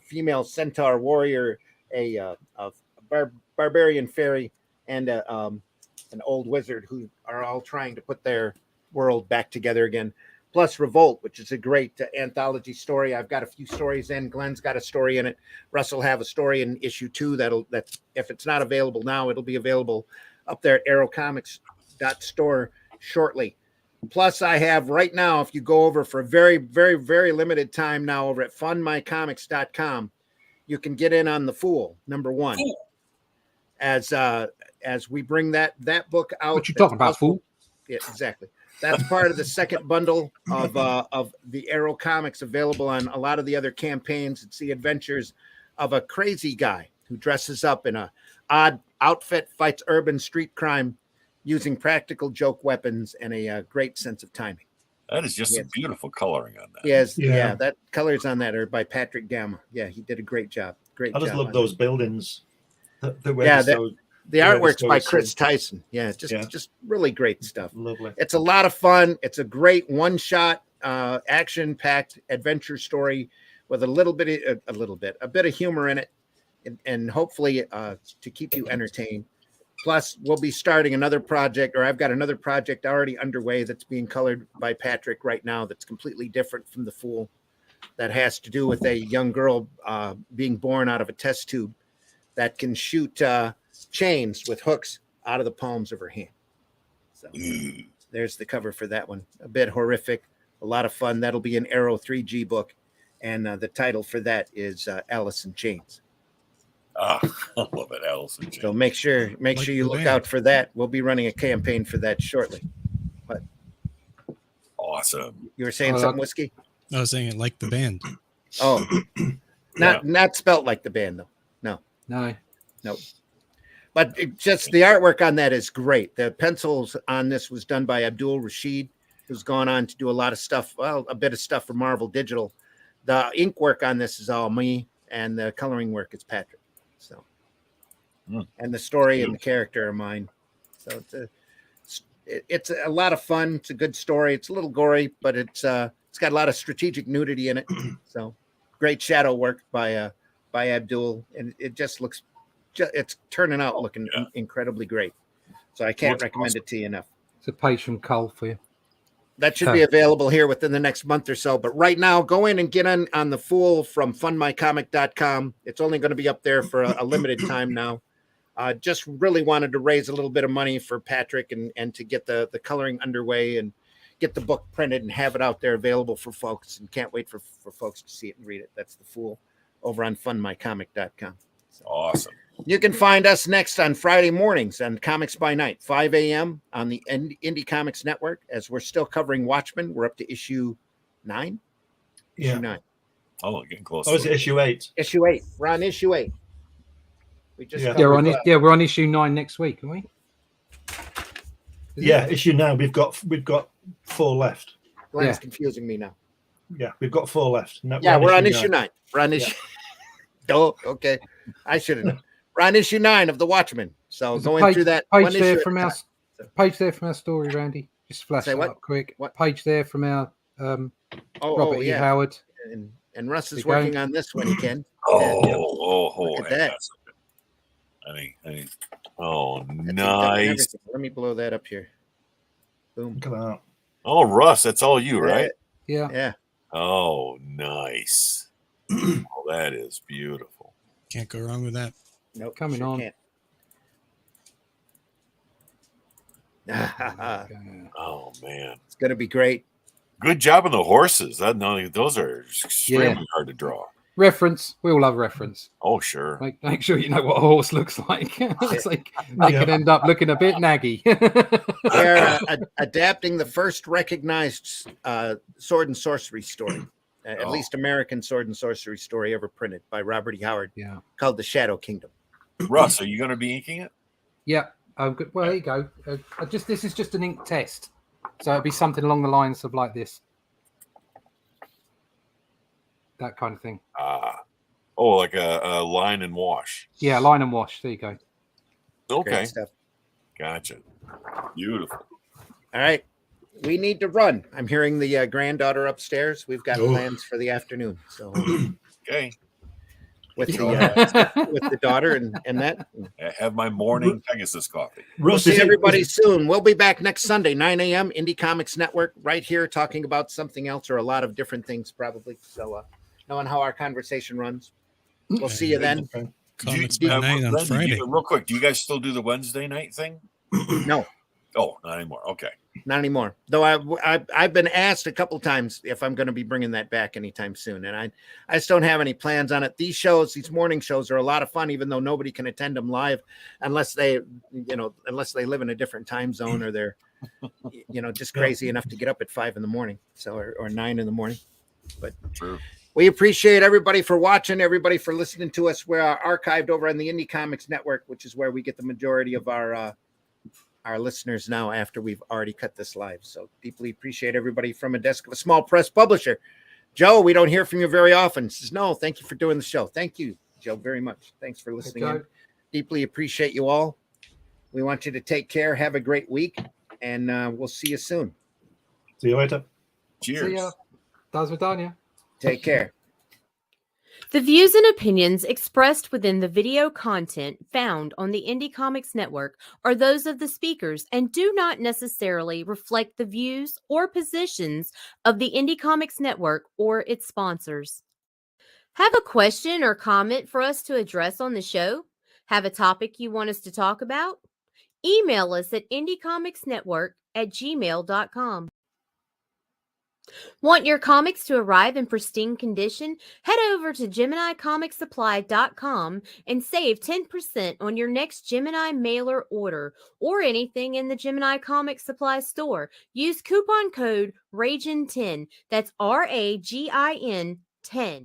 female centaur warrior, a barbarian fairy, and an old wizard who are all trying to put their world back together again. Plus Revolt, which is a great anthology story. I've got a few stories in. Glenn's got a story in it. Russ will have a story in issue 2 that if it's not available now, it'll be available up there at arrowcomics.store shortly. Plus, I have right now, if you go over for a very, very, very limited time now over at fundmycomics.com, you can get in on The Fool, #1. As we bring that book out. What you talking about, Fool? Yeah, exactly. That's part of the second bundle of the Arrow comics available on a lot of the other campaigns. It's the adventures of a crazy guy who dresses up in a odd outfit, fights urban street crime using practical joke weapons and a great sense of timing. That is just a beautiful coloring on that. Yes, yeah, that colors on that are by Patrick Gamma. Yeah, he did a great job. I just love those buildings. The artwork's by Chris Tyson. Yeah, just really great stuff. Lovely. It's a lot of fun. It's a great one-shot action-packed adventure story with a bit of humor in it, and hopefully to keep you entertained. Plus, we'll be starting another project, or I've got another project already underway that's being colored by Patrick right now that's completely different from The Fool, that has to do with a young girl being born out of a test tube that can shoot chains with hooks out of the palms of her hand. So there's the cover for that one. A bit horrific, a lot of fun. That'll be an Arrow 3G book, and the title for that is Alice in Chains. I love it, Alice in Chains. So make sure you look out for that. We'll be running a campaign for that shortly. But awesome. You were saying something, Whiskey? I was saying it like the band. Oh, not spelt like the band though. No. But just the artwork on that is great. The pencils on this was done by Abdul Rashid, who's gone on to do a lot of stuff. Well, a bit of stuff for Marvel Digital. The ink work on this is all me, and the coloring work is Patrick. So, and the story and the character are mine. So it's a lot of fun. It's a good story. It's a little gory, but it's got a lot of strategic nudity in it. So great shadow work by Abdul, and it just looks, it's turning out looking incredibly great. So I can't recommend it to you enough. It's a page from Cole for you. That should be available here within the next month or so. But right now, go in and get on The Fool from fundmycomic.com. It's only going to be up there for a limited time now. Just really wanted to raise a little bit of money for Patrick and to get the coloring underway and get the book printed and have it out there available for folks. And can't wait for folks to see it and read it. That's The Fool over on fundmycomic.com. So. Awesome. You can find us next on Friday mornings on Comics by Night, 5 a.m. on the Indie Comics Network, as we're still covering Watchmen. We're up to issue 9. Yeah. Issue 9. Oh, getting close. Oh, is it issue 8? Issue 8. We're on issue 8. We just we're on issue 9 next week, aren't we? Issue 9. We've got 4 left. Glenn's confusing me now. Yeah, we've got 4 left. We're on issue 9. We're on issue. Oh, okay. I should have known. We're on issue 9 of The Watchmen. So There's going through that page there from our story, Randy. Just flash it up quick. What page there from our Robert E. Howard. And Russ is working on this when he can. Look at that. Nice. Let me blow that up here. Boom. Look at that. Oh, Russ, that's all you, right? Yeah. Oh, nice. Oh, that is beautiful. Can't go wrong with that. Nope. Coming on. Oh, man. It's going to be great. Good job on the horses. Those are extremely hard to draw. Reference. We all love reference. Oh, sure. Make sure you know what a horse looks like. It's like they could end up looking a bit naggy. They're adapting the first recognized sword and sorcery story, at least American sword and sorcery story ever printed by Robert E. Howard, called The Shadow Kingdom. Russ, are you going to be inking it? Yeah. Good. Well, there you go. This is just an ink test, so it'll be something along the lines of like this, that kind of thing. Like a line and wash. Yeah, line and wash. There you go. Okay. Great stuff. Gotcha. Beautiful. All right. We need to run. I'm hearing the granddaughter upstairs. We've got plans for the afternoon. So okay. With the daughter and that. I have my morning Pegasus coffee. We'll see everybody soon. We'll be back next Sunday, 9 a.m. Indie Comics Network, right here, talking about something else or a lot of different things, probably. So, knowing how our conversation runs, we'll see you then. Comics by Night on Friday. Real quick, do you guys still do the Wednesday night thing? No. Oh, not anymore. Okay. Not anymore. Though I've been asked a couple times if I'm going to be bringing that back anytime soon, and I just don't have any plans on it. These morning shows are a lot of fun, even though nobody can attend them live unless they live in a different time zone or they're just crazy enough to get up at 5 a.m. So or 9 a.m. But true. We appreciate everybody for watching, everybody for listening to us. We're archived over on the Indie Comics Network, which is where we get the majority of our listeners now after we've already cut this live. So deeply appreciate everybody from a desk of a small press publisher. Joe, we don't hear from you very often. Says, no, thank you for doing the show. Thank you, Joe, very much. Thanks for listening in. Deeply appreciate you all. We want you to take care. Have a great week, and we'll see you soon. See you later. Cheers. See ya. Das Vidania. Take care. The views and opinions expressed within the video content found on the Indie Comics Network are those of the speakers and do not necessarily reflect the views or positions of the Indie Comics Network or its sponsors. Have a question or comment for us to address on the show? Have a topic you want us to talk about? Email us at indiecomicsnetwork@gmail.com. Want your comics to arrive in pristine condition? Head over to GeminiComicSupply.com and save 10% on your next Gemini mailer order or anything in the Gemini Comics Supply store. Use coupon code RAGIN10. That's RAGIN 10.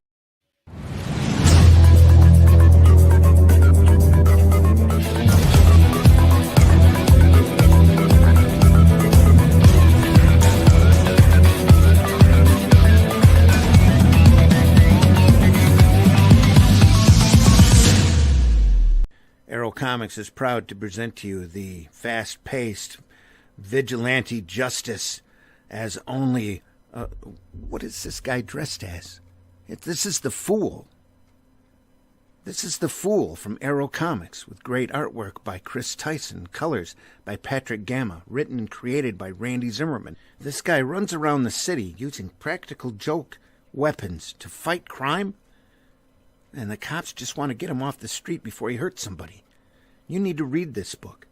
Arrow Comics is proud to present to you the fast-paced vigilante justice as only... what is this guy dressed as? This is the Fool. This is the Fool from Arrow Comics, with great artwork by Chris Tyson, colors by Patrick Gamma, written and created by Randy Zimmerman. This guy runs around the city using practical joke weapons to fight crime, and the cops just want to get him off the street before he hurts somebody. You need to read this book.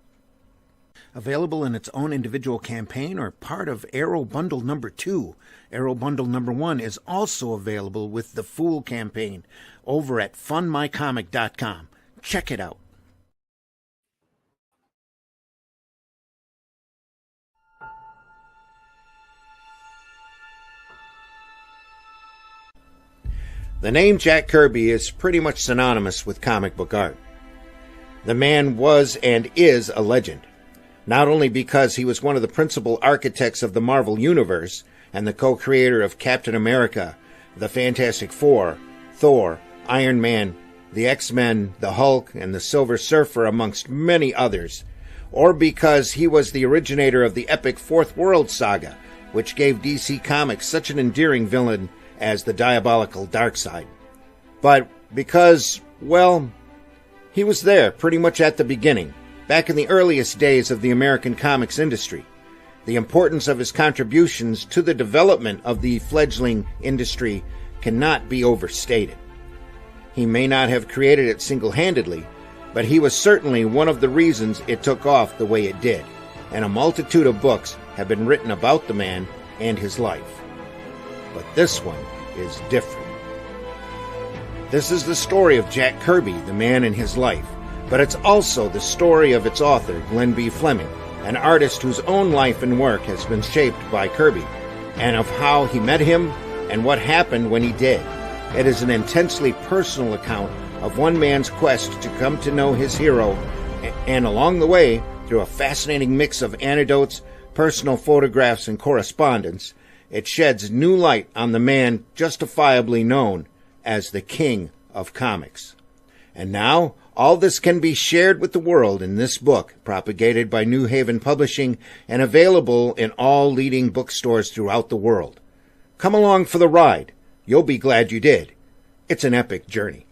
Available in its own individual campaign or part of Arrow Bundle Number 2. Arrow Bundle Number 1 is also available with the Fool campaign over at funmycomic.com. Check it out. The name Jack Kirby is pretty much synonymous with comic book art. The man was and is a legend, not only because he was one of the principal architects of the Marvel Universe and the co-creator of Captain America, the Fantastic Four, Thor, Iron Man, the X-Men, the Hulk, and the Silver Surfer, amongst many others, or because he was the originator of the epic Fourth World saga, which gave DC Comics such an endearing villain as the diabolical Darkseid. But because, well, he was there pretty much at the beginning, back in the earliest days of the American comics industry. The importance of his contributions to the development of the fledgling industry cannot be overstated. He may not have created it single-handedly, but he was certainly one of the reasons it took off the way it did, and a multitude of books have been written about the man and his life. But this one is different. This is the story of Jack Kirby, the man and his life, but it's also the story of its author, Glenn B. Fleming, an artist whose own life and work has been shaped by Kirby, and of how he met him and what happened when he did. It is an intensely personal account of one man's quest to come to know his hero, and along the way, through a fascinating mix of anecdotes, personal photographs, and correspondence, it sheds new light on the man justifiably known as the King of Comics. And now, all this can be shared with the world in this book, propagated by New Haven Publishing and available in all leading bookstores throughout the world. Come along for the ride. You'll be glad you did. It's an epic journey.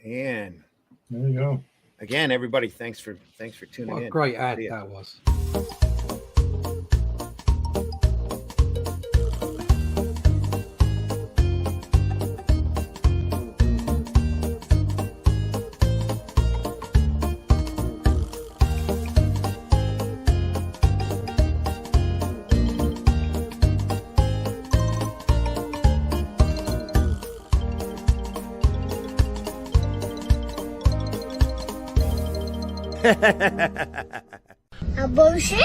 And there you go. Again, everybody, thanks for tuning in. What a great ad that was. A bullshit?